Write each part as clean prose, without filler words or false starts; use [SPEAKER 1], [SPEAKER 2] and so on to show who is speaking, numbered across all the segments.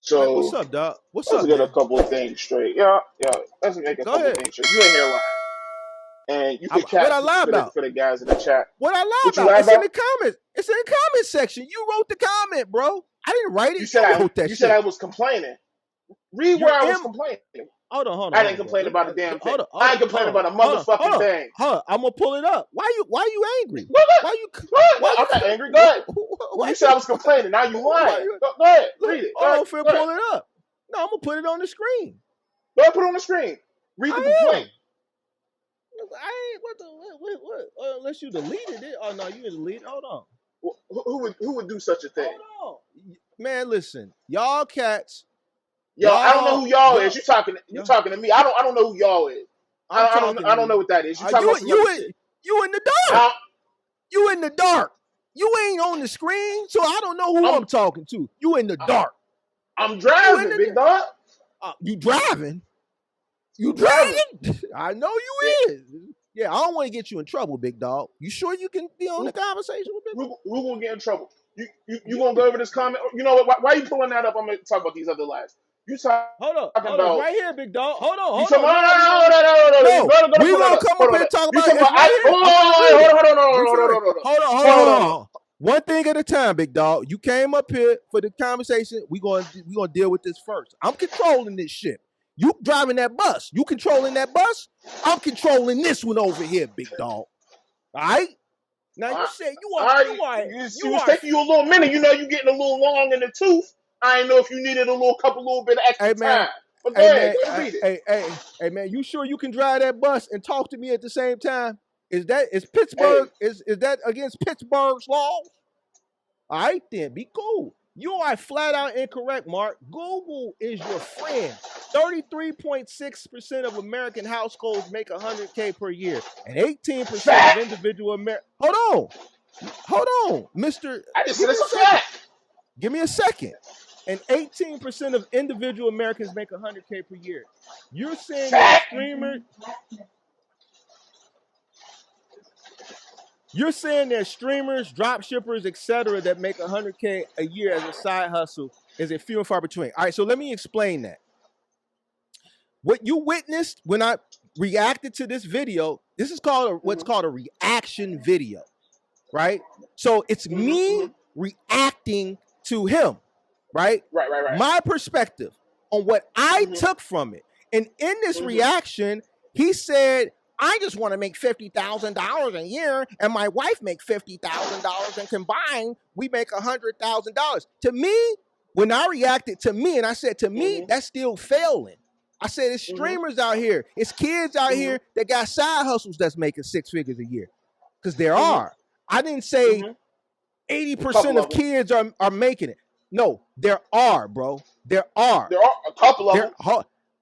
[SPEAKER 1] So
[SPEAKER 2] What's up, dog? What's
[SPEAKER 1] let's
[SPEAKER 2] up,
[SPEAKER 1] get a
[SPEAKER 2] man?
[SPEAKER 1] couple of things straight. Yeah, yeah. Let's make a
[SPEAKER 2] Go
[SPEAKER 1] couple of
[SPEAKER 2] ahead.
[SPEAKER 1] things straight. You ain't here lying, and you can
[SPEAKER 2] What
[SPEAKER 1] cap
[SPEAKER 2] I lie about?
[SPEAKER 1] for the guys in the chat.
[SPEAKER 2] What I lie
[SPEAKER 1] What you
[SPEAKER 2] about?
[SPEAKER 1] lie
[SPEAKER 2] It's in
[SPEAKER 1] about?
[SPEAKER 2] the comments. It's in the comment section. You wrote the comment, bro. I didn't write
[SPEAKER 1] You
[SPEAKER 2] it.
[SPEAKER 1] said
[SPEAKER 2] You wrote that
[SPEAKER 1] you said
[SPEAKER 2] shit.
[SPEAKER 1] I was complaining. Read
[SPEAKER 2] You're
[SPEAKER 1] where I was
[SPEAKER 2] in.
[SPEAKER 1] complaining.
[SPEAKER 2] Hold
[SPEAKER 1] I
[SPEAKER 2] on,
[SPEAKER 1] didn't
[SPEAKER 2] bro.
[SPEAKER 1] complain about a damn thing.
[SPEAKER 2] Hold on,
[SPEAKER 1] I
[SPEAKER 2] hold on,
[SPEAKER 1] ain't complaining
[SPEAKER 2] hold on,
[SPEAKER 1] about a
[SPEAKER 2] hold on, hold
[SPEAKER 1] motherfucking
[SPEAKER 2] on,
[SPEAKER 1] thing.
[SPEAKER 2] hold on. I'm gonna pull it up. Why you angry?
[SPEAKER 1] What?
[SPEAKER 2] Why you?
[SPEAKER 1] What?
[SPEAKER 2] Why
[SPEAKER 1] I'm not angry. Go ahead.
[SPEAKER 2] you?
[SPEAKER 1] Well,
[SPEAKER 2] Why
[SPEAKER 1] you said
[SPEAKER 2] you?
[SPEAKER 1] I was complaining. Now you
[SPEAKER 2] Why
[SPEAKER 1] lying.
[SPEAKER 2] you?
[SPEAKER 1] Go ahead.
[SPEAKER 2] Look,
[SPEAKER 1] Read it. Go
[SPEAKER 2] hold
[SPEAKER 1] ahead.
[SPEAKER 2] on, Phil.
[SPEAKER 1] Go ahead.
[SPEAKER 2] Pull it up. No, I'm gonna put it on the screen.
[SPEAKER 1] Go ahead. Put it on the screen. Read the
[SPEAKER 2] I
[SPEAKER 1] complaint.
[SPEAKER 2] am. I ain't what unless you deleted it. Oh no, you didn't delete it. Hold on.
[SPEAKER 1] Who would do such a thing?
[SPEAKER 2] Hold on. Man, listen. Y'all cats.
[SPEAKER 1] Yo, I don't know who y'all is. You
[SPEAKER 2] Y'all.
[SPEAKER 1] talking to me. I don't know who y'all is.
[SPEAKER 2] I'm talking to
[SPEAKER 1] I don't know
[SPEAKER 2] you.
[SPEAKER 1] what that is. You
[SPEAKER 2] Are
[SPEAKER 1] talking
[SPEAKER 2] you
[SPEAKER 1] about some other shit.
[SPEAKER 2] you in the dark? You in the dark. You ain't on the screen, so I don't know who
[SPEAKER 1] I'm
[SPEAKER 2] I'm talking to. You in the dark.
[SPEAKER 1] I'm
[SPEAKER 2] You in
[SPEAKER 1] driving, big
[SPEAKER 2] the
[SPEAKER 1] dog.
[SPEAKER 2] you driving? You
[SPEAKER 1] I'm driving.
[SPEAKER 2] driving? I know
[SPEAKER 1] Yeah.
[SPEAKER 2] you is. Yeah, I don't want to get you in trouble, big dog. You sure you can be on the conversation with me?
[SPEAKER 1] Who gonna get in trouble? You gonna go
[SPEAKER 2] You.
[SPEAKER 1] over this comment? You know what? Why are you pulling that up? I'm gonna talk about these other lives. You talking
[SPEAKER 2] Hold on, it's
[SPEAKER 1] about?
[SPEAKER 2] right here, big dog.
[SPEAKER 1] You
[SPEAKER 2] Hold
[SPEAKER 1] talking
[SPEAKER 2] on.
[SPEAKER 1] about?
[SPEAKER 2] No,
[SPEAKER 1] No. Go to
[SPEAKER 2] we
[SPEAKER 1] pull that
[SPEAKER 2] gonna
[SPEAKER 1] up.
[SPEAKER 2] come up
[SPEAKER 1] Hold
[SPEAKER 2] here
[SPEAKER 1] on.
[SPEAKER 2] and talk
[SPEAKER 1] You
[SPEAKER 2] about it.
[SPEAKER 1] talking
[SPEAKER 2] It's
[SPEAKER 1] about?
[SPEAKER 2] right here. I'm finna read it. We finna hold on. One thing at a time, big dog. You came up here for the conversation. We gonna deal with this first. I'm controlling this shit. You driving that bus. You controlling that bus. I'm controlling this one over here, big dog. All right. Now you said
[SPEAKER 1] It was taking you a little minute. You know, you getting a little long in the tooth. I didn't know if you needed a little bit of extra
[SPEAKER 2] Hey man,
[SPEAKER 1] time. But go ahead, go read it.
[SPEAKER 2] hey man, you sure you can drive that bus and talk to me at the same time? Is
[SPEAKER 1] Hey,
[SPEAKER 2] Pittsburgh is that against Pittsburgh's laws? All right then, be cool. You are flat out incorrect, Mark. Google is your friend. 33.6% of American households make 100K per year, and 18% of
[SPEAKER 1] fact.
[SPEAKER 2] individual American. Hold on, Mister.
[SPEAKER 1] I just
[SPEAKER 2] Give
[SPEAKER 1] said
[SPEAKER 2] me
[SPEAKER 1] it's
[SPEAKER 2] a
[SPEAKER 1] a
[SPEAKER 2] second.
[SPEAKER 1] fact.
[SPEAKER 2] Give me a second. And 18% of individual Americans make 100K per year. You're saying that
[SPEAKER 1] Fact.
[SPEAKER 2] streamers, drop shippers, etc., that make 100K a year as a side hustle is a few and far between. All right, so let me explain that. What you witnessed when I reacted to this video, this is called what's called a reaction video, right? So it's me reacting to him, right?
[SPEAKER 1] Right.
[SPEAKER 2] My perspective on what I
[SPEAKER 1] Mm-hmm.
[SPEAKER 2] took from it. And in this
[SPEAKER 1] Mm-hmm.
[SPEAKER 2] reaction, he said, I just want to make $50,000 a year, and my wife make $50,000, and combined, we make $100,000. To me, when I reacted to me, and I said, to me, that's still failing. I said, it's streamers out here, it's kids out here that got side hustles that's making 6 figures a year. Because there are. I didn't say 80% of kids are making it. No, there are, bro. There are.
[SPEAKER 1] There are a couple of them.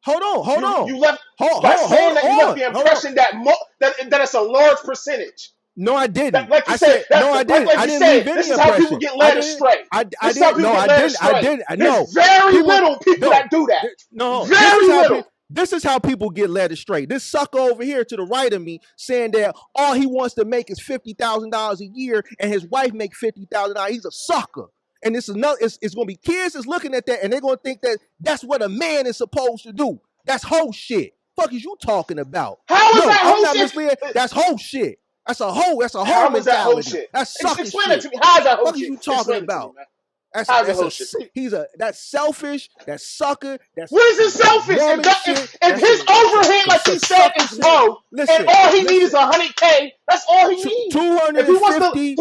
[SPEAKER 2] Hold on.
[SPEAKER 1] You left by saying that you left the impression that it's a large percentage.
[SPEAKER 2] No, I didn't.
[SPEAKER 1] Like you said, I didn't leave any
[SPEAKER 2] this is
[SPEAKER 1] how people get led astray.
[SPEAKER 2] I didn't. No, I didn't.
[SPEAKER 1] There's very little people that do that.
[SPEAKER 2] No,
[SPEAKER 1] very little.
[SPEAKER 2] This is how people get led astray. This sucker over here to the right of me saying that all he wants to make is $50,000 a year and his wife make $50,000. He's a sucker. And this is it's going to be kids that's looking at that and they're going to think that that's what a man is supposed to do. That's whole shit. Fuck is you talking about?
[SPEAKER 1] How is that
[SPEAKER 2] I'm
[SPEAKER 1] whole
[SPEAKER 2] not
[SPEAKER 1] shit?
[SPEAKER 2] misleading. That's whole shit. That's a whole
[SPEAKER 1] How is that whole
[SPEAKER 2] mentality.
[SPEAKER 1] shit?
[SPEAKER 2] That's sucker
[SPEAKER 1] Explain
[SPEAKER 2] shit.
[SPEAKER 1] it to me. How is that whole
[SPEAKER 2] Fuck
[SPEAKER 1] shit?
[SPEAKER 2] is you talking
[SPEAKER 1] Explain
[SPEAKER 2] about?
[SPEAKER 1] It to me, man.
[SPEAKER 2] That's selfish. That's sucker. That's
[SPEAKER 1] what is it selfish? If his overhead, like he said, is low, and all he needs is 100K, that's all he needs.
[SPEAKER 2] 250.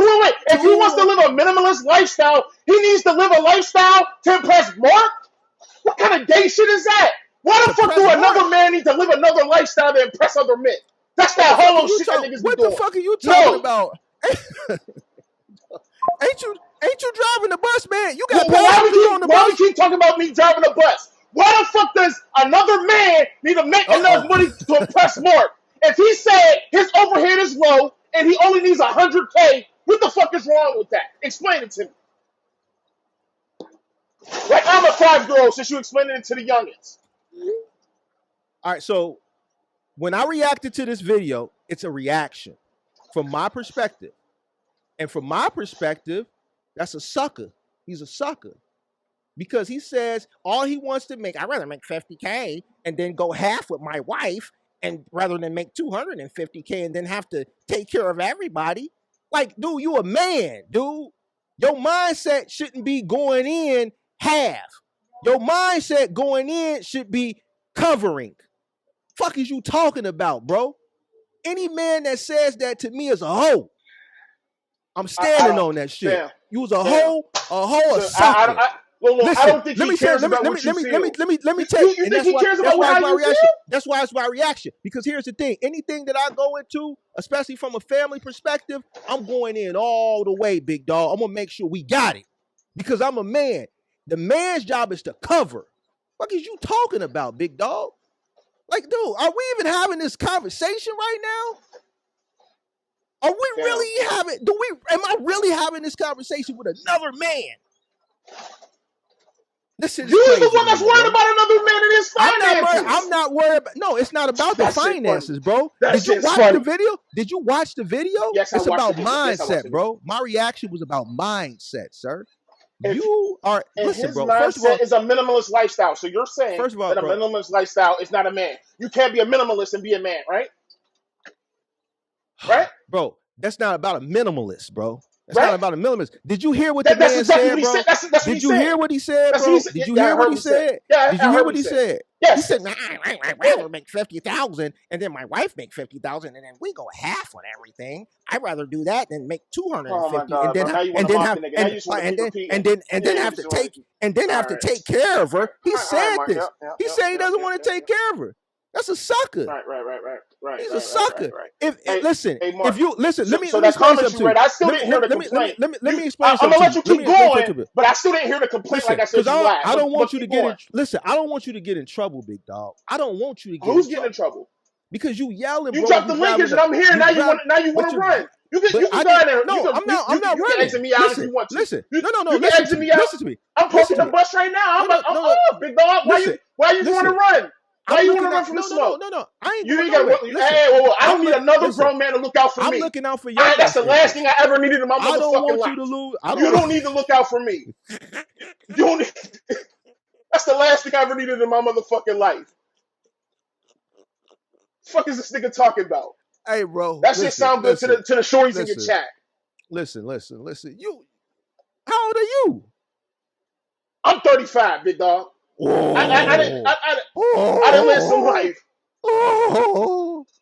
[SPEAKER 1] If he wants to live a minimalist lifestyle, he needs to live a lifestyle to impress Mark. What kind of gay shit is that? Why the fuck do another man need to live another lifestyle to impress other men? That's that hollow shit that niggas be doing.
[SPEAKER 2] What the fuck are you talking about? Ain't you driving the bus, man? You got passengers on the bus.
[SPEAKER 1] Why we keep talking about me driving the bus? Why the fuck does another man need to make enough money to impress Mark? If he said his overhead is low and he only needs 100K, what the fuck is wrong with that? Explain it to me. Like I'm a 5-year-old since you explained it to the youngins.
[SPEAKER 2] All right, so when I reacted to this video, it's a reaction from my perspective. And from my perspective, that's a sucker. He's a sucker. because he says all he wants to make, I'd rather make 50K and then go half with my wife, and rather than make 250K and then have to take care of everybody. Like, dude, you a man, dude. Your mindset shouldn't be going in half. Your mindset going in should be covering. Fuck is you talking about, bro? Any man that says that to me is a hoe. I'm standing on that shit.
[SPEAKER 1] Damn.
[SPEAKER 2] You was a hoe, a
[SPEAKER 1] So,
[SPEAKER 2] sucker.
[SPEAKER 1] Listen, I don't think he cares about what you feel.
[SPEAKER 2] Let me tell you.
[SPEAKER 1] You think he cares about how you feel?
[SPEAKER 2] That's why it's my reaction. Because here's the thing. Anything that I go into, especially from a family perspective, I'm going in all the way, big dog. I'm going to make sure we got it. Because I'm a man. The man's job is to cover. What is you talking about, big dog? Like, dude, are we even having this conversation right now? Are we really having, am I really having this conversation with another man? This is
[SPEAKER 1] You're the one that's worried about another man and his finances.
[SPEAKER 2] I'm not worried about, no, it's not about the finances, bro. Did you watch the video? Did you watch the video?
[SPEAKER 1] Yes,
[SPEAKER 2] it's about mindset,
[SPEAKER 1] yes,
[SPEAKER 2] bro. My reaction was about mindset, sir. You are, listen, bro.
[SPEAKER 1] First of all, is a minimalist lifestyle. So you're saying that a minimalist lifestyle is not a man. You can't be a minimalist and be a man, right? Right?
[SPEAKER 2] Bro, that's not about a minimalist, bro. That's not about a minimalist. Did you hear what the man said, bro? Did you hear what he said, bro? Did you hear what he said? Did you hear what he said? He said, I'd rather make 50,000 and then my wife make 50,000 and then we go half on everything. I'd rather do that than make 250 and then have to take care of her. He said this. He said he doesn't want to take care of her. That's a sucker.
[SPEAKER 1] Right.
[SPEAKER 2] He's a sucker. Listen,
[SPEAKER 1] Mark,
[SPEAKER 2] if you listen, let me
[SPEAKER 1] so that comment you read, I still didn't hear the complaint.
[SPEAKER 2] Let me explain something.
[SPEAKER 1] I'm gonna let you keep going, but I still didn't hear the complaint like I said.
[SPEAKER 2] I don't want you to get in. Listen, I don't want you to get in trouble, big dog. I don't want you to get.
[SPEAKER 1] Who's getting in trouble?
[SPEAKER 2] Because you yelling.
[SPEAKER 1] You dropped the linkage, and I'm here. Now you want to run. You can go in there.
[SPEAKER 2] No, I'm not running.
[SPEAKER 1] You can exit me out if you want to.
[SPEAKER 2] Listen, no.
[SPEAKER 1] You can exit me out.
[SPEAKER 2] Listen to me.
[SPEAKER 1] I'm parking the bus right now. I'm big dog. Why you want to run? Why you want to run from the smoke?
[SPEAKER 2] No. I ain't.
[SPEAKER 1] You ain't got. Hey, I don't need another grown man to look out for me.
[SPEAKER 2] I'm looking out for you.
[SPEAKER 1] That's the last thing I ever needed in my motherfucking life. I don't want you to lose. You don't need to look out for me. You don't. That's the last thing I ever needed in my motherfucking life. The fuck is this nigga talking about?
[SPEAKER 2] Hey, bro.
[SPEAKER 1] That shit sound good to the shorties in your chat.
[SPEAKER 2] Listen. You. How old are you?
[SPEAKER 1] I'm 35, big dog. I didn't live some life.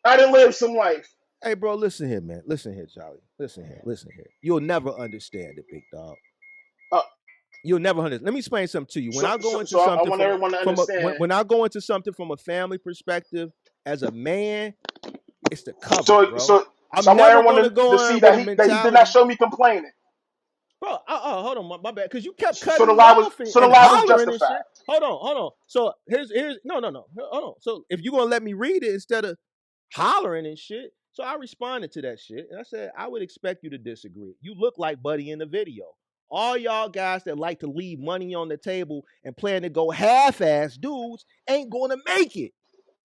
[SPEAKER 1] I didn't live some life.
[SPEAKER 2] Hey, bro, listen here, man. Listen here, Charlie. Listen here. You'll never understand it, big dog. You'll never understand. Let me explain something to you. When I go into something,
[SPEAKER 1] I want everyone to understand.
[SPEAKER 2] When I go into something from a family perspective, as a man, it's the cover, bro.
[SPEAKER 1] So I want everyone to see that he did not show me complaining.
[SPEAKER 2] Bro, hold on, my bad, because you kept cutting
[SPEAKER 1] so the lie was justified.
[SPEAKER 2] Hold on. So here's no. Hold on. So if you're gonna let me read it instead of hollering and shit, so I responded to that shit and I said I would expect you to disagree. You look like Buddy in the video. All y'all guys that like to leave money on the table and plan to go half-ass dudes ain't gonna make it.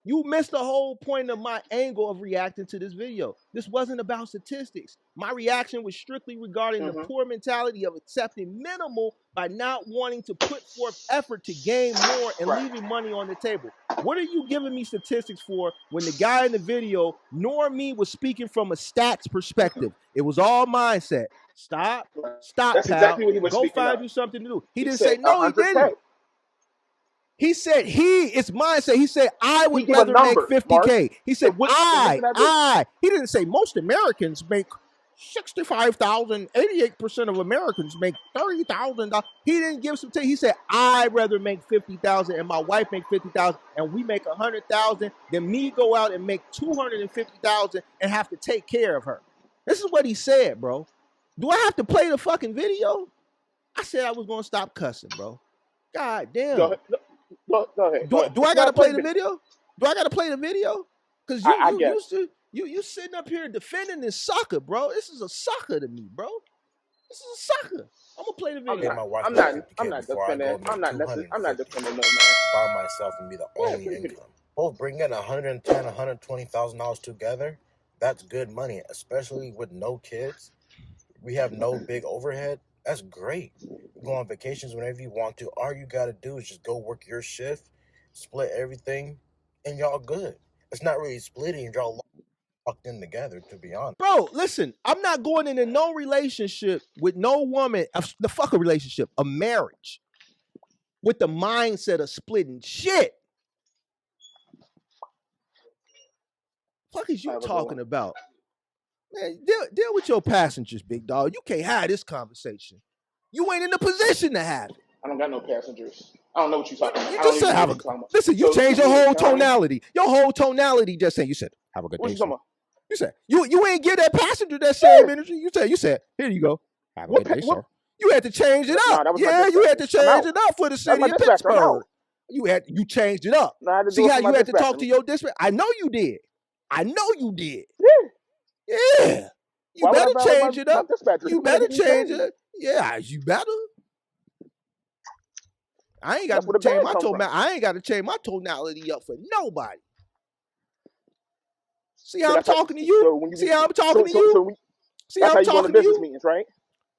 [SPEAKER 2] You missed the whole point of my angle of reacting to this video. This wasn't about statistics. My reaction was strictly regarding the poor mentality of accepting minimal by not wanting to put forth effort to gain more and leaving money on the table. What are you giving me statistics for when the guy in the video, nor me, was speaking from a stats perspective? It was all mindset. Stop,
[SPEAKER 1] That's
[SPEAKER 2] pal.
[SPEAKER 1] exactly what he was
[SPEAKER 2] Go find
[SPEAKER 1] of.
[SPEAKER 2] You something to do. He didn't say, no, he didn't. He said it's mindset. He said I would rather make 50K. Mark. He said I. He didn't say most Americans make 65,000. 88% of Americans make $30,000. He didn't give some. He said I'd rather make 50,000 and my wife make 50,000 and we make 100,000 than me go out and make 250,000 and have to take care of her. This is what he said, bro. Do I have to play the fucking video? I said I was gonna stop cussing, bro. God damn.
[SPEAKER 1] Go ahead.
[SPEAKER 2] Do I gotta play the video? Do I gotta play the video? Because you sitting up here defending this sucker, bro. This is a sucker to me, bro. This is a sucker. I'm gonna play the video.
[SPEAKER 1] I'm not defending. I'm not defending no man.
[SPEAKER 3] By myself and be the only income. Both bring in $110,000, $120,000 together. That's good money, especially with no kids. We have no big overhead. That's great. Go on vacations whenever you want to. All you gotta do is just go work your shift, split everything, and y'all good. It's not really splitting. Y'all locked in together, to be honest.
[SPEAKER 2] Bro, listen, I'm not going into no relationship with no woman, the fuck a relationship, a marriage, with the mindset of splitting shit. Fuck is you talking about? Man, deal with your passengers, big dog. You can't have this conversation. You ain't in a position to have it.
[SPEAKER 1] I don't got no passengers. I don't know what you're talking about.
[SPEAKER 2] You
[SPEAKER 1] I don't
[SPEAKER 2] just
[SPEAKER 1] even
[SPEAKER 2] said
[SPEAKER 1] know
[SPEAKER 2] have
[SPEAKER 1] what
[SPEAKER 2] a.
[SPEAKER 1] you're talking about.
[SPEAKER 2] Listen, you
[SPEAKER 1] So
[SPEAKER 2] changed
[SPEAKER 1] yeah,
[SPEAKER 2] your whole
[SPEAKER 1] tell me.
[SPEAKER 2] tonality. Your whole tonality just saying. You said have a good
[SPEAKER 1] What
[SPEAKER 2] day,
[SPEAKER 1] you
[SPEAKER 2] sir.
[SPEAKER 1] talking about?
[SPEAKER 2] You said you ain't give that passenger that same energy. You said here you go. Have a
[SPEAKER 1] What?
[SPEAKER 2] good day,
[SPEAKER 1] What?
[SPEAKER 2] sir. You had to change it
[SPEAKER 1] Nah,
[SPEAKER 2] up.
[SPEAKER 1] that was my
[SPEAKER 2] Yeah, you had to
[SPEAKER 1] dispatcher. I'm
[SPEAKER 2] change
[SPEAKER 1] out.
[SPEAKER 2] it up for the
[SPEAKER 1] That's
[SPEAKER 2] city
[SPEAKER 1] my
[SPEAKER 2] of
[SPEAKER 1] dispatcher. I'm out.
[SPEAKER 2] Pittsburgh. You changed it up.
[SPEAKER 1] Nah, I had to do
[SPEAKER 2] See
[SPEAKER 1] it
[SPEAKER 2] how
[SPEAKER 1] for my
[SPEAKER 2] you had to talk
[SPEAKER 1] dispatcher.
[SPEAKER 2] to your dispatcher? I know you did. I know you did.
[SPEAKER 1] Yeah.
[SPEAKER 2] Yeah. You
[SPEAKER 1] Why would I
[SPEAKER 2] better
[SPEAKER 1] violate
[SPEAKER 2] change it
[SPEAKER 1] my
[SPEAKER 2] up.
[SPEAKER 1] dispatcher?
[SPEAKER 2] You
[SPEAKER 1] He might
[SPEAKER 2] better
[SPEAKER 1] give me
[SPEAKER 2] change
[SPEAKER 1] pay.
[SPEAKER 2] it. Yeah, you better. I ain't got
[SPEAKER 1] That's
[SPEAKER 2] to
[SPEAKER 1] where the
[SPEAKER 2] change
[SPEAKER 1] bag
[SPEAKER 2] my
[SPEAKER 1] come from.
[SPEAKER 2] I ain't got to change my tonality up for nobody. See how
[SPEAKER 1] So
[SPEAKER 2] I'm
[SPEAKER 1] that's how.
[SPEAKER 2] talking to you?
[SPEAKER 1] So when you
[SPEAKER 2] See
[SPEAKER 1] get.
[SPEAKER 2] how I'm talking to
[SPEAKER 1] So
[SPEAKER 2] you?
[SPEAKER 1] when,
[SPEAKER 2] See
[SPEAKER 1] that's
[SPEAKER 2] how
[SPEAKER 1] how
[SPEAKER 2] I'm
[SPEAKER 1] you go to
[SPEAKER 2] talking to
[SPEAKER 1] business
[SPEAKER 2] you?
[SPEAKER 1] meetings, right?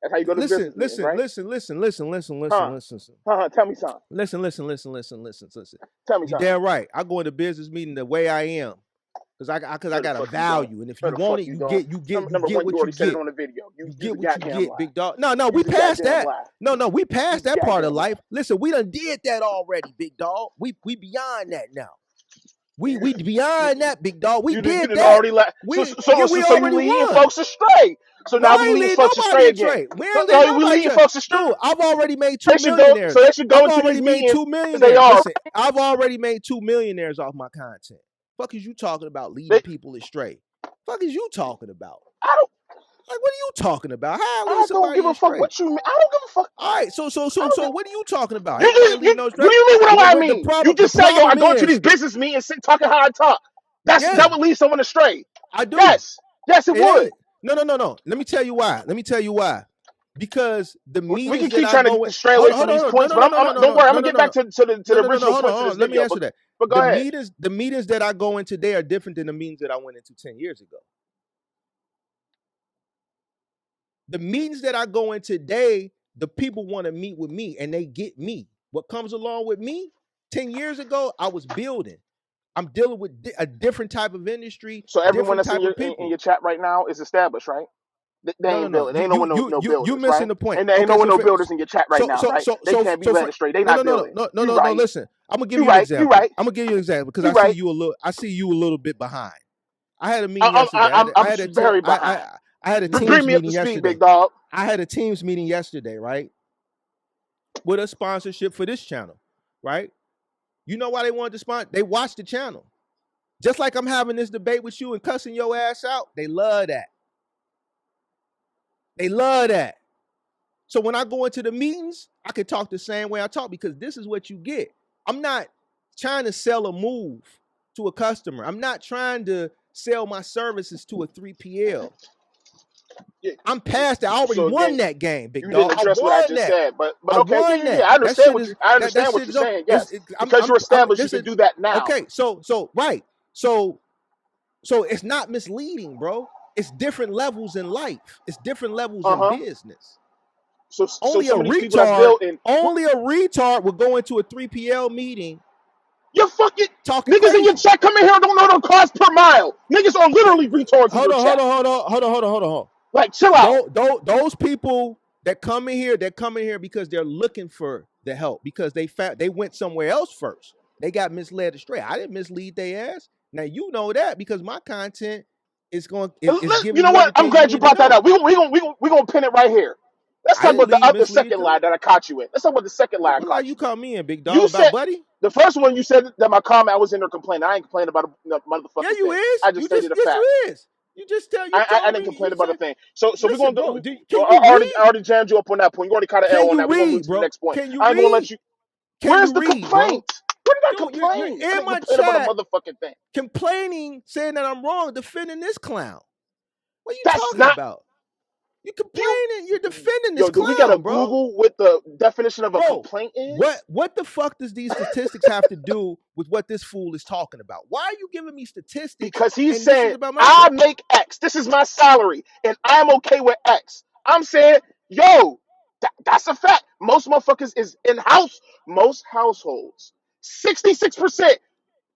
[SPEAKER 1] That's how you go to business meetings, right?
[SPEAKER 2] Listen.
[SPEAKER 1] Tell me something.
[SPEAKER 2] Listen.
[SPEAKER 1] Tell me
[SPEAKER 2] You
[SPEAKER 1] something.
[SPEAKER 2] damn right. I go into business meeting the way I am. Cause I
[SPEAKER 1] No, the
[SPEAKER 2] got a
[SPEAKER 1] fuck you don't.
[SPEAKER 2] value. And if
[SPEAKER 1] No,
[SPEAKER 2] you
[SPEAKER 1] the
[SPEAKER 2] want
[SPEAKER 1] fuck
[SPEAKER 2] it,
[SPEAKER 1] you
[SPEAKER 2] you
[SPEAKER 1] don't. Number
[SPEAKER 2] get
[SPEAKER 1] one, you
[SPEAKER 2] what you
[SPEAKER 1] already said it
[SPEAKER 2] get.
[SPEAKER 1] on the video.
[SPEAKER 2] You
[SPEAKER 1] Use
[SPEAKER 2] get
[SPEAKER 1] a
[SPEAKER 2] what you
[SPEAKER 1] goddamn
[SPEAKER 2] get,
[SPEAKER 1] lie.
[SPEAKER 2] big dog. No, we
[SPEAKER 1] Use a
[SPEAKER 2] passed
[SPEAKER 1] goddamn
[SPEAKER 2] that.
[SPEAKER 1] lie.
[SPEAKER 2] No, we passed
[SPEAKER 1] Use a
[SPEAKER 2] that part of
[SPEAKER 1] goddamn lie.
[SPEAKER 2] life. Listen, we done did that already, big dog. We beyond that now. We beyond that, big dog. We
[SPEAKER 1] You
[SPEAKER 2] did
[SPEAKER 1] didn't
[SPEAKER 2] that.
[SPEAKER 1] already let. So
[SPEAKER 2] We
[SPEAKER 1] you
[SPEAKER 2] already
[SPEAKER 1] leading
[SPEAKER 2] won.
[SPEAKER 1] folks astray. So
[SPEAKER 2] No,
[SPEAKER 1] now
[SPEAKER 2] I
[SPEAKER 1] we
[SPEAKER 2] ain't
[SPEAKER 1] leading
[SPEAKER 2] lead
[SPEAKER 1] folks
[SPEAKER 2] nobody
[SPEAKER 1] astray again.
[SPEAKER 2] astray. We
[SPEAKER 1] So
[SPEAKER 2] ain't lead
[SPEAKER 1] no, we
[SPEAKER 2] nobody
[SPEAKER 1] leading
[SPEAKER 2] astray.
[SPEAKER 1] folks astray.
[SPEAKER 2] Dude, I've already made
[SPEAKER 1] They
[SPEAKER 2] 2
[SPEAKER 1] should go.
[SPEAKER 2] millionaires.
[SPEAKER 1] So they should go
[SPEAKER 2] I've
[SPEAKER 1] into
[SPEAKER 2] already
[SPEAKER 1] these
[SPEAKER 2] made
[SPEAKER 1] meetings
[SPEAKER 2] 2
[SPEAKER 1] as they
[SPEAKER 2] millionaires.
[SPEAKER 1] are.
[SPEAKER 2] Listen, I've already made 2 millionaires off my content. Fuck is you talking about leading
[SPEAKER 1] They,
[SPEAKER 2] people astray? Fuck is you talking about?
[SPEAKER 1] I don't.
[SPEAKER 2] Like, what are you talking about? How I lead
[SPEAKER 1] I don't give
[SPEAKER 2] somebody
[SPEAKER 1] a fuck
[SPEAKER 2] astray?
[SPEAKER 1] what you mean. I don't give a fuck.
[SPEAKER 2] All right, so
[SPEAKER 1] I don't give.
[SPEAKER 2] what are you talking about?
[SPEAKER 1] You
[SPEAKER 2] Ain't nobody
[SPEAKER 1] just
[SPEAKER 2] leading no
[SPEAKER 1] what
[SPEAKER 2] astray.
[SPEAKER 1] do you mean? What do I
[SPEAKER 2] What
[SPEAKER 1] mean? You
[SPEAKER 2] the
[SPEAKER 1] just say, yo, I
[SPEAKER 2] problem
[SPEAKER 1] go into these
[SPEAKER 2] is,
[SPEAKER 1] business meetings, talking how I talk. That
[SPEAKER 2] yeah,
[SPEAKER 1] would lead someone astray.
[SPEAKER 2] I do.
[SPEAKER 1] Yes, it
[SPEAKER 2] It
[SPEAKER 1] would.
[SPEAKER 2] ain't. No. Let me tell you why. Because the
[SPEAKER 1] We can
[SPEAKER 2] meetings that
[SPEAKER 1] keep
[SPEAKER 2] I
[SPEAKER 1] trying
[SPEAKER 2] go
[SPEAKER 1] to
[SPEAKER 2] in,
[SPEAKER 1] stray away
[SPEAKER 2] hold
[SPEAKER 1] from these
[SPEAKER 2] on, no,
[SPEAKER 1] points,
[SPEAKER 2] no,
[SPEAKER 1] but
[SPEAKER 2] no, no, no,
[SPEAKER 1] don't
[SPEAKER 2] no,
[SPEAKER 1] worry. I'm
[SPEAKER 2] no,
[SPEAKER 1] gonna
[SPEAKER 2] no,
[SPEAKER 1] get back
[SPEAKER 2] no,
[SPEAKER 1] to the
[SPEAKER 2] no,
[SPEAKER 1] original
[SPEAKER 2] hold
[SPEAKER 1] points of this
[SPEAKER 2] on. Let me
[SPEAKER 1] video.
[SPEAKER 2] answer that.
[SPEAKER 1] But go ahead.
[SPEAKER 2] The meetings that I go in today are different than the meetings that I went into 10 years ago. The meetings that I go in today, the people want to meet with me and they get me. What comes along with me, 10 years ago, I was building. I'm dealing with a different type of industry,
[SPEAKER 1] So everyone
[SPEAKER 2] different
[SPEAKER 1] that's in
[SPEAKER 2] type
[SPEAKER 1] your
[SPEAKER 2] of people.
[SPEAKER 1] chat right now is established, right? They ain't
[SPEAKER 2] No.
[SPEAKER 1] building. They ain't no one no
[SPEAKER 2] You
[SPEAKER 1] builders,
[SPEAKER 2] missing
[SPEAKER 1] right?
[SPEAKER 2] the point.
[SPEAKER 1] And there ain't
[SPEAKER 2] Okay,
[SPEAKER 1] no one
[SPEAKER 2] so
[SPEAKER 1] no builders in your chat right now, right? They can't be led astray. They not building. You
[SPEAKER 2] no.
[SPEAKER 1] right.
[SPEAKER 2] Listen, I'm gonna give
[SPEAKER 1] You
[SPEAKER 2] you an
[SPEAKER 1] right. You
[SPEAKER 2] example.
[SPEAKER 1] right.
[SPEAKER 2] I'm gonna give you an example because
[SPEAKER 1] You right.
[SPEAKER 2] I see you a little bit behind. I had a meeting yesterday.
[SPEAKER 1] I'm very behind.
[SPEAKER 2] I had a
[SPEAKER 1] Bring
[SPEAKER 2] teams
[SPEAKER 1] me up
[SPEAKER 2] meeting
[SPEAKER 1] to speed,
[SPEAKER 2] yesterday.
[SPEAKER 1] big dog.
[SPEAKER 2] I had a teams meeting yesterday, right? With a sponsorship for this channel, right? You know why they wanted to sponsor? They watched the channel. Just like I'm having this debate with you and cussing your ass out, they love that. They love that. So when I go into the meetings, I can talk the same way I talk because this is what you get. I'm not trying to sell a move to a customer. I'm not trying to sell my services to a 3PL.
[SPEAKER 1] Yeah.
[SPEAKER 2] I'm past that. I already
[SPEAKER 1] So
[SPEAKER 2] won
[SPEAKER 1] again,
[SPEAKER 2] that game, big
[SPEAKER 1] you
[SPEAKER 2] dog.
[SPEAKER 1] didn't
[SPEAKER 2] I
[SPEAKER 1] address what I
[SPEAKER 2] won
[SPEAKER 1] just
[SPEAKER 2] that.
[SPEAKER 1] said, but
[SPEAKER 2] I
[SPEAKER 1] okay,
[SPEAKER 2] won
[SPEAKER 1] yeah.
[SPEAKER 2] that.
[SPEAKER 1] I
[SPEAKER 2] That
[SPEAKER 1] understand
[SPEAKER 2] shit
[SPEAKER 1] what you.
[SPEAKER 2] is
[SPEAKER 1] I
[SPEAKER 2] that
[SPEAKER 1] understand what
[SPEAKER 2] shit
[SPEAKER 1] you're
[SPEAKER 2] is over.
[SPEAKER 1] saying. Yes,
[SPEAKER 2] I'm
[SPEAKER 1] because you're established, you
[SPEAKER 2] this
[SPEAKER 1] can
[SPEAKER 2] is
[SPEAKER 1] do that now.
[SPEAKER 2] okay. So right. So it's not misleading, bro. It's different levels in life. It's different levels in business.
[SPEAKER 1] So
[SPEAKER 2] Only a
[SPEAKER 1] some of these people that's built
[SPEAKER 2] only a retard would go into a 3PL meeting
[SPEAKER 1] you fucking
[SPEAKER 2] talking
[SPEAKER 1] niggas in your
[SPEAKER 2] crazy.
[SPEAKER 1] chat come in here and don't know the cost per mile. Niggas are literally retards in your chat.
[SPEAKER 2] Hold on.
[SPEAKER 1] Like, chill out.
[SPEAKER 2] Those people that come in here because they're looking for the help because they went somewhere else first. They got misled astray. I didn't mislead their ass. Now you know that because my content is
[SPEAKER 1] You
[SPEAKER 2] giving
[SPEAKER 1] know
[SPEAKER 2] you
[SPEAKER 1] what? I'm
[SPEAKER 2] everything you
[SPEAKER 1] glad you
[SPEAKER 2] need to
[SPEAKER 1] brought that
[SPEAKER 2] know.
[SPEAKER 1] up. We gonna pin it right here. Let's
[SPEAKER 2] I
[SPEAKER 1] talk
[SPEAKER 2] didn't
[SPEAKER 1] about the
[SPEAKER 2] mislead
[SPEAKER 1] second
[SPEAKER 2] them.
[SPEAKER 1] lie that I caught you in. Let's talk about the second lie I
[SPEAKER 2] What lie
[SPEAKER 1] caught
[SPEAKER 2] you
[SPEAKER 1] you in.
[SPEAKER 2] call me in, big dog?
[SPEAKER 1] You
[SPEAKER 2] About
[SPEAKER 1] said
[SPEAKER 2] buddy?
[SPEAKER 1] the first one you said that my comment I was in there complaining. I ain't complaining about a
[SPEAKER 2] Yeah,
[SPEAKER 1] motherfucking
[SPEAKER 2] you
[SPEAKER 1] thing.
[SPEAKER 2] is.
[SPEAKER 1] I just stated a
[SPEAKER 2] Yes,
[SPEAKER 1] fact.
[SPEAKER 2] you is. You
[SPEAKER 1] I
[SPEAKER 2] told
[SPEAKER 1] didn't
[SPEAKER 2] me.
[SPEAKER 1] complain
[SPEAKER 2] You
[SPEAKER 1] about a
[SPEAKER 2] said,
[SPEAKER 1] thing. So we're
[SPEAKER 2] listen,
[SPEAKER 1] gonna
[SPEAKER 2] bro.
[SPEAKER 1] go.
[SPEAKER 2] Can you
[SPEAKER 1] I
[SPEAKER 2] read?
[SPEAKER 1] already jammed you up on that point. You already caught an
[SPEAKER 2] Can
[SPEAKER 1] L on
[SPEAKER 2] you
[SPEAKER 1] that. We're gonna move
[SPEAKER 2] read,
[SPEAKER 1] to the
[SPEAKER 2] bro?
[SPEAKER 1] next point.
[SPEAKER 2] Can you
[SPEAKER 1] I ain't gonna let
[SPEAKER 2] read?
[SPEAKER 1] you.
[SPEAKER 2] Can
[SPEAKER 1] Where's
[SPEAKER 2] you
[SPEAKER 1] the
[SPEAKER 2] read, bro?
[SPEAKER 1] complaint? Where did I
[SPEAKER 2] Dude, you're
[SPEAKER 1] complain? I
[SPEAKER 2] in
[SPEAKER 1] didn't
[SPEAKER 2] my
[SPEAKER 1] complain about a
[SPEAKER 2] chat
[SPEAKER 1] motherfucking thing.
[SPEAKER 2] complaining, saying that I'm wrong, defending this clown. What are you
[SPEAKER 1] That's
[SPEAKER 2] talking
[SPEAKER 1] not
[SPEAKER 2] about? You
[SPEAKER 1] you.
[SPEAKER 2] complaining, you're defending this
[SPEAKER 1] Yo, do we got to
[SPEAKER 2] clown, bro.
[SPEAKER 1] Google what the definition of a
[SPEAKER 2] Bro,
[SPEAKER 1] complaint is?
[SPEAKER 2] what the fuck does these statistics have to do with what this fool is talking about? Why are you giving me statistics
[SPEAKER 1] Because he's
[SPEAKER 2] and this is
[SPEAKER 1] saying,
[SPEAKER 2] about
[SPEAKER 1] I
[SPEAKER 2] mindset?
[SPEAKER 1] make X. This is my salary, and I'm okay with X. I'm saying, yo, That's a fact. Most motherfuckers is in house. Most households, 66%,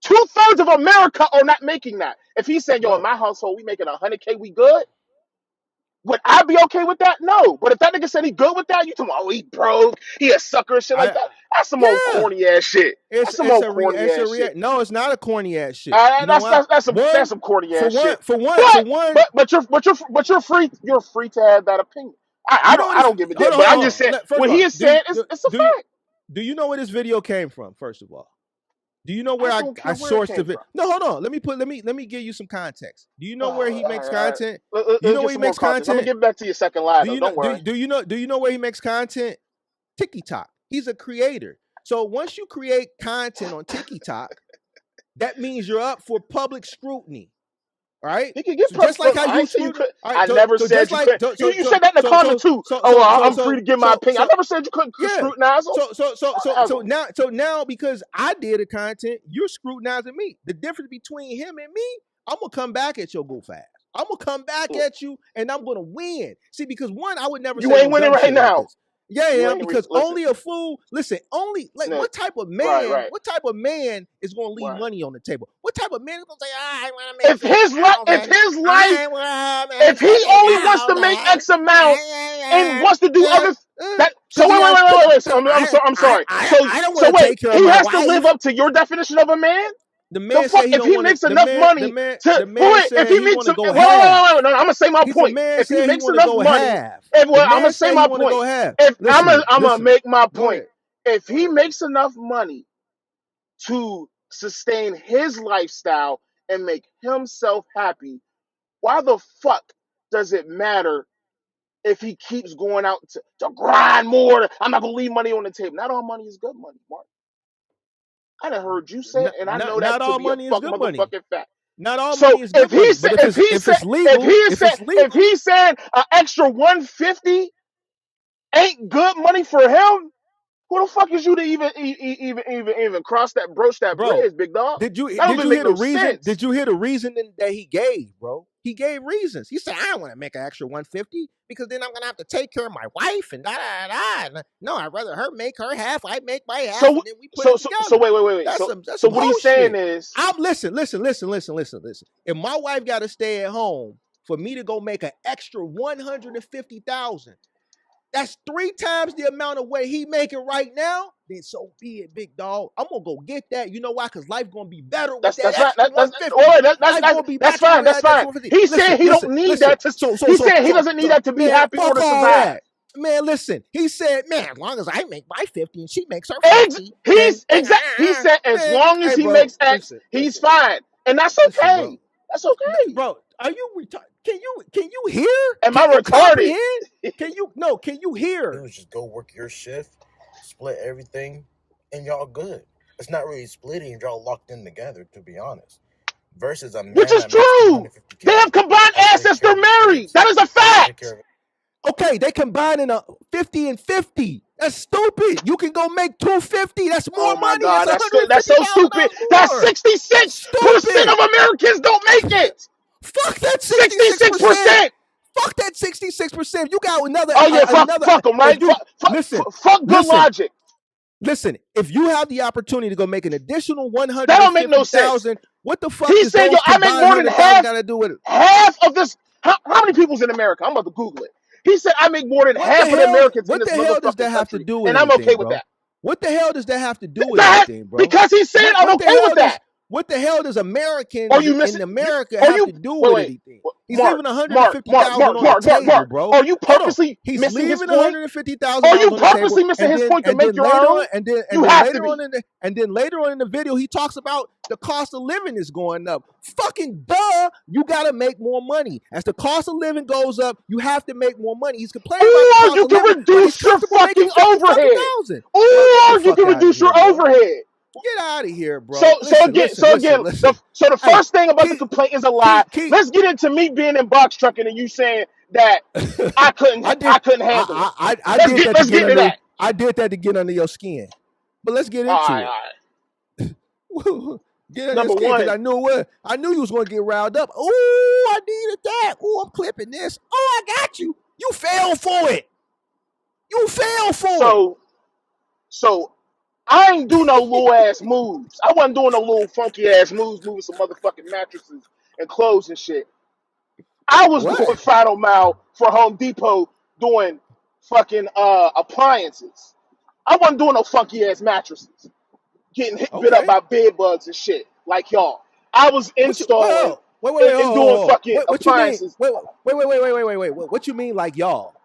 [SPEAKER 1] 2/3 of America are not making that. If he's saying, yo, in
[SPEAKER 2] bro.
[SPEAKER 1] my household, we making 100K, we good. Would I be okay with that? No. But if that nigga said he good with that, you talking about, oh, he broke, he a sucker and shit like
[SPEAKER 2] I
[SPEAKER 1] that. That's some old
[SPEAKER 2] yeah.
[SPEAKER 1] corny ass shit.
[SPEAKER 2] It's
[SPEAKER 1] That's some
[SPEAKER 2] it's
[SPEAKER 1] old
[SPEAKER 2] a re,
[SPEAKER 1] corny
[SPEAKER 2] it's a
[SPEAKER 1] ass
[SPEAKER 2] rea-
[SPEAKER 1] shit.
[SPEAKER 2] No, it's not a corny ass shit. You know
[SPEAKER 1] That's
[SPEAKER 2] why?
[SPEAKER 1] that's
[SPEAKER 2] One
[SPEAKER 1] some corny
[SPEAKER 2] for
[SPEAKER 1] ass
[SPEAKER 2] one
[SPEAKER 1] shit.
[SPEAKER 2] for one for
[SPEAKER 1] But
[SPEAKER 2] one.
[SPEAKER 1] but you're free to have that opinion. I
[SPEAKER 2] You know
[SPEAKER 1] don't
[SPEAKER 2] what
[SPEAKER 1] I
[SPEAKER 2] this?
[SPEAKER 1] don't give a
[SPEAKER 2] Hold
[SPEAKER 1] damn.
[SPEAKER 2] on,
[SPEAKER 1] But
[SPEAKER 2] hold
[SPEAKER 1] I'm
[SPEAKER 2] on.
[SPEAKER 1] just saying
[SPEAKER 2] First
[SPEAKER 1] what
[SPEAKER 2] of
[SPEAKER 1] he
[SPEAKER 2] all,
[SPEAKER 1] is saying is it's a fact.
[SPEAKER 2] do you know where this video came from? First of all, do you know
[SPEAKER 1] I
[SPEAKER 2] where I,
[SPEAKER 1] don't
[SPEAKER 2] I
[SPEAKER 1] care where it
[SPEAKER 2] sourced the
[SPEAKER 1] came
[SPEAKER 2] video?
[SPEAKER 1] from.
[SPEAKER 2] No, hold on. Let me give you some context. Do you know where he
[SPEAKER 1] All right,
[SPEAKER 2] makes
[SPEAKER 1] all right.
[SPEAKER 2] content? Do you
[SPEAKER 1] Let's
[SPEAKER 2] know
[SPEAKER 1] get
[SPEAKER 2] where he
[SPEAKER 1] some more
[SPEAKER 2] makes
[SPEAKER 1] context. I'm gonna
[SPEAKER 2] content?
[SPEAKER 1] get back to your second lie
[SPEAKER 2] Do
[SPEAKER 1] though.
[SPEAKER 2] you know?
[SPEAKER 1] Don't worry.
[SPEAKER 2] Do you know where he makes content? TikTok. He's a creator. So once you create content on TikTok, that means you're up for public scrutiny. Right?
[SPEAKER 1] He could get
[SPEAKER 2] So just like how
[SPEAKER 1] I
[SPEAKER 2] you
[SPEAKER 1] ain't say you
[SPEAKER 2] scrutiny,
[SPEAKER 1] could.
[SPEAKER 2] all right.
[SPEAKER 1] I never
[SPEAKER 2] So
[SPEAKER 1] said
[SPEAKER 2] just
[SPEAKER 1] you
[SPEAKER 2] like
[SPEAKER 1] could. You said that in the comment too. Oh, I'm free to give my opinion. I never said you couldn't
[SPEAKER 2] yeah.
[SPEAKER 1] scrutinize them.
[SPEAKER 2] So now because I did the content, you're scrutinizing me. The difference between him and me, I'm gonna come back at your goof ass. I'm gonna come back at you and I'm gonna win. See, because one, I would never
[SPEAKER 1] You
[SPEAKER 2] say
[SPEAKER 1] ain't
[SPEAKER 2] no
[SPEAKER 1] winning
[SPEAKER 2] dumb
[SPEAKER 1] right
[SPEAKER 2] shit like
[SPEAKER 1] now.
[SPEAKER 2] this. Yeah, I
[SPEAKER 1] You
[SPEAKER 2] am,
[SPEAKER 1] ain't
[SPEAKER 2] because
[SPEAKER 1] listen.
[SPEAKER 2] only a fool. Listen, only like
[SPEAKER 1] Nick, right.
[SPEAKER 2] what type of man is gonna leave
[SPEAKER 1] Right.
[SPEAKER 2] money on the table? What type of man is gonna say, I want to make
[SPEAKER 1] If
[SPEAKER 2] 50,000,
[SPEAKER 1] his life,
[SPEAKER 2] I want to
[SPEAKER 1] if
[SPEAKER 2] make
[SPEAKER 1] he only wants to make
[SPEAKER 2] 50,000,
[SPEAKER 1] X amount and wants to do other that, so
[SPEAKER 2] because he has,
[SPEAKER 1] wait. So I'm sorry.
[SPEAKER 2] I don't want
[SPEAKER 1] So
[SPEAKER 2] to
[SPEAKER 1] wait,
[SPEAKER 2] take care of
[SPEAKER 1] he
[SPEAKER 2] my
[SPEAKER 1] has to live
[SPEAKER 2] wife.
[SPEAKER 1] up to your definition of a man.
[SPEAKER 2] The
[SPEAKER 1] The
[SPEAKER 2] man
[SPEAKER 1] fuck?
[SPEAKER 2] said he
[SPEAKER 1] If
[SPEAKER 2] don't
[SPEAKER 1] he
[SPEAKER 2] want to.
[SPEAKER 1] makes enough money to
[SPEAKER 2] The man
[SPEAKER 1] if
[SPEAKER 2] said
[SPEAKER 1] he
[SPEAKER 2] he
[SPEAKER 1] makes
[SPEAKER 2] want to
[SPEAKER 1] some
[SPEAKER 2] go half.
[SPEAKER 1] wait, no, I'm gonna say my
[SPEAKER 2] The
[SPEAKER 1] point.
[SPEAKER 2] man
[SPEAKER 1] If he
[SPEAKER 2] said he
[SPEAKER 1] makes
[SPEAKER 2] want to
[SPEAKER 1] enough
[SPEAKER 2] go
[SPEAKER 1] money,
[SPEAKER 2] half. The
[SPEAKER 1] I'm gonna
[SPEAKER 2] man
[SPEAKER 1] say
[SPEAKER 2] said he
[SPEAKER 1] my
[SPEAKER 2] want to
[SPEAKER 1] point.
[SPEAKER 2] go half.
[SPEAKER 1] If I'm gonna
[SPEAKER 2] Listen.
[SPEAKER 1] make my
[SPEAKER 2] Go
[SPEAKER 1] point.
[SPEAKER 2] ahead.
[SPEAKER 1] If he makes enough money to sustain his lifestyle and make himself happy, why the fuck does it matter if he keeps going out to grind more? I'm not gonna leave money on the table. Not all money is good money, Mark. I done heard you say it, and I know that
[SPEAKER 2] Not
[SPEAKER 1] to
[SPEAKER 2] all
[SPEAKER 1] be a
[SPEAKER 2] money is
[SPEAKER 1] fuck
[SPEAKER 2] good money.
[SPEAKER 1] motherfucking fact.
[SPEAKER 2] Not all
[SPEAKER 1] So
[SPEAKER 2] money is good money. But if
[SPEAKER 1] if he's saying an extra 150 ain't good money for him, who the fuck is you to even cross that broach that
[SPEAKER 2] bro,
[SPEAKER 1] bridge, big dog?
[SPEAKER 2] did you
[SPEAKER 1] That don't
[SPEAKER 2] did
[SPEAKER 1] even
[SPEAKER 2] you
[SPEAKER 1] make
[SPEAKER 2] hear the
[SPEAKER 1] no
[SPEAKER 2] reason?
[SPEAKER 1] sense.
[SPEAKER 2] Did you hear the reasoning that he gave, bro? He gave reasons. He said, I don't want to make an extra 150 because then I'm gonna have to take care of my wife and da da da. No, I'd rather her make her half, I make my half,
[SPEAKER 1] So
[SPEAKER 2] and then we put it
[SPEAKER 1] so
[SPEAKER 2] together.
[SPEAKER 1] wait.
[SPEAKER 2] That's
[SPEAKER 1] So
[SPEAKER 2] some
[SPEAKER 1] what
[SPEAKER 2] whole
[SPEAKER 1] he's saying
[SPEAKER 2] shit.
[SPEAKER 1] is
[SPEAKER 2] I'm listen. If my wife got to stay at home for me to go make an extra 150,000, that's 3 times the amount of what he making right now. Then so be it, big dog. I'm gonna go get that. You know why? Because life gonna be better with that
[SPEAKER 1] that's fine.
[SPEAKER 2] extra
[SPEAKER 1] That's
[SPEAKER 2] 150.
[SPEAKER 1] wait,
[SPEAKER 2] Life gonna be
[SPEAKER 1] that's
[SPEAKER 2] better
[SPEAKER 1] fine.
[SPEAKER 2] with
[SPEAKER 1] That's
[SPEAKER 2] that extra
[SPEAKER 1] fine.
[SPEAKER 2] 150.
[SPEAKER 1] He's saying he don't need that to. He's saying he doesn't need that to be
[SPEAKER 2] Man,
[SPEAKER 1] happy or
[SPEAKER 2] fuck
[SPEAKER 1] to
[SPEAKER 2] all
[SPEAKER 1] survive.
[SPEAKER 2] that. Man, listen. He said, man, as long as I make my 50 and she makes her 50,
[SPEAKER 1] He said as
[SPEAKER 2] man,
[SPEAKER 1] long as
[SPEAKER 2] hey,
[SPEAKER 1] he
[SPEAKER 2] bro,
[SPEAKER 1] makes X, he's fine, and that's
[SPEAKER 2] listen, bro.
[SPEAKER 1] okay. That's okay.
[SPEAKER 2] Bro, are you retarded? Can you hear?
[SPEAKER 1] Am I
[SPEAKER 2] Can you
[SPEAKER 1] retarded?
[SPEAKER 2] comprehend? Can you
[SPEAKER 3] Do
[SPEAKER 2] hear?
[SPEAKER 3] is just go work your shift, split everything, and y'all good. It's not really splitting, y'all locked in together, to be honest. Versus a
[SPEAKER 1] Which
[SPEAKER 3] man
[SPEAKER 1] is
[SPEAKER 3] that makes
[SPEAKER 1] true. They
[SPEAKER 3] 250K,
[SPEAKER 1] have combined
[SPEAKER 3] has to take
[SPEAKER 1] assets.
[SPEAKER 3] care
[SPEAKER 1] They're
[SPEAKER 3] of his
[SPEAKER 1] married.
[SPEAKER 3] kids,
[SPEAKER 1] That is a
[SPEAKER 3] has to take care
[SPEAKER 1] fact.
[SPEAKER 3] of.
[SPEAKER 2] Okay, they combining a 50 and 50. That's stupid. You can go make 250. That's more
[SPEAKER 1] Oh my
[SPEAKER 2] money. That's
[SPEAKER 1] God, that's so stupid.
[SPEAKER 2] $150,000
[SPEAKER 1] That's
[SPEAKER 2] more. That's
[SPEAKER 1] 66%
[SPEAKER 2] stupid.
[SPEAKER 1] of Americans don't make it.
[SPEAKER 2] Fuck that 66%.
[SPEAKER 1] 66%.
[SPEAKER 2] Fuck that 66%. You got another
[SPEAKER 1] Oh yeah,
[SPEAKER 2] another
[SPEAKER 1] fuck them,
[SPEAKER 2] if
[SPEAKER 1] right?
[SPEAKER 2] you listen,
[SPEAKER 1] Fuck good
[SPEAKER 2] listen,
[SPEAKER 1] logic.
[SPEAKER 2] listen. If you have the opportunity to go make an additional
[SPEAKER 1] That don't make no sense.
[SPEAKER 2] 150,000, what the fuck
[SPEAKER 1] He
[SPEAKER 2] does
[SPEAKER 1] said, yo,
[SPEAKER 2] those
[SPEAKER 1] I make
[SPEAKER 2] combined
[SPEAKER 1] more than
[SPEAKER 2] 100,000 got to do with it?
[SPEAKER 1] half of this. How many people's in America? I'm about to Google it. He said, I make more than
[SPEAKER 2] What the
[SPEAKER 1] half of the
[SPEAKER 2] hell?
[SPEAKER 1] Americans in
[SPEAKER 2] What
[SPEAKER 1] this
[SPEAKER 2] the hell does
[SPEAKER 1] motherfucking
[SPEAKER 2] that have to
[SPEAKER 1] country,
[SPEAKER 2] do with
[SPEAKER 1] and I'm
[SPEAKER 2] anything,
[SPEAKER 1] okay with
[SPEAKER 2] bro?
[SPEAKER 1] that.
[SPEAKER 2] What the hell does that have to do with
[SPEAKER 1] That
[SPEAKER 2] anything, bro?
[SPEAKER 1] because he said I'm
[SPEAKER 2] What the
[SPEAKER 1] okay with
[SPEAKER 2] hell does
[SPEAKER 1] that.
[SPEAKER 2] what the hell does
[SPEAKER 1] Are
[SPEAKER 2] Americans
[SPEAKER 1] you
[SPEAKER 2] in
[SPEAKER 1] missing?
[SPEAKER 2] America
[SPEAKER 1] Are
[SPEAKER 2] have
[SPEAKER 1] you
[SPEAKER 2] to do with
[SPEAKER 1] wait?
[SPEAKER 2] anything? He's
[SPEAKER 1] Mark,
[SPEAKER 2] leaving 150,000 on the table, bro.
[SPEAKER 1] Are you
[SPEAKER 2] Hold on.
[SPEAKER 1] purposely
[SPEAKER 2] He's
[SPEAKER 1] missing his
[SPEAKER 2] leaving
[SPEAKER 1] point?
[SPEAKER 2] 150,000
[SPEAKER 1] Are
[SPEAKER 2] dollars
[SPEAKER 1] you
[SPEAKER 2] on the table,
[SPEAKER 1] purposely missing his point to
[SPEAKER 2] and
[SPEAKER 1] make
[SPEAKER 2] then
[SPEAKER 1] your
[SPEAKER 2] later
[SPEAKER 1] own?
[SPEAKER 2] on,
[SPEAKER 1] You have to be.
[SPEAKER 2] and then later on in the video, he talks about the cost of living is going up. Fucking duh! You gotta make more money. As the cost of living goes up, you have to make more money. He's complaining about the
[SPEAKER 1] Or
[SPEAKER 2] cost
[SPEAKER 1] you
[SPEAKER 2] of
[SPEAKER 1] can
[SPEAKER 2] living, but he's
[SPEAKER 1] reduce your
[SPEAKER 2] comfortable making
[SPEAKER 1] fucking
[SPEAKER 2] 50 fucking
[SPEAKER 1] overhead.
[SPEAKER 2] thousand. Bro, get the
[SPEAKER 1] Or you
[SPEAKER 2] fuck
[SPEAKER 1] can
[SPEAKER 2] out of
[SPEAKER 1] reduce your
[SPEAKER 2] here, bro.
[SPEAKER 1] overhead.
[SPEAKER 2] Get out of here,
[SPEAKER 1] So
[SPEAKER 2] bro.
[SPEAKER 1] so again,
[SPEAKER 2] Listen.
[SPEAKER 1] the
[SPEAKER 2] Hey,
[SPEAKER 1] first thing about the
[SPEAKER 2] keep,
[SPEAKER 1] complaint is a lie.
[SPEAKER 2] keep.
[SPEAKER 1] Let's get into me being in box trucking and you saying that
[SPEAKER 2] I did.
[SPEAKER 1] I couldn't handle it.
[SPEAKER 2] I did that to
[SPEAKER 1] Let's
[SPEAKER 2] get
[SPEAKER 1] get into
[SPEAKER 2] under.
[SPEAKER 1] that.
[SPEAKER 2] I did that to get under your skin. But let's get
[SPEAKER 1] All right,
[SPEAKER 2] into
[SPEAKER 1] all
[SPEAKER 2] it.
[SPEAKER 1] right.
[SPEAKER 2] Get under your
[SPEAKER 1] Number
[SPEAKER 2] skin because
[SPEAKER 1] one,
[SPEAKER 2] I knew you was going to get riled up. Oh, I needed that. Oh, I'm clipping this. Oh, I got you. You fell for it. You fell for it.
[SPEAKER 1] So I ain't do no little ass moves. I wasn't doing no little funky ass moves, moving some motherfucking mattresses and clothes and shit. I was doing
[SPEAKER 2] What?
[SPEAKER 1] final mile for Home Depot doing fucking appliances. I wasn't doing no funky ass mattresses, getting bit up
[SPEAKER 2] Okay.
[SPEAKER 1] by bed bugs and shit like y'all. I was
[SPEAKER 2] What you? Wait,
[SPEAKER 1] installing
[SPEAKER 2] wait.
[SPEAKER 1] and doing fucking
[SPEAKER 2] What you mean?
[SPEAKER 1] appliances.
[SPEAKER 2] Wait. What you mean like y'all?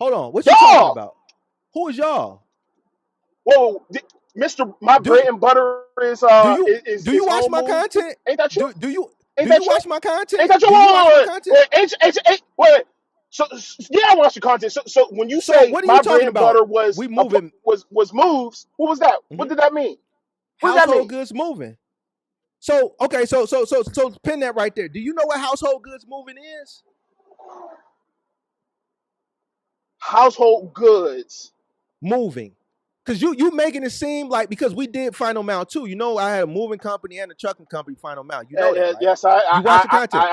[SPEAKER 2] Hold on. What you talking
[SPEAKER 1] Y'all,
[SPEAKER 2] about? Who is y'all?
[SPEAKER 1] whoa, Mister, my bread
[SPEAKER 2] Do
[SPEAKER 1] and butter is
[SPEAKER 2] do you do you watch
[SPEAKER 1] home
[SPEAKER 2] my
[SPEAKER 1] moves.
[SPEAKER 2] content?
[SPEAKER 1] Ain't that you? Ain't
[SPEAKER 2] Do you
[SPEAKER 1] that you?
[SPEAKER 2] watch my
[SPEAKER 1] Ain't
[SPEAKER 2] content?
[SPEAKER 1] that you?
[SPEAKER 2] Do you watch my content?
[SPEAKER 1] Wait, wait. So yeah, I watch your content. So when you
[SPEAKER 2] So
[SPEAKER 1] say
[SPEAKER 2] what are you
[SPEAKER 1] my bread
[SPEAKER 2] talking
[SPEAKER 1] and
[SPEAKER 2] about?
[SPEAKER 1] butter
[SPEAKER 2] We moving
[SPEAKER 1] was moves, what was that? What
[SPEAKER 2] mhm.
[SPEAKER 1] did that mean? What did that
[SPEAKER 2] Household
[SPEAKER 1] mean?
[SPEAKER 2] goods moving. So okay, so pin that right there. Do you know what household goods moving is?
[SPEAKER 1] Household goods.
[SPEAKER 2] Moving. Cause you making it seem like because we did Final Mount too. You know I had a moving company and a trucking company Final Mount. You know that, right?
[SPEAKER 1] Yes,
[SPEAKER 2] You watch the content.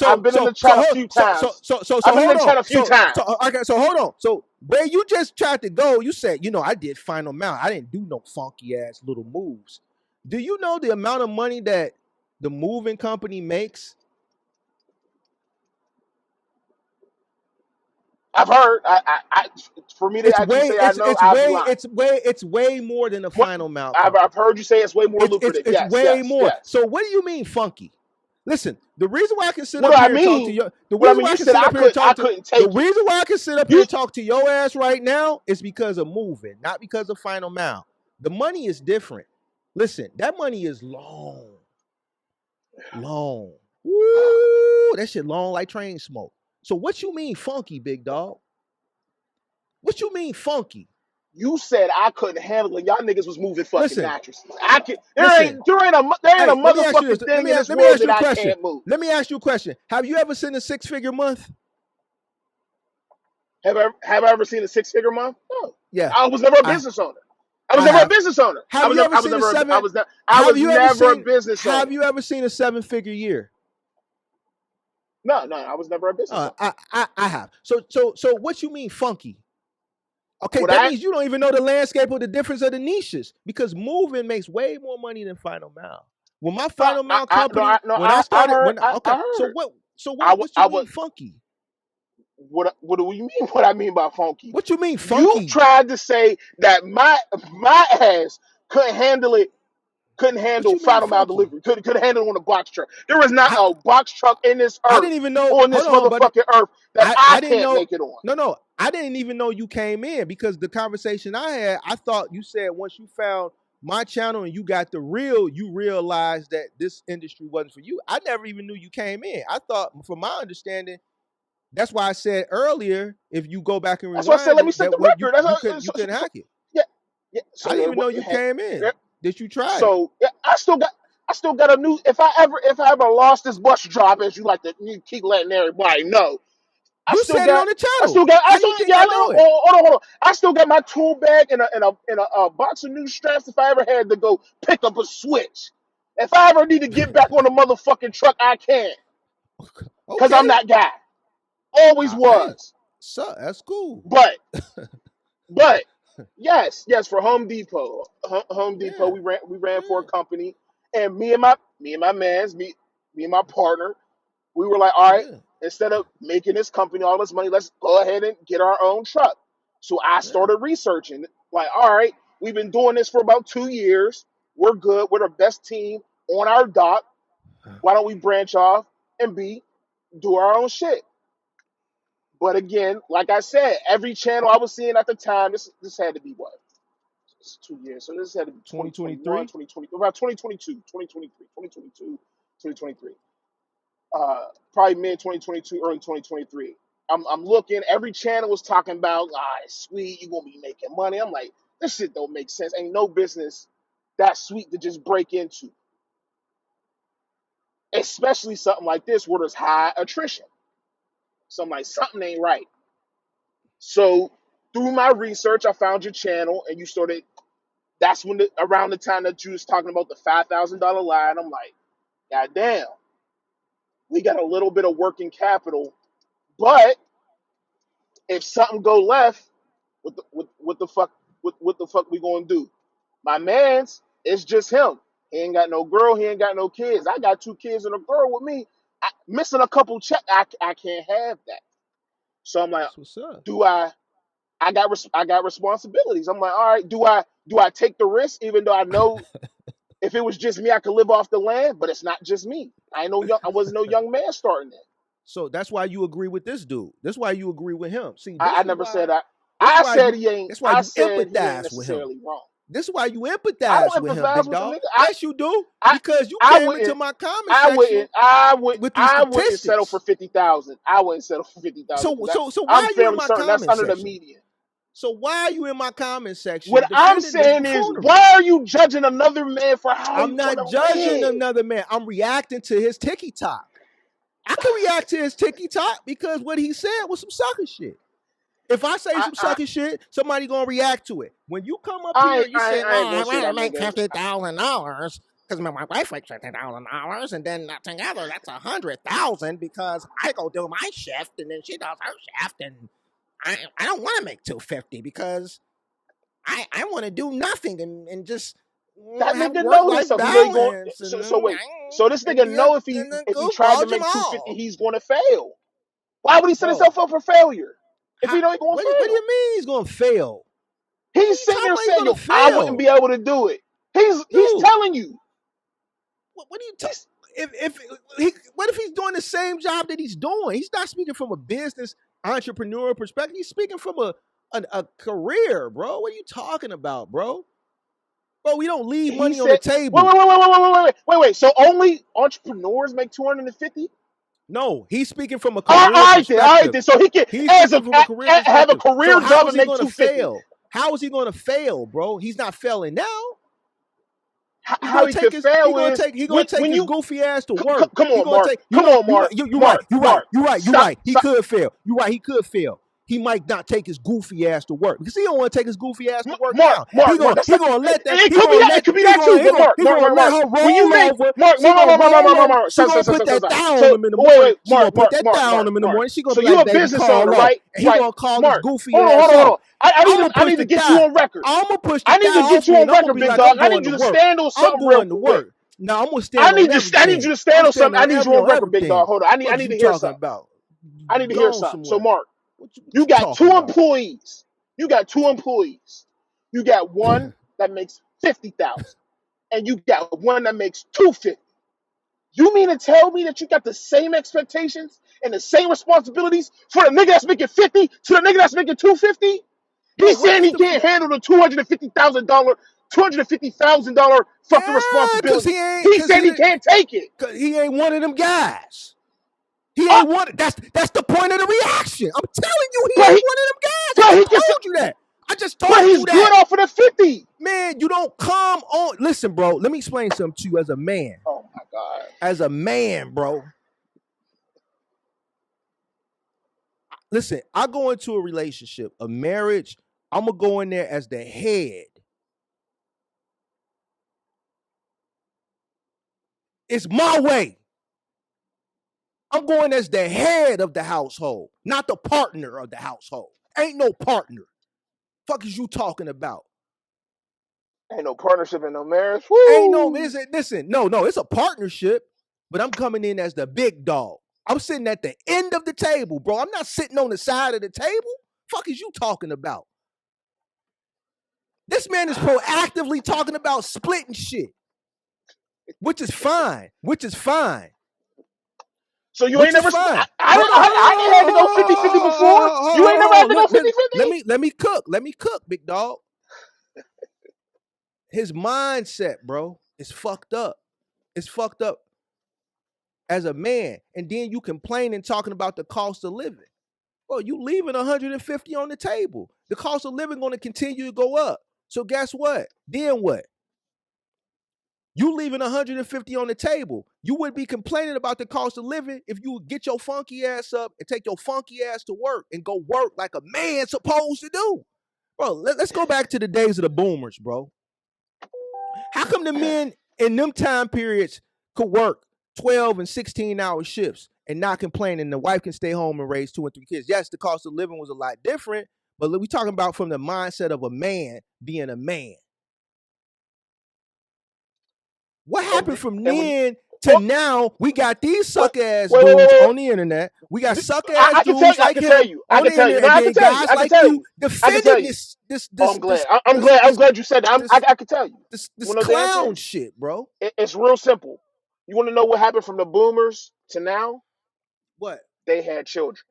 [SPEAKER 1] I've been in the chat a few times.
[SPEAKER 2] So
[SPEAKER 1] I've been in
[SPEAKER 2] hold
[SPEAKER 1] the
[SPEAKER 2] on.
[SPEAKER 1] chat a few times.
[SPEAKER 2] So hold on. So where you just tried to go, you said, I did Final Mount. I didn't do no funky ass little moves. Do you know the amount of money that the moving company makes?
[SPEAKER 1] I've heard. For me to
[SPEAKER 2] It's
[SPEAKER 1] actually
[SPEAKER 2] way,
[SPEAKER 1] say I know, I'd be lying.
[SPEAKER 2] it's way more than a
[SPEAKER 1] What
[SPEAKER 2] Final Mount
[SPEAKER 1] I've
[SPEAKER 2] company.
[SPEAKER 1] heard you say it's way more lucrative.
[SPEAKER 2] It's
[SPEAKER 1] Yes,
[SPEAKER 2] way
[SPEAKER 1] yes,
[SPEAKER 2] more.
[SPEAKER 1] yes.
[SPEAKER 2] So what do you mean funky? Listen, the reason why I can sit
[SPEAKER 1] What
[SPEAKER 2] up
[SPEAKER 1] do I
[SPEAKER 2] here and talk to
[SPEAKER 1] mean?
[SPEAKER 2] you, the
[SPEAKER 1] What I
[SPEAKER 2] reason
[SPEAKER 1] mean,
[SPEAKER 2] why I
[SPEAKER 1] you
[SPEAKER 2] can
[SPEAKER 1] said
[SPEAKER 2] sit up here and
[SPEAKER 1] I
[SPEAKER 2] talk to
[SPEAKER 1] couldn't
[SPEAKER 2] the
[SPEAKER 1] take it.
[SPEAKER 2] reason why I can sit up here
[SPEAKER 1] You
[SPEAKER 2] and talk to your ass right now is because of moving, not because of Final Mount. The money is different. Listen, that money is long, long. Woo, that shit long like train smoke. So what you mean funky, big dog? What you mean funky?
[SPEAKER 1] you said I couldn't handle it. Y'all niggas was moving fucking
[SPEAKER 2] Listen,
[SPEAKER 1] mattresses. I can.
[SPEAKER 2] listen.
[SPEAKER 1] There ain't a
[SPEAKER 2] Hey, let me ask you this.
[SPEAKER 1] motherfucking thing in this
[SPEAKER 2] Let me
[SPEAKER 1] world
[SPEAKER 2] ask
[SPEAKER 1] that
[SPEAKER 2] you a
[SPEAKER 1] I
[SPEAKER 2] question.
[SPEAKER 1] can't move.
[SPEAKER 2] Let me ask you a question. Have you ever seen a six-figure month?
[SPEAKER 1] Have I ever seen a 6 figure month? No.
[SPEAKER 2] Yeah,
[SPEAKER 1] I was never a
[SPEAKER 2] I
[SPEAKER 1] business owner. I was
[SPEAKER 2] I
[SPEAKER 1] never a
[SPEAKER 2] have.
[SPEAKER 1] business owner.
[SPEAKER 2] Have you ever seen a seven?
[SPEAKER 1] I
[SPEAKER 2] Have
[SPEAKER 1] was
[SPEAKER 2] you ever
[SPEAKER 1] never a
[SPEAKER 2] seen?
[SPEAKER 1] business owner.
[SPEAKER 2] Have you ever seen a seven-figure year?
[SPEAKER 1] No, I was never a business owner.
[SPEAKER 2] I have. So what you mean funky? Okay,
[SPEAKER 1] Would
[SPEAKER 2] that
[SPEAKER 1] I?
[SPEAKER 2] means you don't even know the landscape or the difference of the niches because moving makes way more money than Final Mile. When my
[SPEAKER 1] No,
[SPEAKER 2] Final Mile company,
[SPEAKER 1] no.
[SPEAKER 2] when I started,
[SPEAKER 1] Heard.
[SPEAKER 2] when
[SPEAKER 1] I
[SPEAKER 2] okay, so
[SPEAKER 1] heard.
[SPEAKER 2] what you
[SPEAKER 1] I would.
[SPEAKER 2] mean funky?
[SPEAKER 1] What do you mean? What I mean by funky?
[SPEAKER 2] What you mean
[SPEAKER 1] You
[SPEAKER 2] funky?
[SPEAKER 1] tried to say that my ass couldn't handle it. Couldn't
[SPEAKER 2] What
[SPEAKER 1] handle
[SPEAKER 2] you mean
[SPEAKER 1] final mile
[SPEAKER 2] funky?
[SPEAKER 1] delivery. Couldn't handle it on a box truck. There is not
[SPEAKER 2] I
[SPEAKER 1] a box truck in this
[SPEAKER 2] I
[SPEAKER 1] earth
[SPEAKER 2] didn't even know.
[SPEAKER 1] on
[SPEAKER 2] Hold
[SPEAKER 1] this
[SPEAKER 2] on, buddy.
[SPEAKER 1] motherfucking earth that I
[SPEAKER 2] I didn't
[SPEAKER 1] can't
[SPEAKER 2] know.
[SPEAKER 1] make it on.
[SPEAKER 2] No, I didn't even know you came in because the conversation I had, I thought you said once you found my channel and you got the real, you realized that this industry wasn't for you. I never even knew you came in. I thought, from my understanding, that's why I said earlier, if you go back and
[SPEAKER 1] That's why I said
[SPEAKER 2] rewind
[SPEAKER 1] let me
[SPEAKER 2] it,
[SPEAKER 1] set
[SPEAKER 2] that
[SPEAKER 1] the
[SPEAKER 2] what
[SPEAKER 1] record.
[SPEAKER 2] you couldn't hack it.
[SPEAKER 1] Yeah, yeah.
[SPEAKER 2] I didn't even know you came
[SPEAKER 1] Yeah,
[SPEAKER 2] in. That you tried it.
[SPEAKER 1] so yeah, I still got a new. If I ever lost this bus drop, as you like to you keep letting everybody know, I
[SPEAKER 2] You
[SPEAKER 1] still
[SPEAKER 2] said it
[SPEAKER 1] got.
[SPEAKER 2] on the channel.
[SPEAKER 1] I
[SPEAKER 2] How
[SPEAKER 1] still,
[SPEAKER 2] you think
[SPEAKER 1] yeah.
[SPEAKER 2] I know it?
[SPEAKER 1] Hold on. I still got my tool bag and a box of new straps. If I ever had to go pick up a switch, if I ever need to get back on the motherfucking truck, I can, cause
[SPEAKER 2] Okay.
[SPEAKER 1] I'm that guy. Always
[SPEAKER 2] Hey,
[SPEAKER 1] was.
[SPEAKER 2] so that's cool.
[SPEAKER 1] But But yes, for Home Depot, Home Depot,
[SPEAKER 2] Yeah.
[SPEAKER 1] we ran for a
[SPEAKER 2] Yeah.
[SPEAKER 1] company, and me and my man's me and my partner, we were like, all right,
[SPEAKER 2] Yeah.
[SPEAKER 1] instead of making this company all this money, let's go ahead and get our own truck. So I
[SPEAKER 2] Yeah.
[SPEAKER 1] started researching, like, all right, we've been doing this for about 2 years. We're good. We're the best team on our dock. Why don't we branch off and do our own shit? But again, like I said, every channel I was seeing at the time, this had to be what? It's 2 years. So this had to be 2021,
[SPEAKER 2] 2023.
[SPEAKER 1] 2020, about 2022, 2023, 2022, 2023. Probably mid 2022, early 2023. I'm looking, every channel was talking about, it's sweet, you're going to be making money. I'm like, this shit don't make sense. Ain't no business that sweet to just break into, especially something like this where there's high attrition. So I'm like, something ain't right. So through my research, I found your channel and you started. That's when around the time that you was talking about the $5,000 line, I'm like, God damn, we got a little bit of working capital, but If something go left, what the fuck what the fuck we gonna do? My man's, it's just him. He ain't got no girl. He ain't got no kids. I got 2 kids and a girl with me. Missing a couple checks, I can't have that. So I'm like,
[SPEAKER 2] That's what's up.
[SPEAKER 1] do I? I got responsibilities. I'm like, all right, do I take the risk even though I know if it was just me I could live off the land, but it's not just me. I wasn't no young man starting that.
[SPEAKER 2] So that's why you agree with this dude. That's why you agree with him. See,
[SPEAKER 1] I never said that.
[SPEAKER 2] this
[SPEAKER 1] I
[SPEAKER 2] why
[SPEAKER 1] said
[SPEAKER 2] you
[SPEAKER 1] he ain't.
[SPEAKER 2] that's why
[SPEAKER 1] I
[SPEAKER 2] you
[SPEAKER 1] said he ain't
[SPEAKER 2] empathize with him.
[SPEAKER 1] necessarily wrong.
[SPEAKER 2] This is why you
[SPEAKER 1] I
[SPEAKER 2] empathize
[SPEAKER 1] don't
[SPEAKER 2] with him,
[SPEAKER 1] empathize
[SPEAKER 2] big
[SPEAKER 1] with the
[SPEAKER 2] dog.
[SPEAKER 1] nigga.
[SPEAKER 2] Yes, you do.
[SPEAKER 1] I,
[SPEAKER 2] Because you
[SPEAKER 1] I
[SPEAKER 2] came into
[SPEAKER 1] wouldn't.
[SPEAKER 2] my comment
[SPEAKER 1] I
[SPEAKER 2] section
[SPEAKER 1] wouldn't. I would.
[SPEAKER 2] with these
[SPEAKER 1] I wouldn't settle for
[SPEAKER 2] statistics.
[SPEAKER 1] 50,000. I wouldn't settle for 50,000
[SPEAKER 2] So
[SPEAKER 1] for that.
[SPEAKER 2] so so why
[SPEAKER 1] I'm
[SPEAKER 2] are you in
[SPEAKER 1] fairly
[SPEAKER 2] my
[SPEAKER 1] certain that's
[SPEAKER 2] comment
[SPEAKER 1] under the
[SPEAKER 2] section?
[SPEAKER 1] median.
[SPEAKER 2] So why are you in my comment section
[SPEAKER 1] What I'm
[SPEAKER 2] defending this
[SPEAKER 1] saying is,
[SPEAKER 2] buffoonery?
[SPEAKER 1] why are you judging another man for how
[SPEAKER 2] I'm
[SPEAKER 1] he's
[SPEAKER 2] not
[SPEAKER 1] gonna
[SPEAKER 2] judging
[SPEAKER 1] live?
[SPEAKER 2] another man. I'm reacting to his TikTok. I can react to his TikTok because what he said was some sucker shit. If I say
[SPEAKER 1] I,
[SPEAKER 2] some
[SPEAKER 1] I,
[SPEAKER 2] sucker shit, somebody gonna react to it. When you come up
[SPEAKER 1] I,
[SPEAKER 2] here,
[SPEAKER 1] ain't-
[SPEAKER 2] you say, "No,
[SPEAKER 1] I ain't
[SPEAKER 2] I
[SPEAKER 1] gonna say
[SPEAKER 2] want to
[SPEAKER 1] that
[SPEAKER 2] make
[SPEAKER 1] nigga.
[SPEAKER 2] $50,000 because my wife makes $50,000, and then together that's 100,000 because I go do my shift and then she does her shift, and I don't want to make 250 because I want to do nothing and just
[SPEAKER 1] That
[SPEAKER 2] have
[SPEAKER 1] nigga
[SPEAKER 2] work
[SPEAKER 1] know
[SPEAKER 2] life
[SPEAKER 1] himself. He know he going.
[SPEAKER 2] balance
[SPEAKER 1] So wait.
[SPEAKER 2] and
[SPEAKER 1] So this nigga
[SPEAKER 2] be a
[SPEAKER 1] know if he tried to
[SPEAKER 2] goofball
[SPEAKER 1] make 250,
[SPEAKER 2] Jamal,
[SPEAKER 1] he's gonna fail. Why would he set
[SPEAKER 2] bro.
[SPEAKER 1] himself up for failure if
[SPEAKER 2] How,
[SPEAKER 1] he know he gonna
[SPEAKER 2] what do
[SPEAKER 1] fail?
[SPEAKER 2] you mean he's gonna fail? What are
[SPEAKER 1] He's
[SPEAKER 2] you
[SPEAKER 1] sitting
[SPEAKER 2] talking
[SPEAKER 1] there
[SPEAKER 2] about? He's
[SPEAKER 1] saying,
[SPEAKER 2] gonna
[SPEAKER 1] "Yo, I wouldn't
[SPEAKER 2] fail,
[SPEAKER 1] be able to do it." He's
[SPEAKER 2] dude.
[SPEAKER 1] telling you.
[SPEAKER 2] What are you talking?
[SPEAKER 1] He's
[SPEAKER 2] What if he's doing the same job that he's doing? He's not speaking from a business entrepreneur perspective. He's speaking from a career, bro. What are you talking about, bro? Bro, we don't leave
[SPEAKER 1] he
[SPEAKER 2] money on the
[SPEAKER 1] said,
[SPEAKER 2] table.
[SPEAKER 1] wait. So only entrepreneurs make 250?
[SPEAKER 2] No, he's speaking from a
[SPEAKER 1] All
[SPEAKER 2] career
[SPEAKER 1] right then, all right
[SPEAKER 2] perspective.
[SPEAKER 1] then. So he can
[SPEAKER 2] He's speaking from a career
[SPEAKER 1] have a
[SPEAKER 2] perspective. So
[SPEAKER 1] career
[SPEAKER 2] how
[SPEAKER 1] job
[SPEAKER 2] is
[SPEAKER 1] and
[SPEAKER 2] he
[SPEAKER 1] make
[SPEAKER 2] going to
[SPEAKER 1] 250.
[SPEAKER 2] fail? How is he going to fail, bro? He's not failing now. He's
[SPEAKER 1] How
[SPEAKER 2] gonna
[SPEAKER 1] he
[SPEAKER 2] take
[SPEAKER 1] could
[SPEAKER 2] his he
[SPEAKER 1] fail
[SPEAKER 2] gonna
[SPEAKER 1] is
[SPEAKER 2] take he gonna take
[SPEAKER 1] when
[SPEAKER 2] his
[SPEAKER 1] you
[SPEAKER 2] goofy ass to work.
[SPEAKER 1] come
[SPEAKER 2] He
[SPEAKER 1] on,
[SPEAKER 2] gonna
[SPEAKER 1] Mark.
[SPEAKER 2] take
[SPEAKER 1] Come on, Mark.
[SPEAKER 2] you're right.
[SPEAKER 1] Mark.
[SPEAKER 2] You're right.
[SPEAKER 1] Mark.
[SPEAKER 2] You're right. You're
[SPEAKER 1] Stop.
[SPEAKER 2] right. He
[SPEAKER 1] Stop.
[SPEAKER 2] could fail. You're right. He could fail. He might not take his goofy ass to work because he don't want to take his goofy ass to work
[SPEAKER 1] Mark,
[SPEAKER 2] now.
[SPEAKER 1] Mark, Mark. That's
[SPEAKER 2] He
[SPEAKER 1] not,
[SPEAKER 2] gonna let that
[SPEAKER 1] it could be that. It could be that too. But Mark,
[SPEAKER 2] he
[SPEAKER 1] Mark,
[SPEAKER 2] gonna
[SPEAKER 1] Mark,
[SPEAKER 2] let
[SPEAKER 1] Mark.
[SPEAKER 2] her
[SPEAKER 1] When you
[SPEAKER 2] roll
[SPEAKER 1] make
[SPEAKER 2] over.
[SPEAKER 1] Mark,
[SPEAKER 2] She gonna roll over. She gonna put that
[SPEAKER 1] stop.
[SPEAKER 2] down on
[SPEAKER 1] So
[SPEAKER 2] him in the morning.
[SPEAKER 1] wait,
[SPEAKER 2] She gonna put that down on
[SPEAKER 1] Mark,
[SPEAKER 2] him in the
[SPEAKER 1] Mark.
[SPEAKER 2] morning. She gonna
[SPEAKER 1] So
[SPEAKER 2] be
[SPEAKER 1] you
[SPEAKER 2] like,
[SPEAKER 1] a
[SPEAKER 2] "Baby,
[SPEAKER 1] business owner,
[SPEAKER 2] call off,"
[SPEAKER 1] right?
[SPEAKER 2] and he
[SPEAKER 1] Right.
[SPEAKER 2] gonna call his
[SPEAKER 1] Mark,
[SPEAKER 2] goofy ass
[SPEAKER 1] hold
[SPEAKER 2] off.
[SPEAKER 1] on.
[SPEAKER 2] I'm gonna
[SPEAKER 1] I
[SPEAKER 2] push
[SPEAKER 1] need
[SPEAKER 2] the
[SPEAKER 1] to get you
[SPEAKER 2] die.
[SPEAKER 1] on record.
[SPEAKER 2] I'm gonna push the
[SPEAKER 1] I need to
[SPEAKER 2] die
[SPEAKER 1] get
[SPEAKER 2] off
[SPEAKER 1] you
[SPEAKER 2] me,
[SPEAKER 1] on
[SPEAKER 2] and I'm gonna
[SPEAKER 1] record,
[SPEAKER 2] be
[SPEAKER 1] big
[SPEAKER 2] like,
[SPEAKER 1] dog.
[SPEAKER 2] I'm
[SPEAKER 1] I
[SPEAKER 2] going
[SPEAKER 1] need
[SPEAKER 2] to
[SPEAKER 1] you to
[SPEAKER 2] work.
[SPEAKER 1] stand on
[SPEAKER 2] I'm
[SPEAKER 1] something real
[SPEAKER 2] going to
[SPEAKER 1] quick.
[SPEAKER 2] work. Now I'm gonna stand on
[SPEAKER 1] I need
[SPEAKER 2] everything.
[SPEAKER 1] you to stand
[SPEAKER 2] I'm
[SPEAKER 1] on something.
[SPEAKER 2] standing
[SPEAKER 1] I
[SPEAKER 2] on
[SPEAKER 1] need you
[SPEAKER 2] every
[SPEAKER 1] on
[SPEAKER 2] on
[SPEAKER 1] record, big dog.
[SPEAKER 2] everything.
[SPEAKER 1] Hold on. I
[SPEAKER 2] What is
[SPEAKER 1] need
[SPEAKER 2] you
[SPEAKER 1] to hear
[SPEAKER 2] talking
[SPEAKER 1] something.
[SPEAKER 2] about?
[SPEAKER 1] I need to hear
[SPEAKER 2] Going
[SPEAKER 1] something. So
[SPEAKER 2] somewhere.
[SPEAKER 1] Mark,
[SPEAKER 2] What
[SPEAKER 1] you
[SPEAKER 2] you
[SPEAKER 1] got
[SPEAKER 2] talking
[SPEAKER 1] two
[SPEAKER 2] about?
[SPEAKER 1] employees. You got two employees. You got one that makes 50,000, and you got one that makes 250. You mean to tell me that you got the same expectations and the same responsibilities for the nigga that's making 50 to the nigga that's making 250?
[SPEAKER 2] Bro,
[SPEAKER 1] He's
[SPEAKER 2] what
[SPEAKER 1] saying
[SPEAKER 2] is
[SPEAKER 1] he
[SPEAKER 2] the
[SPEAKER 1] can't handle the $250,000 fucking
[SPEAKER 2] yeah? Cause
[SPEAKER 1] responsibility. He's saying he can't take it.
[SPEAKER 2] cause he ain't one of them guys. He
[SPEAKER 1] Uh,
[SPEAKER 2] ain't one. That's the point of the reaction. I'm telling you, he
[SPEAKER 1] but
[SPEAKER 2] ain't
[SPEAKER 1] he
[SPEAKER 2] one of them guys. I
[SPEAKER 1] but
[SPEAKER 2] just
[SPEAKER 1] he can
[SPEAKER 2] told you that. I just
[SPEAKER 1] but
[SPEAKER 2] told
[SPEAKER 1] he's
[SPEAKER 2] you that.
[SPEAKER 1] good off of the 50.
[SPEAKER 2] Man, you don't come on. Listen, bro. Let me explain something to you as a man.
[SPEAKER 1] Oh my God.
[SPEAKER 2] As a man, bro. Listen, I go into a relationship, a marriage. I'm gonna go in there as the head. It's my way. I'm going as the head of the household, not the partner of the household. Ain't no partner. Fuck is you talking about?
[SPEAKER 1] Ain't no partnership in no marriage.
[SPEAKER 2] Ain't no,
[SPEAKER 1] Woo!
[SPEAKER 2] listen, no, it's a partnership, but I'm coming in as the big dog. I'm sitting at the end of the table, bro. I'm not sitting on the side of the table. Fuck is you talking about? This man is proactively talking about splitting shit, which is fine.
[SPEAKER 1] So you ain't
[SPEAKER 2] Which is
[SPEAKER 1] never
[SPEAKER 2] fine.
[SPEAKER 1] I
[SPEAKER 2] Hold
[SPEAKER 1] didn't
[SPEAKER 2] on, hold
[SPEAKER 1] I ain't had to go 50-50 before. You ain't never had to go
[SPEAKER 2] on.
[SPEAKER 1] 50-50?
[SPEAKER 2] Let me cook. Let me cook, big dog. His mindset, bro, is fucked up. It's fucked up as a man. And then you complaining talking about the cost of living. Well, you leaving 150 on the table. The cost of living going to continue to go up. So guess what? Then what? You leaving 150 on the table. You would be complaining about the cost of living if you would get your funky ass up and take your funky ass to work and go work like a man supposed to do. Bro, let's go back to the days of the boomers, bro. How come the men in them time periods could work 12 and 16-hour shifts and not complaining. The wife can stay home and raise 2 and 3 kids. Yes, the cost of living was a lot different, but we talking about from the mindset of a man being a man. What happened from then to now? We got these suck ass dudes on the internet. We got suck ass dudes like him on the internet, and then guys like you defending this
[SPEAKER 1] I'm glad. I'm glad you said that. I can tell you.
[SPEAKER 2] This
[SPEAKER 1] You know the
[SPEAKER 2] clown
[SPEAKER 1] answer?
[SPEAKER 2] shit, bro.
[SPEAKER 1] It's real simple. You want to know what happened from the boomers to now?
[SPEAKER 2] What?
[SPEAKER 1] They had children,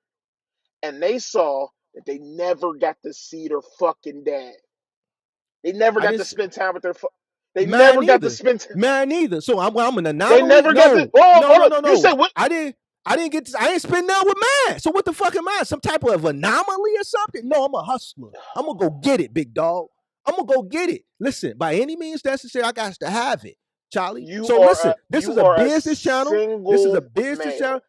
[SPEAKER 1] and they saw that they never got to see their fucking dad. They never
[SPEAKER 2] I
[SPEAKER 1] got to
[SPEAKER 2] didn't.
[SPEAKER 1] spend time with their. They
[SPEAKER 2] Mine
[SPEAKER 1] never got to
[SPEAKER 2] either.
[SPEAKER 1] spend.
[SPEAKER 2] Mine either. So I'm an
[SPEAKER 1] They
[SPEAKER 2] anomaly.
[SPEAKER 1] never got to.
[SPEAKER 2] No,
[SPEAKER 1] Oh,
[SPEAKER 2] no,
[SPEAKER 1] hold
[SPEAKER 2] no,
[SPEAKER 1] on.
[SPEAKER 2] no,
[SPEAKER 1] You said
[SPEAKER 2] no.
[SPEAKER 1] what?
[SPEAKER 2] I didn't get. I ain't spend none with mine. So what the fuck am I? Some type of anomaly or something? No, I'm a hustler. I'm gonna go get it, big dog. I'm gonna go get it. Listen, by any means necessary, I got to have it, Charlie.
[SPEAKER 1] You
[SPEAKER 2] So
[SPEAKER 1] are
[SPEAKER 2] listen,
[SPEAKER 1] a
[SPEAKER 2] this is
[SPEAKER 1] you
[SPEAKER 2] a
[SPEAKER 1] are a
[SPEAKER 2] business channel. This is a
[SPEAKER 1] single
[SPEAKER 2] business channel.
[SPEAKER 1] male.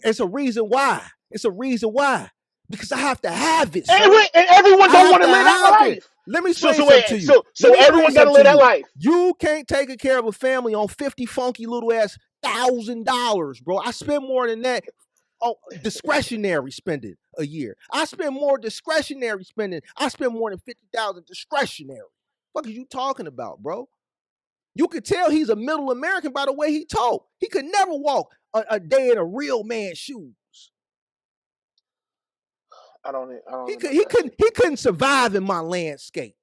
[SPEAKER 2] It's a reason why. It's a reason why. Because I have to have it,
[SPEAKER 1] And,
[SPEAKER 2] sir.
[SPEAKER 1] and everyone
[SPEAKER 2] I
[SPEAKER 1] don't
[SPEAKER 2] have
[SPEAKER 1] want
[SPEAKER 2] to
[SPEAKER 1] to live that
[SPEAKER 2] have it.
[SPEAKER 1] life.
[SPEAKER 2] Let me
[SPEAKER 1] So
[SPEAKER 2] explain
[SPEAKER 1] so
[SPEAKER 2] something
[SPEAKER 1] wait,
[SPEAKER 2] to you.
[SPEAKER 1] so
[SPEAKER 2] Let
[SPEAKER 1] so
[SPEAKER 2] me explain
[SPEAKER 1] everyone got to
[SPEAKER 2] something
[SPEAKER 1] live
[SPEAKER 2] to
[SPEAKER 1] that
[SPEAKER 2] you.
[SPEAKER 1] life.
[SPEAKER 2] You can't take care of a family on 50 funky little ass $1,000, bro. I spend more than that. Oh, discretionary spending a year. I spend more discretionary spending. I spend more than 50,000 discretionary. What are you talking about, bro? You could tell he's a middle American by the way he talk. He could never walk a day in a real man's shoes.
[SPEAKER 1] I don't know that shit.
[SPEAKER 2] He couldn't survive in my landscape.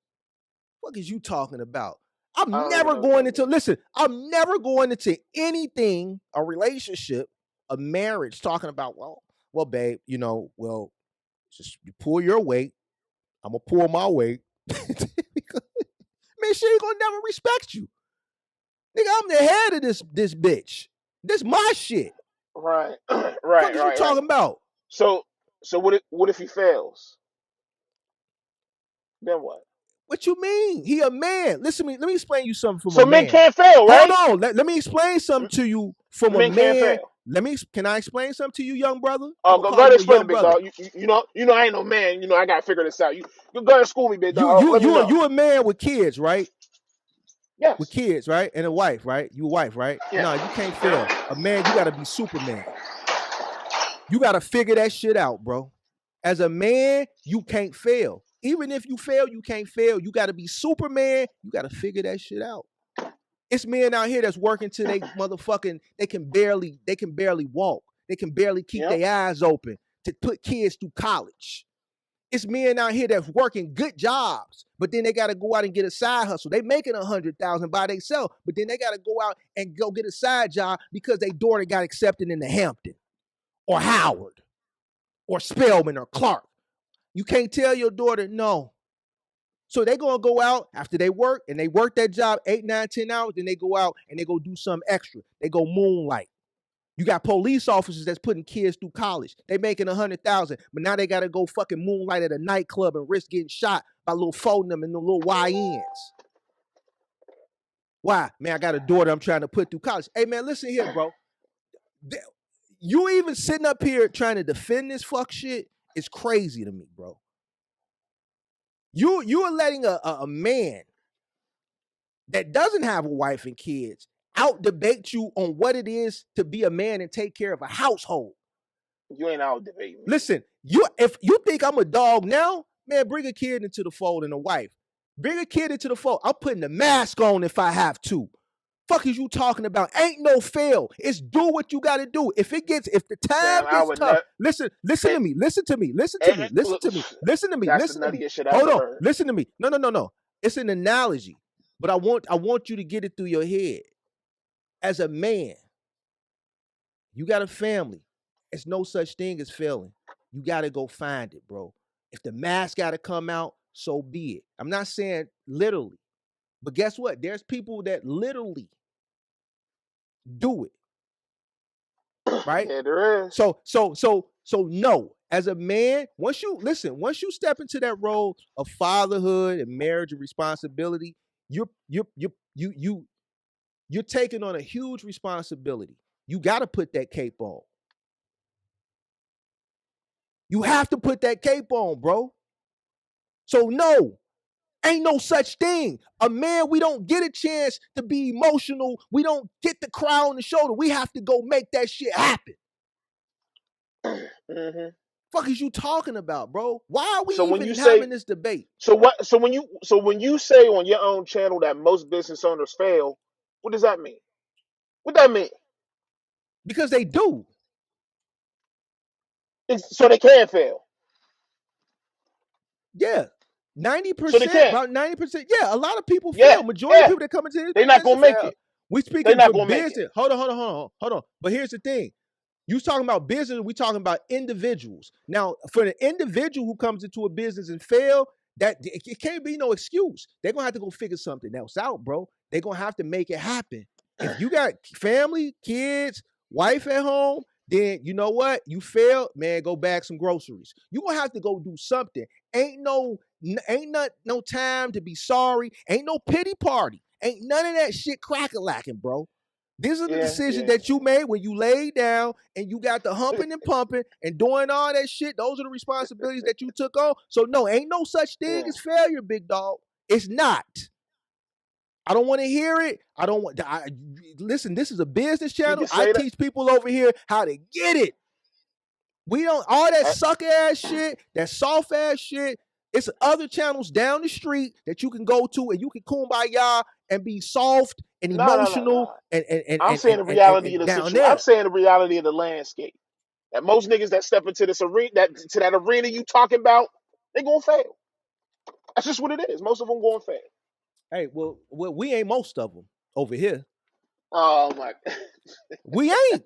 [SPEAKER 2] What is you talking about?
[SPEAKER 1] I
[SPEAKER 2] I'm
[SPEAKER 1] don't even
[SPEAKER 2] never
[SPEAKER 1] know what
[SPEAKER 2] going
[SPEAKER 1] that
[SPEAKER 2] into
[SPEAKER 1] means.
[SPEAKER 2] listen, I'm never going into anything, a relationship, a marriage, talking about, well, babe, just you pull your weight. I'm gonna pull my weight. Man, she ain't gonna never respect you. Nigga, I'm the head of this bitch. This my shit.
[SPEAKER 1] Right,
[SPEAKER 2] Fuck is you
[SPEAKER 1] right.
[SPEAKER 2] talking about?
[SPEAKER 1] So what if he fails? Then what?
[SPEAKER 2] What you mean? He a man. Listen to me. Let me explain you something from a
[SPEAKER 1] So men
[SPEAKER 2] man.
[SPEAKER 1] can't fail,
[SPEAKER 2] Hold
[SPEAKER 1] right?
[SPEAKER 2] on. Let me explain something to you from a
[SPEAKER 1] Men can't
[SPEAKER 2] man.
[SPEAKER 1] fail.
[SPEAKER 2] Can I explain something to you, young brother? I'm
[SPEAKER 1] Oh,
[SPEAKER 2] gonna
[SPEAKER 1] go
[SPEAKER 2] call
[SPEAKER 1] ahead and
[SPEAKER 2] you a
[SPEAKER 1] explain it,
[SPEAKER 2] young
[SPEAKER 1] big
[SPEAKER 2] brother.
[SPEAKER 1] dog. You know I ain't no man. You know I gotta figure this out. You go ahead and school me, big dog.
[SPEAKER 2] You
[SPEAKER 1] Let me
[SPEAKER 2] you
[SPEAKER 1] know.
[SPEAKER 2] you a man with kids, right? With
[SPEAKER 1] Yes.
[SPEAKER 2] kids, right? And a wife, right? You a wife, right?
[SPEAKER 1] Yeah.
[SPEAKER 2] No, you can't fail. A man, you gotta be Superman. You gotta figure that shit out, bro. As a man, you can't fail. Even if you fail, you can't fail. You gotta be Superman. You gotta figure that shit out. It's men out here that's working till they motherfucking they can barely walk. They can barely keep
[SPEAKER 1] Yeah.
[SPEAKER 2] their eyes open to put kids through college. It's men out here that's working good jobs, but then they got to go out and get a side hustle. They making 100,000 by themselves, but then they got to go out and go get a side job because their daughter got accepted into Hampton or Howard or Spelman or Clark. You can't tell your daughter no. So they gonna go out after they work and they work that job 8, 9, 10 hours. Then they go out and they go do something extra. They go moonlight. You got police officers that's putting kids through college. They making 100,000, but now they gotta go fucking moonlight at a nightclub and risk getting shot by little folding them and the little YNs. Why? Man, I got a daughter I'm trying to put through college. Hey man, listen here, bro. You even sitting up here trying to defend this fuck shit is crazy to me, bro. You are letting a man that doesn't have a wife and kids out debate you on what it is to be a man and take care of a household.
[SPEAKER 1] You ain't out debating me.
[SPEAKER 2] Listen, if you think I'm a dog now, man, bring a kid into the fold and a wife. Bring a kid into the fold. I'm putting the mask on if I have to. Fuck is you talking about? Ain't no fail. It's do what you got to do. If the time
[SPEAKER 1] Sam, I
[SPEAKER 2] gets
[SPEAKER 1] would
[SPEAKER 2] tough,
[SPEAKER 1] not.
[SPEAKER 2] listen
[SPEAKER 1] Eh,
[SPEAKER 2] to me. Listen to me. Listen to
[SPEAKER 1] eh,
[SPEAKER 2] me. Listen
[SPEAKER 1] look,
[SPEAKER 2] to me. Listen to me.
[SPEAKER 1] that's the
[SPEAKER 2] Listen to me.
[SPEAKER 1] nuttiest shit I
[SPEAKER 2] Hold
[SPEAKER 1] ever
[SPEAKER 2] on.
[SPEAKER 1] heard.
[SPEAKER 2] Listen to me. No. It's an analogy, but I want you to get it through your head. As a man, you got a family. It's no such thing as failing. You got to go find it, bro. If the mask got to come out, so be it. I'm not saying literally, but guess what? There's people that literally do it, right?
[SPEAKER 1] Yeah, there is.
[SPEAKER 2] So no. As a man, once you step into that role of fatherhood and marriage and responsibility, you're taking on a huge responsibility. You got to put that cape on. You have to put that cape on, bro. So no, ain't no such thing. A man, we don't get a chance to be emotional. We don't get the cry on the shoulder. We have to go make that shit happen.
[SPEAKER 1] Mm-hmm.
[SPEAKER 2] Fuck is you talking about, bro? Why are we
[SPEAKER 1] So when you
[SPEAKER 2] even
[SPEAKER 1] say
[SPEAKER 2] having this debate?
[SPEAKER 1] so what so when you say on your own channel that most business owners fail, what does that mean? What that mean?
[SPEAKER 2] Because they do.
[SPEAKER 1] So they can fail.
[SPEAKER 2] Yeah.
[SPEAKER 1] So they
[SPEAKER 2] 90%,
[SPEAKER 1] can.
[SPEAKER 2] about 90%. Yeah, a lot of people
[SPEAKER 1] Yeah,
[SPEAKER 2] fail. Majority of
[SPEAKER 1] yeah.
[SPEAKER 2] people that come into this
[SPEAKER 1] They're not
[SPEAKER 2] business
[SPEAKER 1] gonna make
[SPEAKER 2] fail.
[SPEAKER 1] it.
[SPEAKER 2] We
[SPEAKER 1] They're
[SPEAKER 2] speaking
[SPEAKER 1] not
[SPEAKER 2] for
[SPEAKER 1] gonna make it.
[SPEAKER 2] business. Hold on. But here's the thing. You talking about business, we talking about individuals. Now, for the individual who comes into a business and fail, that it can't be no excuse. They're gonna have to go figure something else out, bro. They're gonna have to make it happen. If you got family, kids, wife at home, then you know what? You failed, man. Go bag some groceries. You gonna have to go do something. Ain't no time to be sorry. Ain't no pity party. Ain't none of that shit crack-a-lacking, bro. These are the
[SPEAKER 1] Yeah,
[SPEAKER 2] decisions
[SPEAKER 1] yeah.
[SPEAKER 2] that you made when you laid down and you got the humping and pumping and doing all that shit. Those are the responsibilities that you took on. So no, ain't no such thing
[SPEAKER 1] Yeah.
[SPEAKER 2] as failure, big dog. It's not. I don't want to hear it. I don't want. Listen, this is a business
[SPEAKER 1] You
[SPEAKER 2] channel.
[SPEAKER 1] can
[SPEAKER 2] I
[SPEAKER 1] say that.
[SPEAKER 2] teach people over here how to get it. We don't all that sucker ass shit, that soft ass shit. It's other channels down the street that you can go to and you can kumbaya and be soft and
[SPEAKER 1] No, no, no,
[SPEAKER 2] emotional
[SPEAKER 1] no.
[SPEAKER 2] and
[SPEAKER 1] I'm saying the reality of
[SPEAKER 2] and
[SPEAKER 1] the
[SPEAKER 2] down
[SPEAKER 1] situation. I'm
[SPEAKER 2] there.
[SPEAKER 1] saying the reality of the landscape. That most niggas that step into this arena, that arena you talking about, they gonna fail. That's just what it is. Most of them gonna fail.
[SPEAKER 2] Hey, well, we ain't most of them over here.
[SPEAKER 1] Oh my.
[SPEAKER 2] We ain't.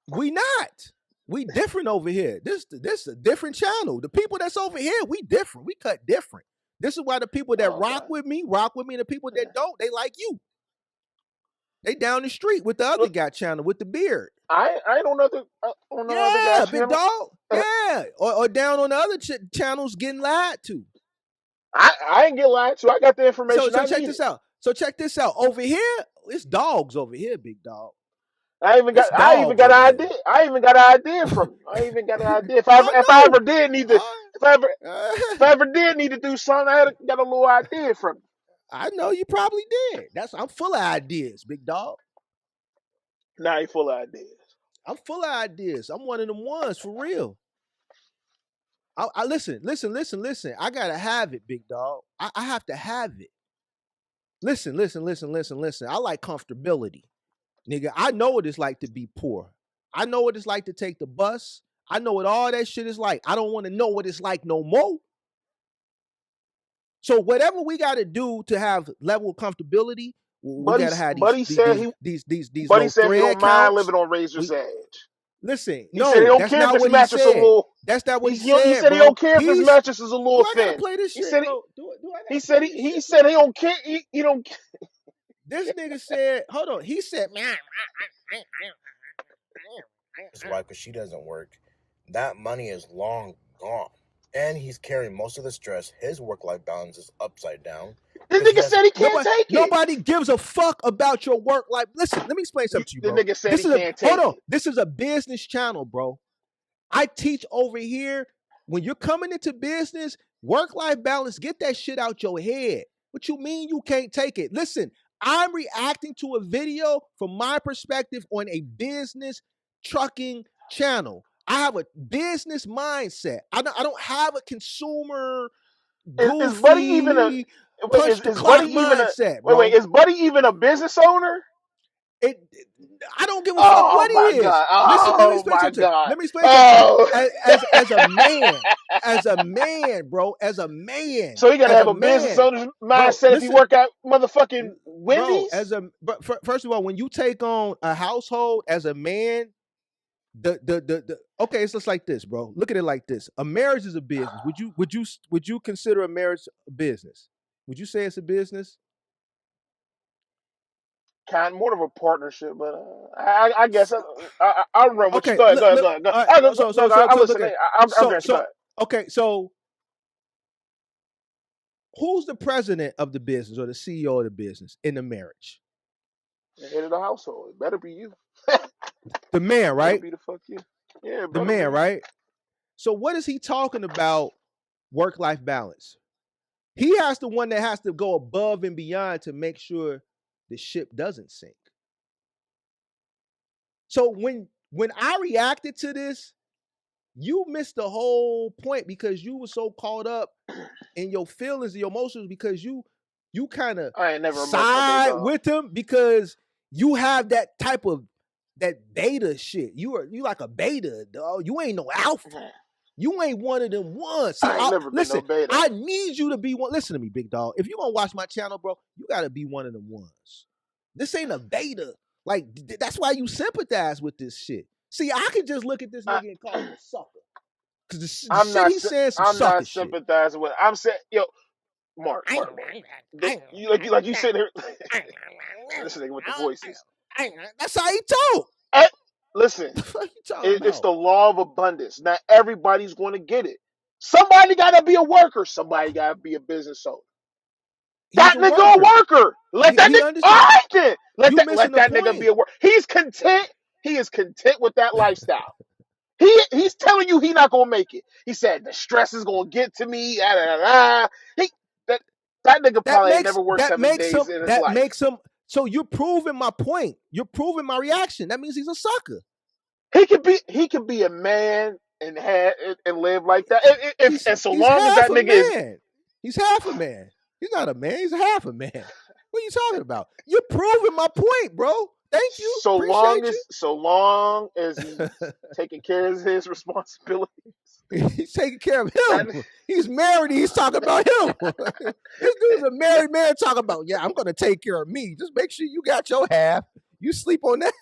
[SPEAKER 2] We not. We different over here. This a different channel. The people that's over here, we different. We cut different. This is why the people that
[SPEAKER 1] Oh,
[SPEAKER 2] rock
[SPEAKER 1] okay.
[SPEAKER 2] with me, and the people that
[SPEAKER 1] Yeah.
[SPEAKER 2] don't, they like you. They down the street with the other
[SPEAKER 1] Look,
[SPEAKER 2] guy channel with the beard.
[SPEAKER 1] I ain't on no other
[SPEAKER 2] Yeah,
[SPEAKER 1] guy's
[SPEAKER 2] big
[SPEAKER 1] channel.
[SPEAKER 2] dog. Yeah, or down on the other channels getting lied to.
[SPEAKER 1] I ain't get lied to. I got the
[SPEAKER 2] So
[SPEAKER 1] information I
[SPEAKER 2] check
[SPEAKER 1] needed.
[SPEAKER 2] this out. So check this out. Over here, it's dogs over here, big dog.
[SPEAKER 1] I even
[SPEAKER 2] It's
[SPEAKER 1] got I even
[SPEAKER 2] dogs
[SPEAKER 1] got
[SPEAKER 2] over
[SPEAKER 1] an
[SPEAKER 2] here.
[SPEAKER 1] idea. I even got an idea from you. I even got an idea.
[SPEAKER 2] I
[SPEAKER 1] If I ever
[SPEAKER 2] know.
[SPEAKER 1] did need to
[SPEAKER 2] Uh,
[SPEAKER 1] if I ever if
[SPEAKER 2] uh,
[SPEAKER 1] I ever did need to do something, got a little idea from you.
[SPEAKER 2] I know you probably did. I'm full of ideas, big dog.
[SPEAKER 1] Now you full of ideas.
[SPEAKER 2] I'm full of ideas. I'm one of them ones for real. I listen. I gotta have it, big dog. I have to have it. Listen. I like comfortability. Nigga, I know what it's like to be poor. I know what it's like to take the bus. I know what all that shit is like. I don't want to know what it's like no more. So whatever we got to do to have level of comfortability, we got to have
[SPEAKER 1] Buddy said
[SPEAKER 2] these
[SPEAKER 1] Buddy
[SPEAKER 2] little
[SPEAKER 1] said he
[SPEAKER 2] thread
[SPEAKER 1] don't mind
[SPEAKER 2] counts.
[SPEAKER 1] living on Razor's
[SPEAKER 2] We
[SPEAKER 1] Edge.
[SPEAKER 2] listen.
[SPEAKER 1] He said he
[SPEAKER 2] No,
[SPEAKER 1] don't
[SPEAKER 2] that's
[SPEAKER 1] care if
[SPEAKER 2] not
[SPEAKER 1] his
[SPEAKER 2] what he
[SPEAKER 1] mattress a
[SPEAKER 2] said.
[SPEAKER 1] little.
[SPEAKER 2] That's not what he
[SPEAKER 1] He
[SPEAKER 2] said,
[SPEAKER 1] said he
[SPEAKER 2] bro.
[SPEAKER 1] don't care if his mattress is a
[SPEAKER 2] Do
[SPEAKER 1] little
[SPEAKER 2] I gotta
[SPEAKER 1] thin.
[SPEAKER 2] play this
[SPEAKER 1] He
[SPEAKER 2] shit,
[SPEAKER 1] said
[SPEAKER 2] bro? Do I
[SPEAKER 1] he
[SPEAKER 2] gotta play
[SPEAKER 1] said
[SPEAKER 2] this
[SPEAKER 1] he
[SPEAKER 2] shit,
[SPEAKER 1] said
[SPEAKER 2] bro?
[SPEAKER 1] he don't care. He don't.
[SPEAKER 2] This nigga said, hold on. He said, man,
[SPEAKER 3] His wife, because she doesn't work, that money is long gone. And he's carrying most of the stress. His work-life balance is upside down.
[SPEAKER 1] This
[SPEAKER 3] Because he
[SPEAKER 1] nigga
[SPEAKER 3] has
[SPEAKER 1] said he can't take it.
[SPEAKER 2] nobody gives a fuck about your work life. Listen, let me explain something to you,
[SPEAKER 1] The
[SPEAKER 2] bro.
[SPEAKER 1] nigga said he can't
[SPEAKER 2] Hold
[SPEAKER 1] take
[SPEAKER 2] on.
[SPEAKER 1] it.
[SPEAKER 2] This is a business channel, bro. I teach over here. When you're coming into business, work-life balance, get that shit out your head. What you mean you can't take it? Listen, I'm reacting to a video from my perspective on a business trucking channel. I have a business mindset. I don't have a consumer
[SPEAKER 1] Is Buddy even a
[SPEAKER 2] goofy
[SPEAKER 1] wait?
[SPEAKER 2] punch the
[SPEAKER 1] Is Buddy
[SPEAKER 2] clock
[SPEAKER 1] even a
[SPEAKER 2] mindset,
[SPEAKER 1] wait?
[SPEAKER 2] bro.
[SPEAKER 1] Is Buddy even a business owner?
[SPEAKER 2] It, I don't give a fuck
[SPEAKER 1] Oh
[SPEAKER 2] what he
[SPEAKER 1] my
[SPEAKER 2] is.
[SPEAKER 1] god!
[SPEAKER 2] Listen, let me
[SPEAKER 1] Oh
[SPEAKER 2] explain
[SPEAKER 1] my
[SPEAKER 2] something to you.
[SPEAKER 1] god!
[SPEAKER 2] Let me explain something to you.
[SPEAKER 1] Oh.
[SPEAKER 2] As a man, bro,
[SPEAKER 1] So he gotta
[SPEAKER 2] as
[SPEAKER 1] have
[SPEAKER 2] a
[SPEAKER 1] a business
[SPEAKER 2] man,
[SPEAKER 1] owner's
[SPEAKER 2] bro.
[SPEAKER 1] mindset if he
[SPEAKER 2] Listen,
[SPEAKER 1] work at motherfucking
[SPEAKER 2] bro.
[SPEAKER 1] Wendy's.
[SPEAKER 2] But first of all, when you take on a household as a man, the okay, it's just like this, bro. Look at it like this: a marriage is a business. Would you consider a marriage a business? Would you say it's a business?
[SPEAKER 1] Kind more of a partnership, but I guess I'll run with you.
[SPEAKER 2] Okay,
[SPEAKER 1] Go ahead, go ahead, go ahead. Go.
[SPEAKER 2] all right,
[SPEAKER 1] I'll go, go, go. I'll
[SPEAKER 2] look
[SPEAKER 1] listen.
[SPEAKER 2] at
[SPEAKER 1] I'm gonna go ahead.
[SPEAKER 2] okay, so who's the president of the business or the CEO of the business in the marriage?
[SPEAKER 1] The head of the household. It better be you.
[SPEAKER 2] The man,
[SPEAKER 1] Better
[SPEAKER 2] right?
[SPEAKER 1] be the fuck you. Yeah, it
[SPEAKER 2] The
[SPEAKER 1] better
[SPEAKER 2] man,
[SPEAKER 1] be.
[SPEAKER 2] right? So what is he talking about work-life balance? He has the one that has to go above and beyond to make sure the ship doesn't sink. So when I reacted to this, you missed the whole point because you were so caught up in your feelings, your emotions, because you kind of
[SPEAKER 1] I ain't never emotional, big
[SPEAKER 2] side
[SPEAKER 1] dog.
[SPEAKER 2] with him because you have that type of that beta shit. You like a beta, dog. You ain't no alpha. You ain't one of them ones. See,
[SPEAKER 1] I ain't never been no beta.
[SPEAKER 2] I need you to be one. Listen to me, big dog. If you gonna watch my channel, bro, you gotta be one of them ones. This ain't a beta. Like, that's why you sympathize with this shit. See, I can just look at this nigga and call him a sucker. Because the shit he's saying some
[SPEAKER 1] I'm
[SPEAKER 2] sucker
[SPEAKER 1] not
[SPEAKER 2] shit.
[SPEAKER 1] sympathizing with. I'm saying, yo, Mark. Like you sitting here. This nigga with the voices.
[SPEAKER 2] That's how he talk.
[SPEAKER 1] Listen,
[SPEAKER 2] What you talking about?
[SPEAKER 1] it's the law of abundance. Not everybody's going to get it. Somebody got to be a worker. Somebody got to be a business owner. That nigga a worker. Let that nigga. All right then. Let that nigga be a worker. He's content. He is content with that lifestyle. He's telling you he not gonna make it. He said the stress is gonna get to me. That nigga probably ain't never worked 7 days in his life.
[SPEAKER 2] That makes him. So you're proving my point. You're proving my reaction. That means he's a sucker.
[SPEAKER 1] He could be a man and live like that. And so long as that nigga is,
[SPEAKER 2] he's half a man. He's not a man. He's half a man. What are you talking about? You're proving my point, bro. Thank you.
[SPEAKER 1] So long as he's taking care of his responsibilities.
[SPEAKER 2] He's taking care of him. He's married. He's talking about him. This dude's a married man talking about, yeah, I'm going to take care of me. Just make sure you got your half. You sleep on that.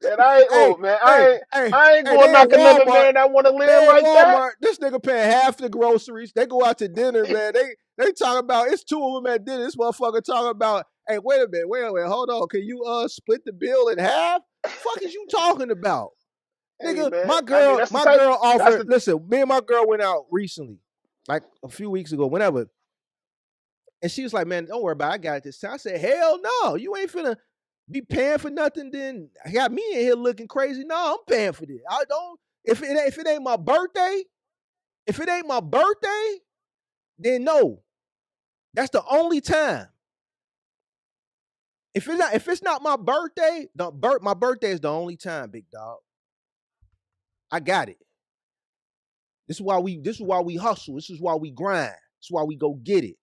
[SPEAKER 1] Man, I ain't going to knock another man that want to live like that.
[SPEAKER 2] This nigga paying half the groceries. They go out to dinner, man. They talking about, it's two of them at dinner. This motherfucker talking about, hey, wait a minute, hold on. Can you split the bill in half? What the fuck is you talking about? Nigga, hey, my girl offered. Listen, me and my girl went out recently, like a few weeks ago, whenever. And she was like, man, don't worry about it. I got it this time. I said, hell no. You ain't finna be paying for nothing. Then I got me in here looking crazy. No, I'm paying for this. I don't. If it ain't my birthday, then no. That's the only time. If it's not my birthday, my birthday is the only time, big dog. I got it. This is why we hustle. This is why we grind. This is why we go get it.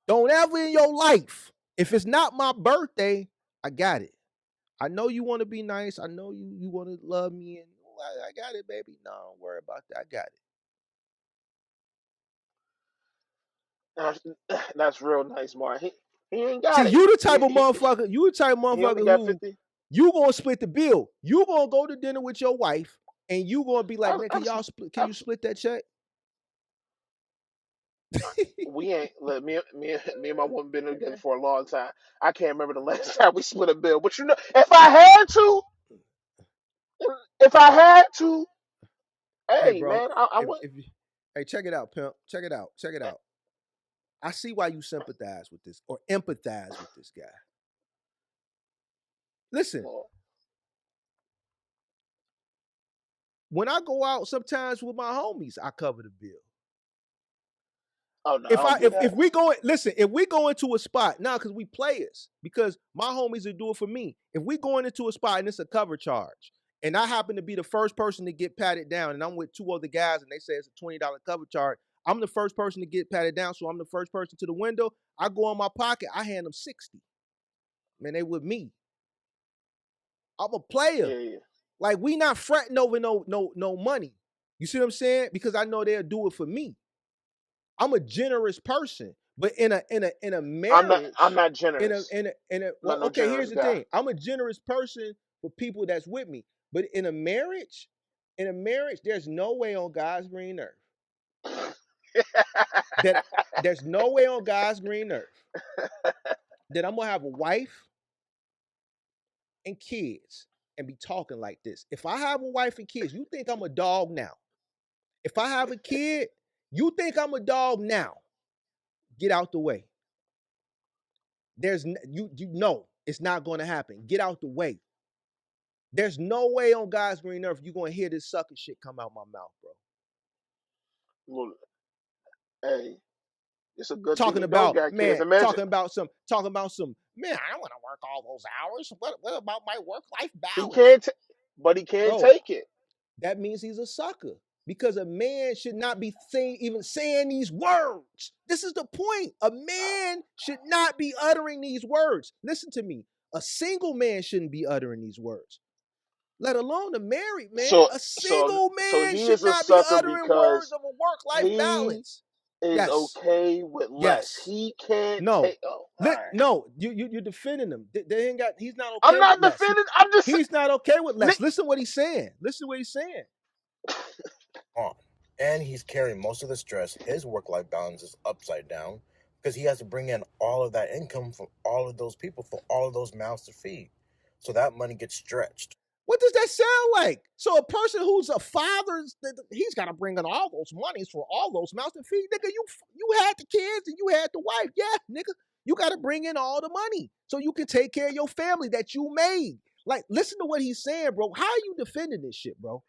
[SPEAKER 2] Don't ever in your life, if it's not my birthday, I got it. I know you want to be nice. I know you want to love me, and I got it, baby. No, don't worry about that. I
[SPEAKER 1] got it. That's real nice, Mark. He ain't got it.
[SPEAKER 2] See, you the type of motherfucker. You the type of motherfucker who you gonna split the bill. You gonna go to dinner with your wife, and you gonna be like, man, can you split that check?
[SPEAKER 1] We ain't me and my woman been together for a long time. I can't remember the last time we split a bill. But if I had to, hey bro, man, I would.
[SPEAKER 2] Hey, check it out, pimp. Check it out. I see why you sympathize with this or empathize with this guy. Listen, when I go out sometimes with my homies, I cover the bill.
[SPEAKER 1] Oh, no,
[SPEAKER 2] if we go into a spot now, because we players, because my homies will do it for me. If we going into a spot and it's a cover charge, and I happen to be the first person to get patted down, and I'm with two other guys, and they say it's a $20 cover charge, I'm the first person to get patted down, so I'm the first person to the window. I go in my pocket, I hand them 60. Man, they with me. I'm a player.
[SPEAKER 1] Yeah.
[SPEAKER 2] Like, we not fretting over no money. You see what I'm saying? Because I know they'll do it for me. I'm a generous person, but in a marriage,
[SPEAKER 1] I'm not generous.
[SPEAKER 2] Well, okay, here's the thing. I'm a generous person for people that's with me, but in a marriage, there's no way on God's green earth that there's no way on God's green earth that I'm gonna have a wife and kids and be talking like this. If I have a wife and kids, you think I'm a dog now? If I have a kid, you think I'm a dog now? Get out the way. There's you know it's not going to happen. Get out the way. There's no way on God's green earth you're going to hear this sucker shit come out my mouth, bro.
[SPEAKER 1] Well, hey, It's a good thing
[SPEAKER 2] Talking
[SPEAKER 1] he don't
[SPEAKER 2] about,
[SPEAKER 1] got kids.
[SPEAKER 2] man,
[SPEAKER 1] Imagine
[SPEAKER 2] talking about some, man, I don't want to work all those hours. What about my work-life
[SPEAKER 1] he
[SPEAKER 2] balance?
[SPEAKER 1] can't, but he can't
[SPEAKER 2] Bro,
[SPEAKER 1] take it.
[SPEAKER 2] that means he's a sucker. Because a man should not be even saying these words. This is the point. A man should not be uttering these words. Listen to me. A single man shouldn't be uttering these words, let alone a married man.
[SPEAKER 1] So
[SPEAKER 2] A
[SPEAKER 1] so
[SPEAKER 2] single
[SPEAKER 1] so
[SPEAKER 2] man
[SPEAKER 1] he
[SPEAKER 2] should
[SPEAKER 1] is a
[SPEAKER 2] not be
[SPEAKER 1] sucker
[SPEAKER 2] uttering words
[SPEAKER 1] because
[SPEAKER 2] of a work-life
[SPEAKER 1] he
[SPEAKER 2] balance.
[SPEAKER 1] is
[SPEAKER 2] Yes.
[SPEAKER 1] okay with less.
[SPEAKER 2] Yes.
[SPEAKER 1] He can't
[SPEAKER 2] No.
[SPEAKER 1] take. Oh, all right.
[SPEAKER 2] No. You're defending him. They ain't got. He's not
[SPEAKER 1] I'm
[SPEAKER 2] okay with
[SPEAKER 1] not
[SPEAKER 2] less.
[SPEAKER 1] defending. I'm just
[SPEAKER 2] He's not okay with less.
[SPEAKER 1] Nick,
[SPEAKER 2] Listen what he's saying. Listen what he's saying.
[SPEAKER 3] And he's carrying most of the stress. His work-life balance is upside down because he has to bring in all of that income from all of those people, for all of those mouths to feed. So that money gets stretched.
[SPEAKER 2] What does that sound like? So a person who's a father, he's got to bring in all those monies for all those mouths to feed. Nigga, you had the kids and you had the wife. Yeah, nigga, you got to bring in all the money so you can take care of your family that you made. Like, listen to what he's saying, bro. How are you defending this shit, bro?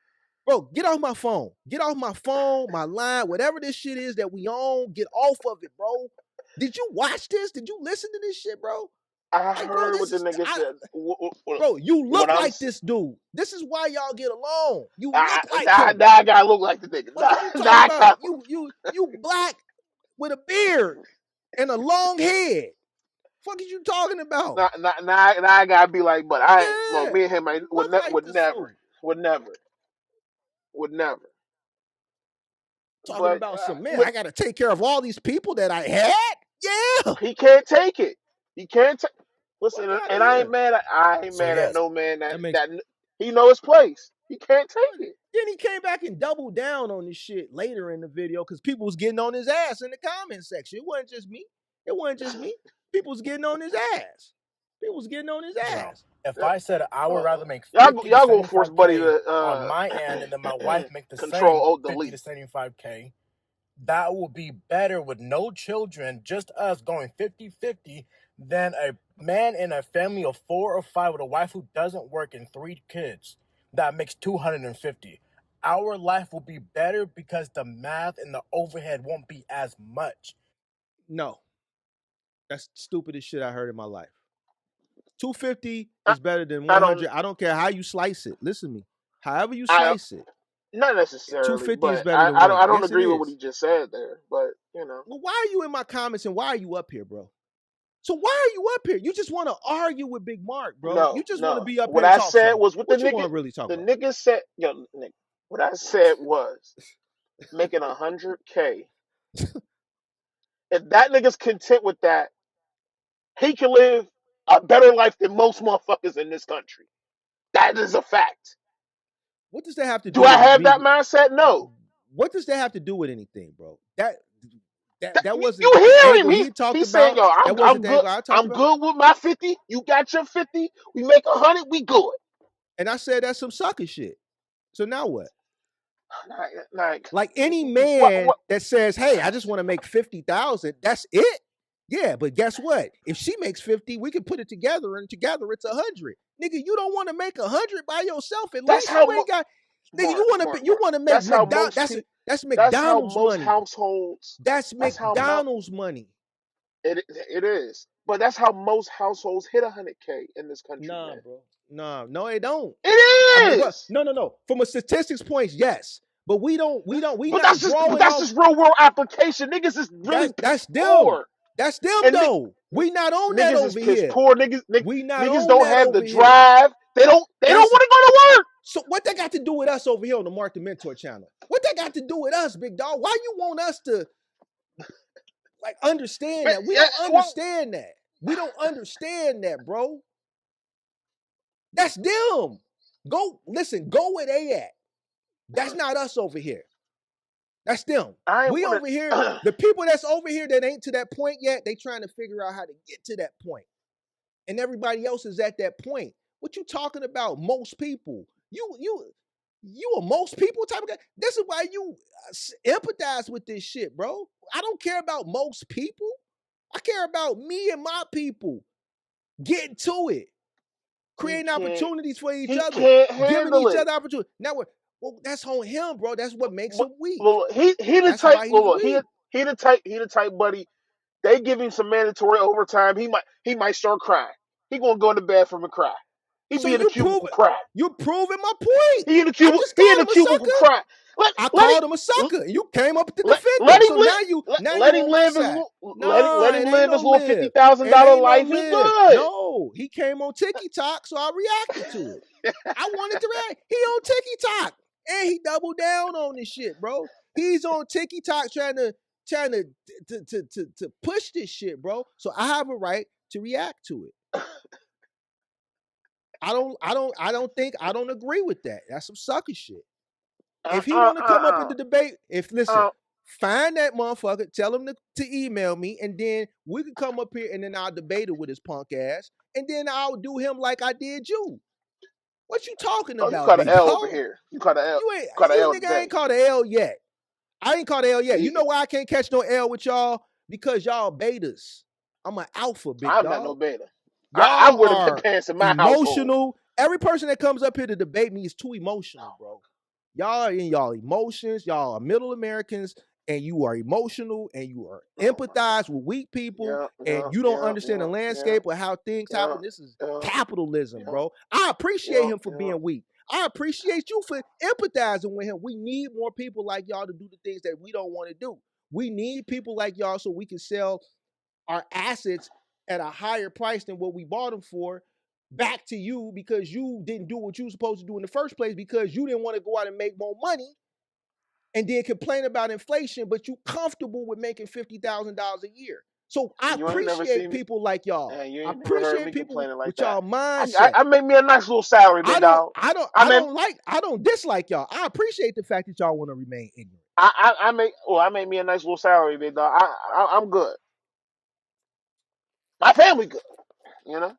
[SPEAKER 2] Bro, get off my phone. Get off my phone, my line, whatever this shit is that we own. Get off of it, bro. Did you watch this? Did you listen to this shit, bro?
[SPEAKER 1] I
[SPEAKER 2] Like,
[SPEAKER 1] heard
[SPEAKER 2] bro,
[SPEAKER 1] what the nigga said.
[SPEAKER 2] bro, you look
[SPEAKER 1] What I'm
[SPEAKER 2] like this dude. This is why y'all get along. You
[SPEAKER 1] I,
[SPEAKER 2] look like
[SPEAKER 1] now,
[SPEAKER 2] him.
[SPEAKER 1] now I gotta look like the nigga.
[SPEAKER 2] Fuck is you
[SPEAKER 1] Now
[SPEAKER 2] talking
[SPEAKER 1] I
[SPEAKER 2] about?
[SPEAKER 1] gotta,
[SPEAKER 2] You black with a beard and a long head. Fuck is you talking about?
[SPEAKER 1] now I gotta be like, but well,
[SPEAKER 2] Yeah,
[SPEAKER 1] me and him
[SPEAKER 2] you look like this dude.
[SPEAKER 1] would never.
[SPEAKER 2] Talking
[SPEAKER 1] But
[SPEAKER 2] about some, man, I gotta take care of all these people that I had. Yeah,
[SPEAKER 1] he can't take it. He can't take. Listen,
[SPEAKER 2] fuck out of
[SPEAKER 1] and I
[SPEAKER 2] here.
[SPEAKER 1] ain't mad. I ain't
[SPEAKER 3] So
[SPEAKER 1] mad at
[SPEAKER 3] yes,
[SPEAKER 1] no man
[SPEAKER 2] That makes.
[SPEAKER 1] that he know his place. He can't take it.
[SPEAKER 2] Then he came back and doubled down on this shit later in the video because people was getting on his ass in the comment section. It wasn't just me. It wasn't just me. People was getting on his ass. People was getting on his ass.
[SPEAKER 3] if I said I would rather make
[SPEAKER 1] Y'all
[SPEAKER 3] 50 to
[SPEAKER 1] y'all gonna force Buddy
[SPEAKER 3] 75K
[SPEAKER 1] to
[SPEAKER 3] on my end and then my wife make the
[SPEAKER 1] control
[SPEAKER 3] same
[SPEAKER 1] alt
[SPEAKER 3] 50
[SPEAKER 1] delete.
[SPEAKER 3] to 75K, that would be better with no children, just us going 50-50 than a man in a family of 4 or 5 with a wife who doesn't work and 3 kids that makes 250. Our life will be better because the math and the overhead won't be as much.
[SPEAKER 2] No. That's the stupidest shit I heard in my life. 250 is better than 100. I don't care how you slice it. Listen to me. However you slice it.
[SPEAKER 1] Not necessarily,
[SPEAKER 2] 250 is
[SPEAKER 1] but
[SPEAKER 2] better than
[SPEAKER 1] I
[SPEAKER 2] 100.
[SPEAKER 1] don't
[SPEAKER 2] Yes,
[SPEAKER 1] agree
[SPEAKER 2] it
[SPEAKER 1] with what
[SPEAKER 2] is.
[SPEAKER 1] he just said there. But you know,
[SPEAKER 2] well, why are you in my comments and why are you up here, bro? So why are you up here? You just want to argue with Big Mark, bro. You just want to be up
[SPEAKER 1] What
[SPEAKER 2] here and
[SPEAKER 1] I
[SPEAKER 2] talk
[SPEAKER 1] said
[SPEAKER 2] some.
[SPEAKER 1] was what
[SPEAKER 2] What
[SPEAKER 1] the
[SPEAKER 2] you
[SPEAKER 1] nigga.
[SPEAKER 2] want to really talk
[SPEAKER 1] The
[SPEAKER 2] about?
[SPEAKER 1] nigga said, yo, Nick. What I said was making 100K. If that nigga's content with that, he can live a better life than most motherfuckers in this country. That is a fact.
[SPEAKER 2] What does that have to
[SPEAKER 1] Do
[SPEAKER 2] do
[SPEAKER 1] I
[SPEAKER 2] with
[SPEAKER 1] have
[SPEAKER 2] me?
[SPEAKER 1] that mindset? No.
[SPEAKER 2] What does that have to do with anything, bro? That
[SPEAKER 1] You
[SPEAKER 2] wasn't the
[SPEAKER 1] hear him?
[SPEAKER 2] angle he talked
[SPEAKER 1] He's saying,
[SPEAKER 2] about.
[SPEAKER 1] yo,
[SPEAKER 2] That wasn't
[SPEAKER 1] I'm
[SPEAKER 2] the
[SPEAKER 1] good.
[SPEAKER 2] angle I talked
[SPEAKER 1] I'm
[SPEAKER 2] about.
[SPEAKER 1] good with my 50. You got your 50. We make 100. We good.
[SPEAKER 2] And I said that's some sucker shit. So now what?
[SPEAKER 1] Like
[SPEAKER 2] any man that says, "Hey, I just want to make 50,000," that's it. Yeah, but guess what? If she makes 50, we can put it together, and together it's 100. Nigga, you don't want to make 100 by yourself. At least you ain't got. Nigga, you want to make McDonald's. That's McDonald's money.
[SPEAKER 1] Households.
[SPEAKER 2] That's McDonald's money.
[SPEAKER 1] It is, but that's how most households hit 100K in this country.
[SPEAKER 2] Nah,
[SPEAKER 1] man.
[SPEAKER 2] bro. No, they don't.
[SPEAKER 1] It is.
[SPEAKER 2] I mean, no. From a statistics point, yes. But we not
[SPEAKER 1] that's
[SPEAKER 2] drawing
[SPEAKER 1] just real world application. Niggas is really
[SPEAKER 2] that's them.
[SPEAKER 1] poor.
[SPEAKER 2] That's them
[SPEAKER 1] And
[SPEAKER 2] though. We not on that over here.
[SPEAKER 1] Poor niggas.
[SPEAKER 2] We not
[SPEAKER 1] niggas
[SPEAKER 2] on
[SPEAKER 1] don't
[SPEAKER 2] that
[SPEAKER 1] have
[SPEAKER 2] over
[SPEAKER 1] the
[SPEAKER 2] here.
[SPEAKER 1] drive. They don't want to go to work.
[SPEAKER 2] So what that got to do with us over here on the Mark the Mentor channel? What that got to do with us, big dog? Why you want us to like understand that? We don't understand that. We don't understand that, bro. That's them. Go where they at. That's not us over here. That's them. Over here. The people that's over here that ain't to that point yet, they trying to figure out how to get to that point. And everybody else is at that point. What you talking about? Most people. You a most people type of guy. This is why you empathize with this shit, bro. I don't care about most people. I care about me and my people. Getting to it. Creating opportunities for each other. Giving each other opportunities. Now, well, that's on him, bro. That's what makes him weak.
[SPEAKER 1] Well, he the type. He the type, buddy. They give him some mandatory overtime. He might start crying. He gonna go in the bathroom and cry. He
[SPEAKER 2] So
[SPEAKER 1] be in the cubicle crying.
[SPEAKER 2] you proving my point.
[SPEAKER 1] He in the
[SPEAKER 2] I
[SPEAKER 1] cubicle.
[SPEAKER 2] just
[SPEAKER 1] He in
[SPEAKER 2] called
[SPEAKER 1] the
[SPEAKER 2] him a
[SPEAKER 1] cubicle
[SPEAKER 2] sucker.
[SPEAKER 1] crying.
[SPEAKER 2] I
[SPEAKER 1] Let
[SPEAKER 2] called him a
[SPEAKER 1] him
[SPEAKER 2] sucker, and you came up to
[SPEAKER 1] let,
[SPEAKER 2] defend
[SPEAKER 1] let
[SPEAKER 2] him.
[SPEAKER 1] him
[SPEAKER 2] So
[SPEAKER 1] live.
[SPEAKER 2] now you
[SPEAKER 1] Let him
[SPEAKER 2] on my
[SPEAKER 1] live his
[SPEAKER 2] side.
[SPEAKER 1] let
[SPEAKER 2] No,
[SPEAKER 1] him
[SPEAKER 2] it ain't
[SPEAKER 1] live
[SPEAKER 2] no
[SPEAKER 1] his little
[SPEAKER 2] live. It
[SPEAKER 1] $50,000
[SPEAKER 2] ain't no
[SPEAKER 1] life. He
[SPEAKER 2] live.
[SPEAKER 1] good.
[SPEAKER 2] No, he came on TikTok, so I reacted to it. I wanted to react. He on TikTok, and he doubled down on this shit, bro. He's on TikTok trying to push this shit, bro. So I have a right to react to it. I don't agree with that. That's some sucker shit. If he want to come up in the debate, find that motherfucker, tell him to email me, and then we can come up here and then I'll debate it with his punk ass, and then I'll do him like I did you. What you talking
[SPEAKER 1] Oh, you
[SPEAKER 2] about,
[SPEAKER 1] caught an
[SPEAKER 2] big
[SPEAKER 1] L over
[SPEAKER 2] dog?
[SPEAKER 1] here. You caught an L.
[SPEAKER 2] You ain't
[SPEAKER 1] Caught an
[SPEAKER 2] you
[SPEAKER 1] L
[SPEAKER 2] nigga ain't
[SPEAKER 1] today.
[SPEAKER 2] caught an L yet. I ain't caught an L yet.
[SPEAKER 1] See,
[SPEAKER 2] You know why I can't catch no L with y'all? Because y'all betas. I'm an alpha, big
[SPEAKER 1] I'm not no
[SPEAKER 2] dog.
[SPEAKER 1] beta. I
[SPEAKER 2] Y'all
[SPEAKER 1] wear the
[SPEAKER 2] are
[SPEAKER 1] pants in my household.
[SPEAKER 2] emotional. Every person that comes up here to debate me is too emotional, bro. Y'all are in y'all emotions. Y'all are middle Americans, and you are emotional, and you are empathize with weak people, and you don't understand the landscape or how things happen. This is capitalism, bro. I appreciate him for being weak. I appreciate you for empathizing with him. We need more people like y'all to do the things that we don't want to do. We need people like y'all so we can sell our assets at a higher price than what we bought them for back to you because you didn't do what you were supposed to do in the first place because you didn't want to go out and make more money and then complain about inflation, but you comfortable with making $50,000 a year. So I appreciate people like y'all.
[SPEAKER 1] You
[SPEAKER 2] I
[SPEAKER 1] ain't never heard
[SPEAKER 2] appreciate
[SPEAKER 1] me
[SPEAKER 2] people
[SPEAKER 1] complaining like
[SPEAKER 2] with
[SPEAKER 1] that.
[SPEAKER 2] y'all mindset.
[SPEAKER 1] I make me a nice little salary, big dog.
[SPEAKER 2] I don't dislike y'all. I appreciate the fact that y'all want to remain ignorant.
[SPEAKER 1] I make me a nice little salary, big dog. I'm good. My family good, you know.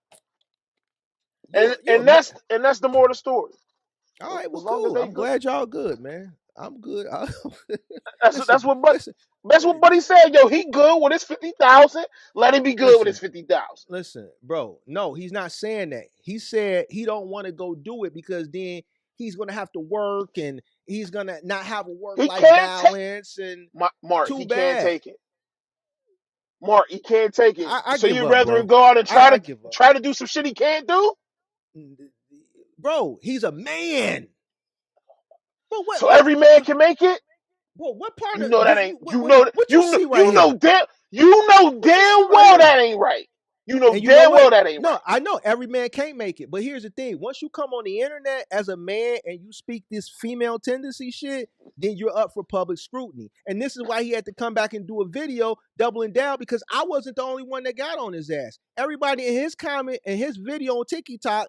[SPEAKER 2] You a man.
[SPEAKER 1] And that's the more of the story.
[SPEAKER 2] All right, well,
[SPEAKER 1] As long as
[SPEAKER 2] cool.
[SPEAKER 1] they
[SPEAKER 2] I'm
[SPEAKER 1] good.
[SPEAKER 2] glad y'all good, man. I'm good.
[SPEAKER 1] That's
[SPEAKER 2] Listen,
[SPEAKER 1] what
[SPEAKER 2] listen.
[SPEAKER 1] Buddy said. Yo, he good with his 50,000. Let him be good with his
[SPEAKER 2] Listen,
[SPEAKER 1] 50,000.
[SPEAKER 2] listen, bro. No, he's not saying that. He said he don't want to go do it because then he's gonna have to work and he's gonna not have a work
[SPEAKER 1] He
[SPEAKER 2] life
[SPEAKER 1] can't take
[SPEAKER 2] balance and
[SPEAKER 1] Mark.
[SPEAKER 2] too
[SPEAKER 1] He can't
[SPEAKER 2] bad.
[SPEAKER 1] take it. Mark, he can't take it.
[SPEAKER 2] I
[SPEAKER 1] So
[SPEAKER 2] give
[SPEAKER 1] you'd
[SPEAKER 2] up,
[SPEAKER 1] rather
[SPEAKER 2] bro.
[SPEAKER 1] go out and
[SPEAKER 2] I give up,
[SPEAKER 1] try to do some shit he can't do?
[SPEAKER 2] bro. He's a man. But
[SPEAKER 1] So every man can make it?
[SPEAKER 2] what part
[SPEAKER 1] You
[SPEAKER 2] of
[SPEAKER 1] know that
[SPEAKER 2] you
[SPEAKER 1] ain't
[SPEAKER 2] what you see right here?
[SPEAKER 1] you know
[SPEAKER 2] What you see
[SPEAKER 1] damn
[SPEAKER 2] right
[SPEAKER 1] well
[SPEAKER 2] here?
[SPEAKER 1] that ain't right. You know
[SPEAKER 2] And you know
[SPEAKER 1] damn
[SPEAKER 2] what?
[SPEAKER 1] well that ain't
[SPEAKER 2] No,
[SPEAKER 1] right.
[SPEAKER 2] I know every man can't make it. But here's the thing. Once you come on the internet as a man and you speak this female tendency shit, then you're up for public scrutiny. And this is why he had to come back and do a video doubling down because I wasn't the only one that got on his ass. Everybody in his comment and his video on TikTok,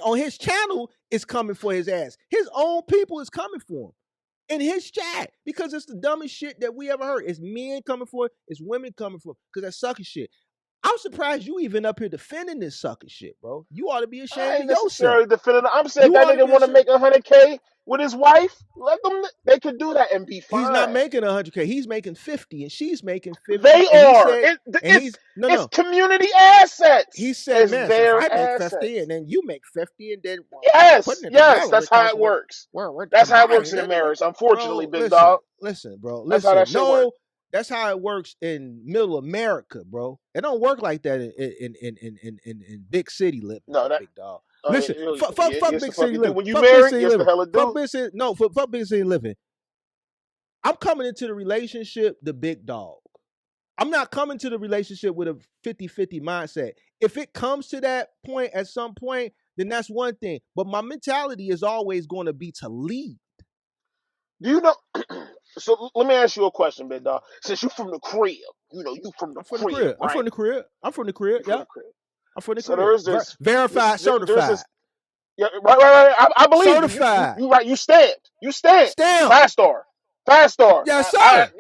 [SPEAKER 2] on his channel, is coming for his ass. His own people is coming for him in his chat because it's the dumbest shit that we ever heard. It's men coming for it, it's women coming for it because that's sucker shit. I'm surprised you even up here defending this sucker shit, bro. You ought to be
[SPEAKER 1] I
[SPEAKER 2] ashamed
[SPEAKER 1] ain't
[SPEAKER 2] of yourself.
[SPEAKER 1] necessarily defending. I'm saying
[SPEAKER 2] You
[SPEAKER 1] that
[SPEAKER 2] ought to
[SPEAKER 1] nigga
[SPEAKER 2] be
[SPEAKER 1] want to
[SPEAKER 2] ashamed.
[SPEAKER 1] make 100K with his wife. Let them. They could do that and be
[SPEAKER 2] He's not
[SPEAKER 1] fine.
[SPEAKER 2] making 100K. He's making 50, and she's making 50.
[SPEAKER 1] They
[SPEAKER 2] And he
[SPEAKER 1] are.
[SPEAKER 2] said, and he's
[SPEAKER 1] It's
[SPEAKER 2] no.
[SPEAKER 1] community assets.
[SPEAKER 2] He said,
[SPEAKER 1] It's
[SPEAKER 2] man, so if
[SPEAKER 1] their
[SPEAKER 2] I make 50
[SPEAKER 1] assets.
[SPEAKER 2] and then you make 50, and then
[SPEAKER 1] Yes,
[SPEAKER 2] putting it
[SPEAKER 1] yes.
[SPEAKER 2] together,
[SPEAKER 1] That's
[SPEAKER 2] it
[SPEAKER 1] how
[SPEAKER 2] comes
[SPEAKER 1] it
[SPEAKER 2] to
[SPEAKER 1] works.
[SPEAKER 2] we're
[SPEAKER 1] That's how it works
[SPEAKER 2] combined.
[SPEAKER 1] in a marriage. Unfortunately,
[SPEAKER 2] Bro,
[SPEAKER 1] big dog. That's how that
[SPEAKER 2] listen.
[SPEAKER 1] shit works.
[SPEAKER 2] No, that's how it works in middle America, bro. It don't work like that in big city living,
[SPEAKER 1] No, that.
[SPEAKER 2] big dog. Listen, fuck
[SPEAKER 1] Yes, the
[SPEAKER 2] big
[SPEAKER 1] fuck
[SPEAKER 2] city
[SPEAKER 1] it do.
[SPEAKER 2] living.
[SPEAKER 1] When you
[SPEAKER 2] Fuck big
[SPEAKER 1] married,
[SPEAKER 2] city
[SPEAKER 1] yes, the
[SPEAKER 2] living.
[SPEAKER 1] hell it
[SPEAKER 2] Fuck
[SPEAKER 1] do.
[SPEAKER 2] big city. No, fuck big city living. I'm coming into the relationship the big dog. I'm not coming to the relationship with a 50-50 mindset. If it comes to that point at some point, then that's one thing. But my mentality is always going to be to lead.
[SPEAKER 1] Do you know? So let me ask you a question, big dog. Since you from the crib, you from the
[SPEAKER 2] I'm from the
[SPEAKER 1] crib,
[SPEAKER 2] crib. I'm
[SPEAKER 1] right?
[SPEAKER 2] from the crib. I'm from the crib.
[SPEAKER 1] You from
[SPEAKER 2] Yeah.
[SPEAKER 1] the crib.
[SPEAKER 2] I'm from the
[SPEAKER 1] So
[SPEAKER 2] crib.
[SPEAKER 1] there's this.
[SPEAKER 2] Verified,
[SPEAKER 1] There's
[SPEAKER 2] certified.
[SPEAKER 1] this. Yeah, right. I believe you.
[SPEAKER 2] Certified.
[SPEAKER 1] You right. You stand. You stand.
[SPEAKER 2] Stamp.
[SPEAKER 1] 5 star. 5 star.
[SPEAKER 2] Yes,
[SPEAKER 1] I
[SPEAKER 2] sir.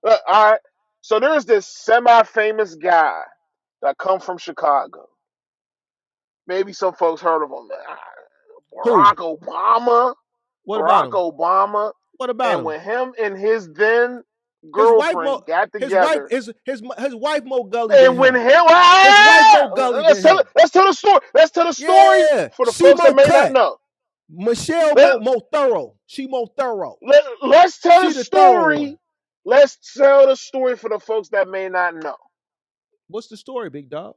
[SPEAKER 1] all right. So there's this semi-famous guy that come from Chicago. Maybe some folks heard of him.
[SPEAKER 2] Who?
[SPEAKER 1] Barack Obama.
[SPEAKER 2] What about
[SPEAKER 1] Barack
[SPEAKER 2] him?
[SPEAKER 1] Obama.
[SPEAKER 2] What about
[SPEAKER 1] And
[SPEAKER 2] him?
[SPEAKER 1] when him and his then
[SPEAKER 2] His wife
[SPEAKER 1] girlfriend got
[SPEAKER 2] his wife
[SPEAKER 1] together,
[SPEAKER 2] his wife more gully than
[SPEAKER 1] and when
[SPEAKER 2] him.
[SPEAKER 1] him,
[SPEAKER 2] His wife more gully than him.
[SPEAKER 1] let's tell the story. Let's tell the story
[SPEAKER 2] Yeah.
[SPEAKER 1] for the
[SPEAKER 2] She
[SPEAKER 1] folks that
[SPEAKER 2] more
[SPEAKER 1] may not
[SPEAKER 2] cut.
[SPEAKER 1] know.
[SPEAKER 2] Michelle
[SPEAKER 1] Let,
[SPEAKER 2] more thorough. She more thorough.
[SPEAKER 1] let's tell the
[SPEAKER 2] She the thorough one.
[SPEAKER 1] story. Let's tell the story for the folks that may not know.
[SPEAKER 2] What's the story, big dog?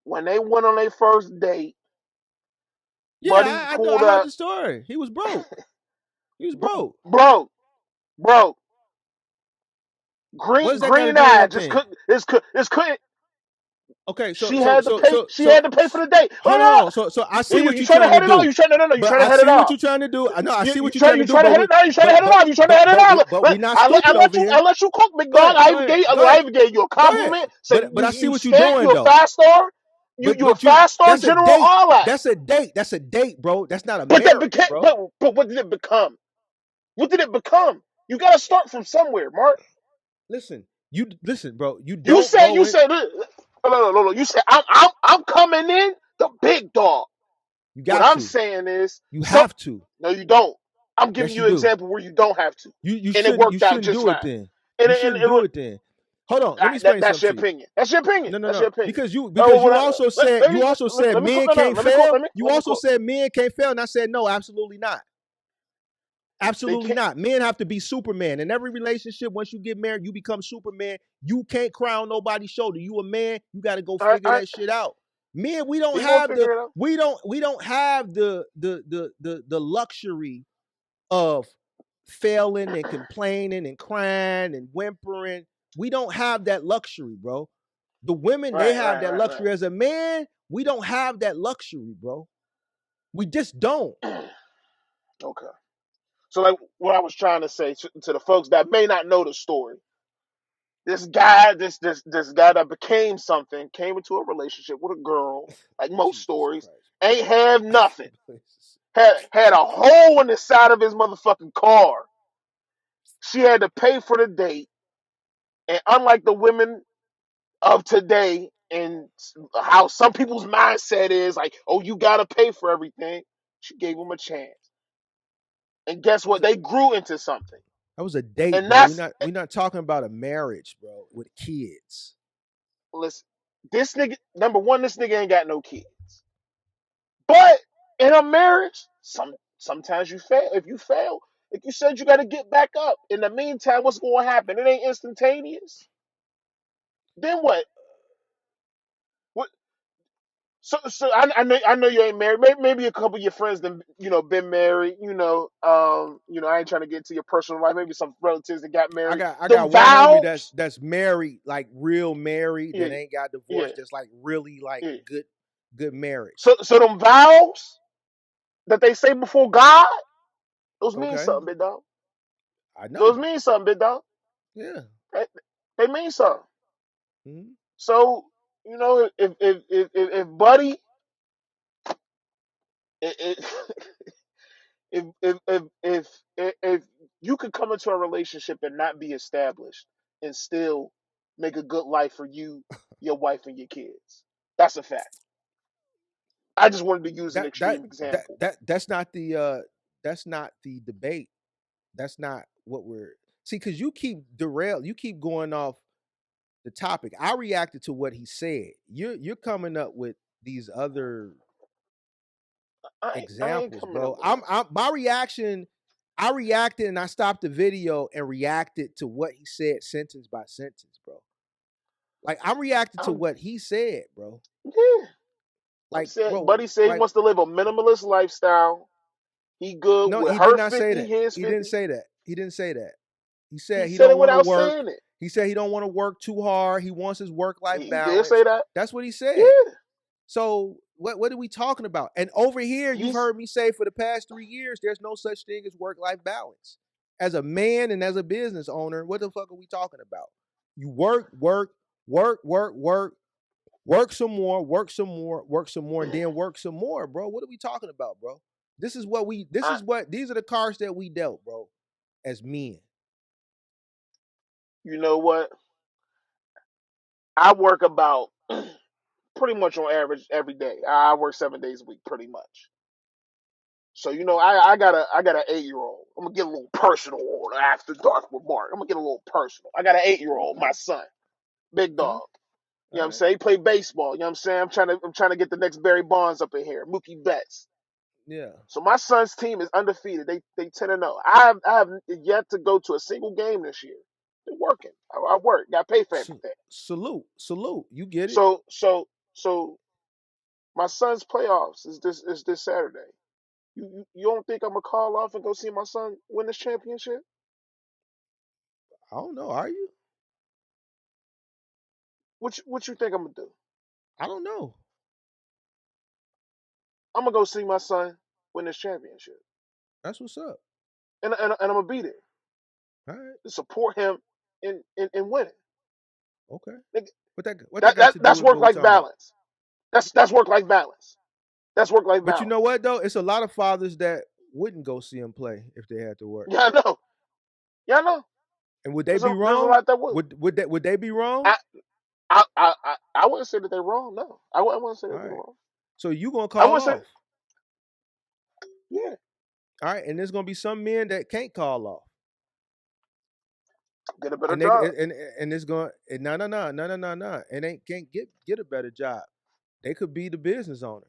[SPEAKER 1] When they went on their first date,
[SPEAKER 2] Yeah,
[SPEAKER 1] Buddy
[SPEAKER 2] I know.
[SPEAKER 1] pulled
[SPEAKER 2] I heard
[SPEAKER 1] up,
[SPEAKER 2] the story. He was broke. He was broke.
[SPEAKER 1] bro, bro,
[SPEAKER 2] What
[SPEAKER 1] green
[SPEAKER 2] does that got to
[SPEAKER 1] green
[SPEAKER 2] do with
[SPEAKER 1] eye just
[SPEAKER 2] anything?
[SPEAKER 1] couldn't.
[SPEAKER 2] Okay,
[SPEAKER 1] She had to pay. She
[SPEAKER 2] so
[SPEAKER 1] had to pay for the date.
[SPEAKER 2] hold on. So I see what
[SPEAKER 1] You
[SPEAKER 2] you're
[SPEAKER 1] trying to
[SPEAKER 2] trying to
[SPEAKER 1] head it off?
[SPEAKER 2] do,
[SPEAKER 1] You trying to no? You
[SPEAKER 2] but
[SPEAKER 1] trying to
[SPEAKER 2] I
[SPEAKER 1] head it
[SPEAKER 2] see what
[SPEAKER 1] off?
[SPEAKER 2] you're trying to do. I know I see what you're trying to
[SPEAKER 1] You
[SPEAKER 2] do,
[SPEAKER 1] trying to head it? No, you trying to head it off? You trying to head it off?
[SPEAKER 2] but we not stupid over here.
[SPEAKER 1] I let you cook, big
[SPEAKER 2] Go
[SPEAKER 1] dog.
[SPEAKER 2] ahead, go ahead, go
[SPEAKER 1] I
[SPEAKER 2] ahead,
[SPEAKER 1] even gave you a
[SPEAKER 2] go ahead.
[SPEAKER 1] compliment. Said
[SPEAKER 2] But I see
[SPEAKER 1] you
[SPEAKER 2] what you're
[SPEAKER 1] skank.
[SPEAKER 2] doing
[SPEAKER 1] You a
[SPEAKER 2] though.
[SPEAKER 1] 5 star. You a
[SPEAKER 2] But you
[SPEAKER 1] 5 star
[SPEAKER 2] that's a
[SPEAKER 1] general.
[SPEAKER 2] date.
[SPEAKER 1] All that.
[SPEAKER 2] That's a date. That's a date, bro. That's not a
[SPEAKER 1] But that
[SPEAKER 2] marriage,
[SPEAKER 1] became.
[SPEAKER 2] bro.
[SPEAKER 1] But what did it become? What did it become? You got to start from somewhere, Mark.
[SPEAKER 2] Listen, bro. You
[SPEAKER 1] You
[SPEAKER 2] don't
[SPEAKER 1] said
[SPEAKER 2] go in.
[SPEAKER 1] no. You said I'm coming in the big dog.
[SPEAKER 2] You
[SPEAKER 1] What
[SPEAKER 2] got
[SPEAKER 1] I'm
[SPEAKER 2] to.
[SPEAKER 1] saying is
[SPEAKER 2] You have to.
[SPEAKER 1] no, you don't. I'm giving
[SPEAKER 2] Yes, you
[SPEAKER 1] you an
[SPEAKER 2] do.
[SPEAKER 1] example where you don't have to,
[SPEAKER 2] You
[SPEAKER 1] and it
[SPEAKER 2] shouldn't. You
[SPEAKER 1] worked out
[SPEAKER 2] shouldn't
[SPEAKER 1] just
[SPEAKER 2] do
[SPEAKER 1] fine.
[SPEAKER 2] it then.
[SPEAKER 1] And
[SPEAKER 2] You shouldn't do it then. Hold on. Let me explain
[SPEAKER 1] that's
[SPEAKER 2] something
[SPEAKER 1] your
[SPEAKER 2] to you.
[SPEAKER 1] opinion. That's your opinion.
[SPEAKER 2] No, no,
[SPEAKER 1] That's
[SPEAKER 2] no.
[SPEAKER 1] your opinion.
[SPEAKER 2] Because
[SPEAKER 1] Oh,
[SPEAKER 2] you
[SPEAKER 1] well,
[SPEAKER 2] also
[SPEAKER 1] let,
[SPEAKER 2] said
[SPEAKER 1] let me let me
[SPEAKER 2] men
[SPEAKER 1] cook. No, no.
[SPEAKER 2] can't
[SPEAKER 1] Let me cook.
[SPEAKER 2] fail. You
[SPEAKER 1] Let me
[SPEAKER 2] also
[SPEAKER 1] cook.
[SPEAKER 2] said men can't fail, and I said no, absolutely not.
[SPEAKER 1] They
[SPEAKER 2] Absolutely
[SPEAKER 1] can't.
[SPEAKER 2] not. Men have to be Superman. In every relationship, once you get married, you become Superman. You can't cry on nobody's shoulder. You a man, you got to go figure
[SPEAKER 1] I
[SPEAKER 2] that shit out. Men,
[SPEAKER 1] we gonna figure it out.
[SPEAKER 2] we don't have the luxury of failing and complaining and crying and whimpering. We don't have that luxury, bro. The women, they have that luxury. As a man, we don't have that luxury, bro. We just don't.
[SPEAKER 1] Okay. So, like, what I was trying to say to the folks that may not know the story, this guy that became something, came into a relationship with a girl, like most
[SPEAKER 2] Jesus
[SPEAKER 1] stories,
[SPEAKER 2] Christ,
[SPEAKER 1] ain't have nothing.
[SPEAKER 2] bro.
[SPEAKER 1] Had a hole in the side of his motherfucking car. She had to pay for the date, and unlike the women of today and how some people's mindset is, like, oh, you gotta pay for everything, she gave him a chance. And guess what? They grew into something.
[SPEAKER 2] That was a date,
[SPEAKER 1] And
[SPEAKER 2] bro.
[SPEAKER 1] that's
[SPEAKER 2] We're not talking about a marriage, bro, with kids.
[SPEAKER 1] listen, this nigga, number one, this nigga ain't got no kids. But in a marriage, sometimes you fail. If you fail, like you said, you got to get back up. In the meantime, what's going to happen? It ain't instantaneous. Then what? What? So I know you ain't married. Maybe a couple of your friends that been married. I ain't trying to get into your personal life. Maybe some relatives that got married.
[SPEAKER 2] I
[SPEAKER 1] Them
[SPEAKER 2] got one homie
[SPEAKER 1] vows.
[SPEAKER 2] that's married, like real married,
[SPEAKER 1] Yeah,
[SPEAKER 2] that ain't got
[SPEAKER 1] yeah,
[SPEAKER 2] divorced, that's like really like
[SPEAKER 1] yeah.
[SPEAKER 2] good marriage.
[SPEAKER 1] So them vows that they say before God, those mean
[SPEAKER 2] Okay.
[SPEAKER 1] something, big dog.
[SPEAKER 2] I
[SPEAKER 1] Those
[SPEAKER 2] know.
[SPEAKER 1] mean something, big dog.
[SPEAKER 2] Yeah.
[SPEAKER 1] They, they mean something.
[SPEAKER 2] Mhm.
[SPEAKER 1] So if Buddy, if if you could come into a relationship and not be established and still make a good life for you, your wife, and your kids, that's a fact. I just wanted to use an
[SPEAKER 2] That that
[SPEAKER 1] extreme example.
[SPEAKER 2] that's not the debate. That's not what we're see, because you keep going off the topic. I reacted to what he said. You're coming up with these other
[SPEAKER 1] I ain't
[SPEAKER 2] examples,
[SPEAKER 1] coming up
[SPEAKER 2] bro.
[SPEAKER 1] with nothing.
[SPEAKER 2] My reaction. I reacted and I stopped the video and reacted to what he said sentence by sentence, bro. Like I'm reacting to
[SPEAKER 1] I'm
[SPEAKER 2] what he said, bro.
[SPEAKER 1] yeah. I'm
[SPEAKER 2] Like,
[SPEAKER 1] saying,
[SPEAKER 2] bro,
[SPEAKER 1] Buddy said he
[SPEAKER 2] like
[SPEAKER 1] wants to live a minimalist lifestyle. He good
[SPEAKER 2] no,
[SPEAKER 1] with
[SPEAKER 2] he did
[SPEAKER 1] her
[SPEAKER 2] not say
[SPEAKER 1] 50,
[SPEAKER 2] that.
[SPEAKER 1] his
[SPEAKER 2] He didn't
[SPEAKER 1] 50.
[SPEAKER 2] say that. He didn't say that. He
[SPEAKER 1] He
[SPEAKER 2] said he
[SPEAKER 1] said
[SPEAKER 2] don't
[SPEAKER 1] it
[SPEAKER 2] want to
[SPEAKER 1] without
[SPEAKER 2] work.
[SPEAKER 1] saying it.
[SPEAKER 2] He said he don't want to work too hard. He wants his work life
[SPEAKER 1] He did say
[SPEAKER 2] balance.
[SPEAKER 1] that.
[SPEAKER 2] That's what he said.
[SPEAKER 1] Yeah.
[SPEAKER 2] So what are we talking about? And over here, you've
[SPEAKER 1] He's
[SPEAKER 2] heard me say for the past 3 years, there's no such thing as work life balance. As a man and as a business owner, what the fuck are we talking about? You work some more, work some more, and then work some more, bro. What are we talking about, bro?
[SPEAKER 1] I,
[SPEAKER 2] These are the cards that we dealt, bro, as men.
[SPEAKER 1] you know what? I work about pretty much on average every day. I work 7 days a week, pretty much. So I got an 8 year old. I'm gonna get a little personal on after dark with Mark. I'm gonna get a little personal. I got an 8 year old,
[SPEAKER 2] Okay.
[SPEAKER 1] my son, big
[SPEAKER 2] Okay.
[SPEAKER 1] dog. You know
[SPEAKER 2] All
[SPEAKER 1] what I'm
[SPEAKER 2] right.
[SPEAKER 1] saying? He play baseball. You know what I'm saying? I'm trying to get the next Barry Bonds up in here, Mookie Betts.
[SPEAKER 2] Yeah.
[SPEAKER 1] So my son's team is undefeated. They 10-0. I have yet to go to a single game this year. They're working. I work. Got paid for everything.
[SPEAKER 2] Salute. You get it.
[SPEAKER 1] So my son's playoffs is this Saturday. You don't think I'm gonna call off and go see my son win this championship?
[SPEAKER 2] I don't know. Are you?
[SPEAKER 1] What you think I'm gonna do?
[SPEAKER 2] I don't know.
[SPEAKER 1] I'm gonna go see my son win this championship,
[SPEAKER 2] That's what's up.
[SPEAKER 1] and I'm gonna be there
[SPEAKER 2] All right.
[SPEAKER 1] to support him in winning.
[SPEAKER 2] Okay.
[SPEAKER 1] Nigga,
[SPEAKER 2] What that got to do
[SPEAKER 1] that's
[SPEAKER 2] with
[SPEAKER 1] work
[SPEAKER 2] what we
[SPEAKER 1] life
[SPEAKER 2] talking about?
[SPEAKER 1] balance. That's work life balance. That's work life
[SPEAKER 2] But you know
[SPEAKER 1] balance.
[SPEAKER 2] what though? It's a lot of fathers that wouldn't go see him play if they had to work.
[SPEAKER 1] Yeah, I know. Yeah, I know.
[SPEAKER 2] And would they be
[SPEAKER 1] There's a
[SPEAKER 2] wrong?
[SPEAKER 1] lot that would.
[SPEAKER 2] Would they be wrong?
[SPEAKER 1] I I wouldn't say that they're wrong. No, I wouldn't say
[SPEAKER 2] All
[SPEAKER 1] that they're
[SPEAKER 2] right.
[SPEAKER 1] wrong.
[SPEAKER 2] So you gonna
[SPEAKER 1] I
[SPEAKER 2] call
[SPEAKER 1] wouldn't say
[SPEAKER 2] off.
[SPEAKER 1] yeah.
[SPEAKER 2] All right, and there's gonna be some men that can't call off.
[SPEAKER 1] Get a better
[SPEAKER 2] And they
[SPEAKER 1] job.
[SPEAKER 2] and it's going no. And they can't get a better job. They could be the business owner.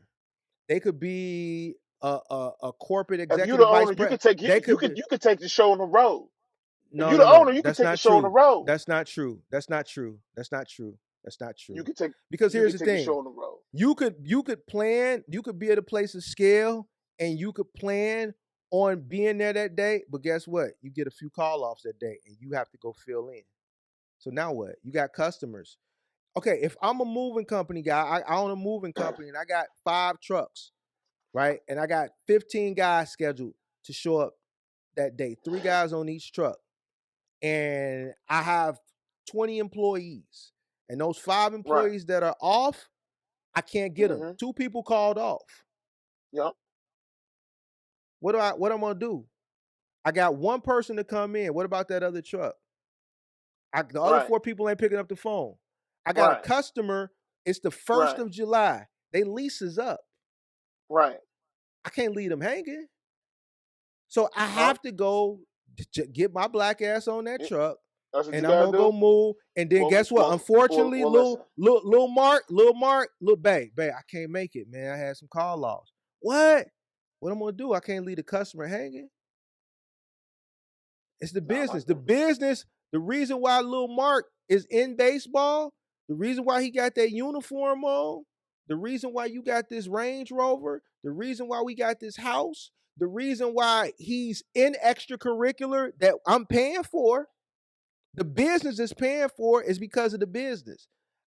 [SPEAKER 2] They could be a corporate
[SPEAKER 1] If you the
[SPEAKER 2] executive vice
[SPEAKER 1] owner, you
[SPEAKER 2] president.
[SPEAKER 1] could take
[SPEAKER 2] They could be
[SPEAKER 1] you could take the show on the road. If you the
[SPEAKER 2] no.
[SPEAKER 1] owner, you could
[SPEAKER 2] That's
[SPEAKER 1] take the
[SPEAKER 2] not
[SPEAKER 1] show on the
[SPEAKER 2] true.
[SPEAKER 1] road.
[SPEAKER 2] That's not true. That's not true. That's not true. That's not
[SPEAKER 1] You
[SPEAKER 2] true.
[SPEAKER 1] could take
[SPEAKER 2] Because
[SPEAKER 1] you
[SPEAKER 2] here's
[SPEAKER 1] could
[SPEAKER 2] the
[SPEAKER 1] take the
[SPEAKER 2] thing.
[SPEAKER 1] show on the road.
[SPEAKER 2] You could plan, you could be at a place of scale and you could plan on being there that day, but guess what? You get a few call offs that day and you have to go fill in. So now what? You got customers. Okay, if I'm a moving company guy, I own a moving company and I got 5 trucks, right? And I got 15 guys scheduled to show up that day, 3 guys on each truck. And I have 20 employees. And those 5
[SPEAKER 1] Right.
[SPEAKER 2] employees that are off, I can't get them. 2 people called off.
[SPEAKER 1] Yep.
[SPEAKER 2] What am I gonna do? I got 1 person to come in. What about that other truck? The other
[SPEAKER 1] Right.
[SPEAKER 2] 4 people ain't picking up the phone. I got a
[SPEAKER 1] Right.
[SPEAKER 2] customer. It's the 1st
[SPEAKER 1] Right.
[SPEAKER 2] of July. They lease is up.
[SPEAKER 1] Right.
[SPEAKER 2] I can't leave them hanging. So I
[SPEAKER 1] No.
[SPEAKER 2] have to go get my black ass on that truck,
[SPEAKER 1] That's what you
[SPEAKER 2] and I'm
[SPEAKER 1] gotta
[SPEAKER 2] gonna go
[SPEAKER 1] do.
[SPEAKER 2] move. And then guess what? Unfortunately,
[SPEAKER 1] Listen.
[SPEAKER 2] little Mark, babe, I can't make it, man. I had some call offs. What? What I'm gonna do? I can't leave the customer hanging. It's the business. The business. The reason why Lil Mark is in baseball, the reason why he got that uniform on, the reason why you got this Range Rover, the reason why we got this house, the reason why he's in extracurricular that I'm paying for, the business is paying for is because of the business.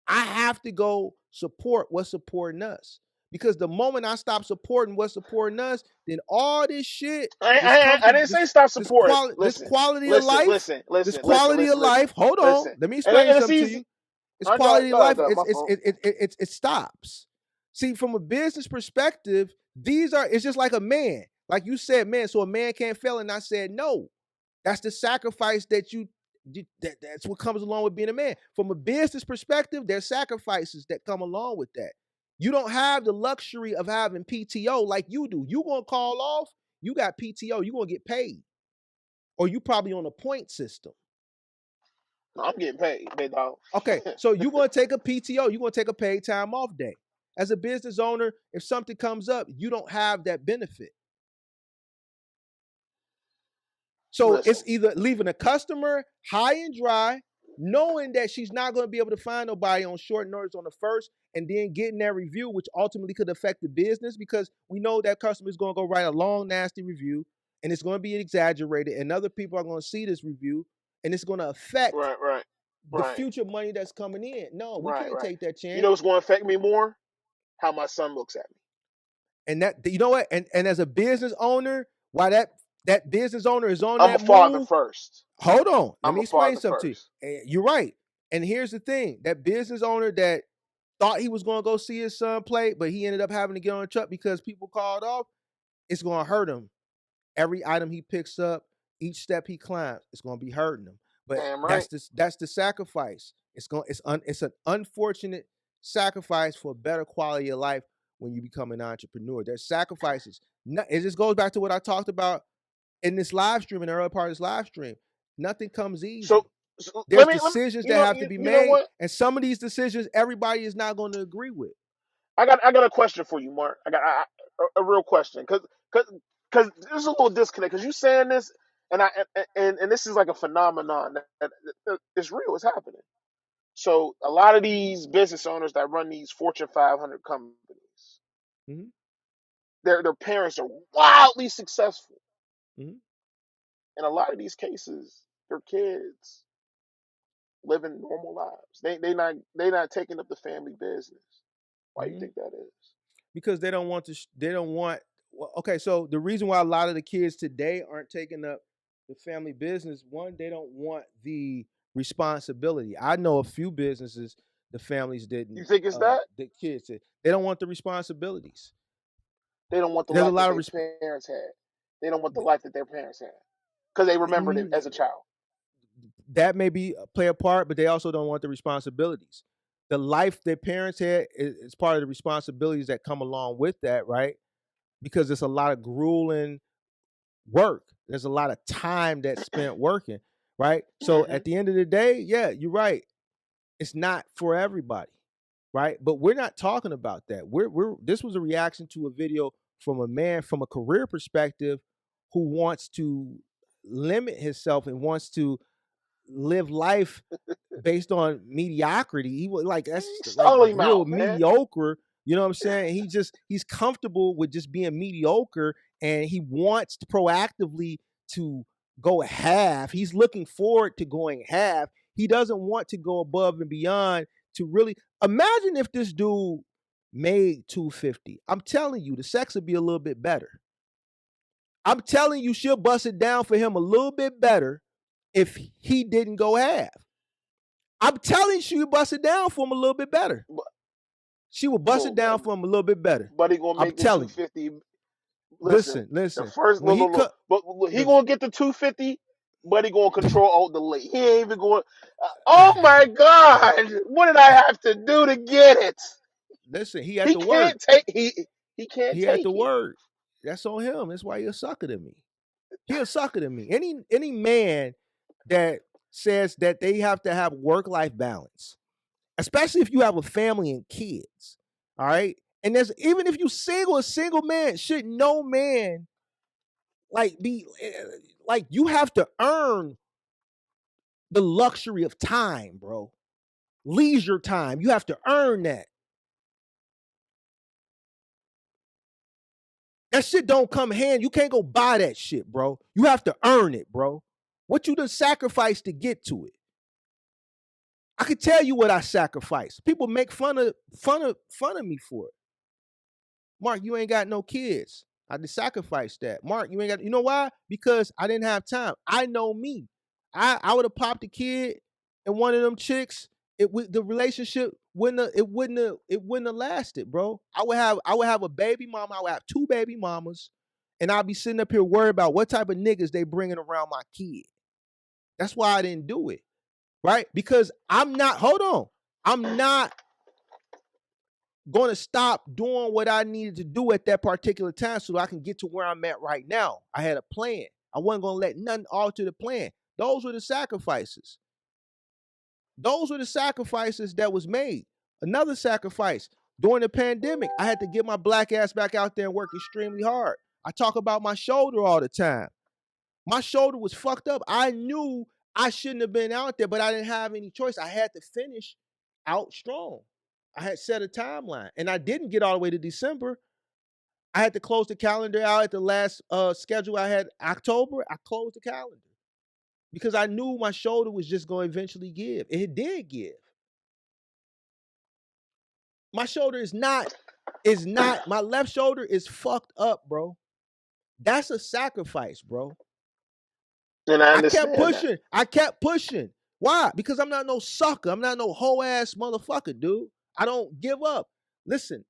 [SPEAKER 2] I have to go support what's supporting us. Because the moment I stop supporting what's supporting us, then all this shit,
[SPEAKER 1] I didn't say stop supporting.
[SPEAKER 2] this
[SPEAKER 1] Listen.
[SPEAKER 2] quality of
[SPEAKER 1] Listen.
[SPEAKER 2] life,
[SPEAKER 1] Listen.
[SPEAKER 2] this
[SPEAKER 1] Listen. Listen.
[SPEAKER 2] quality of
[SPEAKER 1] Listen. Listen.
[SPEAKER 2] life. Hold on,
[SPEAKER 1] Listen.
[SPEAKER 2] let me
[SPEAKER 1] And
[SPEAKER 2] explain
[SPEAKER 1] it's
[SPEAKER 2] something to
[SPEAKER 1] easy.
[SPEAKER 2] you. This
[SPEAKER 1] I
[SPEAKER 2] quality of life,
[SPEAKER 1] my fault.
[SPEAKER 2] it stops. See, from a business perspective, it's just like a man. Like you said, man, so a man can't fail, and I said no. That's the sacrifice that's what comes along with being a man. From a business perspective, there's sacrifices that come along with that. You don't have the luxury of having PTO like you do. You gonna call off, you got PTO, you gonna get paid. Or you probably on a point system.
[SPEAKER 1] No, I'm getting paid, big dog.
[SPEAKER 2] Okay, so you're gonna take a PTO, you're gonna take a paid time off day. As a business owner, if something comes up, you don't have that benefit. So it's either leaving a customer high and dry, knowing that she's not going to be able to find nobody on short notice on the first, and then getting that review, which ultimately could affect the business because we know that customer is going to go write a long, nasty review, and it's going to be exaggerated, and other people are going to see this review, and it's going to affect the future money that's coming in. No, we can't take that chance.
[SPEAKER 1] You know what's going to affect me more? How my son looks at me.
[SPEAKER 2] And that, you know what? And as a business owner, why that business owner is on
[SPEAKER 1] I'm
[SPEAKER 2] that
[SPEAKER 1] a father
[SPEAKER 2] move,
[SPEAKER 1] first.
[SPEAKER 2] Hold on. Let
[SPEAKER 1] I'm
[SPEAKER 2] me
[SPEAKER 1] a
[SPEAKER 2] explain
[SPEAKER 1] father
[SPEAKER 2] something
[SPEAKER 1] first.
[SPEAKER 2] to you. You're right. And here's the thing. That business owner that thought he was going to go see his son play, but he ended up having to get on a truck because people called off, it's going to hurt him. Every item he picks up, each step he climbs, it's going to be hurting him. But that's the sacrifice. It's an unfortunate sacrifice for a better quality of life when you become an entrepreneur. There's sacrifices. It just goes back to what I talked about in this live stream, in the early part of this live stream. Nothing comes easy.
[SPEAKER 1] So
[SPEAKER 2] there's decisions that have to be made, and some of these decisions everybody is not going to agree with.
[SPEAKER 1] I got a question for you, Mark. I got a real question because there's a little disconnect because you saying this And this is like a phenomenon that is real. It's happening. So a lot of these business owners that run these Fortune 500 companies,
[SPEAKER 2] Mm-hmm.
[SPEAKER 1] their parents are wildly successful.
[SPEAKER 2] Mm-hmm.
[SPEAKER 1] In a lot of these cases, their kids living normal lives. They not taking up the family business. Why do you
[SPEAKER 2] Mm-hmm.
[SPEAKER 1] think that is?
[SPEAKER 2] Because they don't want to. They don't want. Well, okay, so the reason why a lot of the kids today aren't taking up the family business, one, they don't want the responsibility. I know a few businesses the families
[SPEAKER 1] You
[SPEAKER 2] didn't.
[SPEAKER 1] think it's that?
[SPEAKER 2] The kids did. They don't want the responsibilities.
[SPEAKER 1] They don't want the
[SPEAKER 2] There's a
[SPEAKER 1] life that
[SPEAKER 2] lot of
[SPEAKER 1] their parents had. They don't want the life that their parents had because they remembered it
[SPEAKER 2] mm,
[SPEAKER 1] as a child.
[SPEAKER 2] that may be play a part, but they also don't want the responsibilities. The life their parents had is part of the responsibilities that come along with that, right? Because it's a lot of grueling work. There's a lot of time that's spent working, right? So
[SPEAKER 1] Hmm.
[SPEAKER 2] at the end of the day, yeah, you're right. It's not for everybody, right? But we're not talking about that. We're this was a reaction to a video from a man from a career perspective who wants to limit himself and wants to live life based on mediocrity. He was like that's like
[SPEAKER 1] Stall him
[SPEAKER 2] real
[SPEAKER 1] out, man.
[SPEAKER 2] mediocre. You know what I'm saying? He's comfortable with just being mediocre, and he wants to proactively to go half. He's looking forward to going half. He doesn't want to go above and beyond to really imagine if this dude made 250. I'm telling you, the sex would be a little bit better. I'm telling you, she'll bust it down for him a little bit better if he didn't go half. I'm telling you, she would bust it down for him a little bit better.
[SPEAKER 1] But,
[SPEAKER 2] She would bust it
[SPEAKER 1] bro,
[SPEAKER 2] down for him a little bit better.
[SPEAKER 1] but he gonna
[SPEAKER 2] I'm
[SPEAKER 1] make the
[SPEAKER 2] telling you.
[SPEAKER 1] 250. Listen,
[SPEAKER 2] Listen,
[SPEAKER 1] the
[SPEAKER 2] listen.
[SPEAKER 1] first
[SPEAKER 2] When he
[SPEAKER 1] look,
[SPEAKER 2] cut,
[SPEAKER 1] but look, he
[SPEAKER 2] listen,
[SPEAKER 1] gonna get the 250, but he gonna control alt delete. He ain't even going. Oh my God! What did I have to do to get it?
[SPEAKER 2] listen. He had
[SPEAKER 1] He
[SPEAKER 2] to work.
[SPEAKER 1] can't take he can't
[SPEAKER 2] He had to
[SPEAKER 1] take it.
[SPEAKER 2] work. That's on him. That's why he a sucker to me. He a sucker to me. Any man that says that they have to have work life balance, especially if you have a family and kids. All right. And there's even if you single, a single man should no man like be like you have to earn the luxury of time, bro. Leisure time. You have to earn that. That shit don't come hand. You can't go buy that shit, bro. You have to earn it, bro. What you done sacrificed to get to it. I could tell you what I sacrificed. People make fun of me for it. Mark, you ain't got no kids. I just sacrificed that. Mark, you ain't got. You know why? Because I didn't have time. I know me. I would have popped a kid and one of them chicks. The relationship wouldn't have lasted, bro. I would have a baby mama. I would have two baby mamas, and I'd be sitting up here worried about what type of niggas they bringing around my kid. That's why I didn't do it, right? Because I'm not. Hold on. I'm not going to stop doing what I needed to do at that particular time so that I can get to where I'm at right now. I had a plan. I wasn't going to let nothing alter the plan. Those were the sacrifices. Those were the sacrifices that was made. Another sacrifice during the pandemic, I had to get my black ass back out there and work extremely hard. I talk about my shoulder all the time. My shoulder was fucked up. I knew I shouldn't have been out there, but I didn't have any choice. I had to finish out strong. I had set a timeline, and I didn't get all the way to December. I had to close the calendar out at the last schedule I had October. I closed the calendar because I knew my shoulder was just going to eventually give. It did give. My shoulder is not my left shoulder is fucked up, bro. That's a sacrifice, bro.
[SPEAKER 1] And I
[SPEAKER 2] I kept
[SPEAKER 1] understand that.
[SPEAKER 2] pushing. I kept pushing. Why? Because I'm not no sucker. I'm not no whole ass motherfucker, dude. I don't give up. Listen,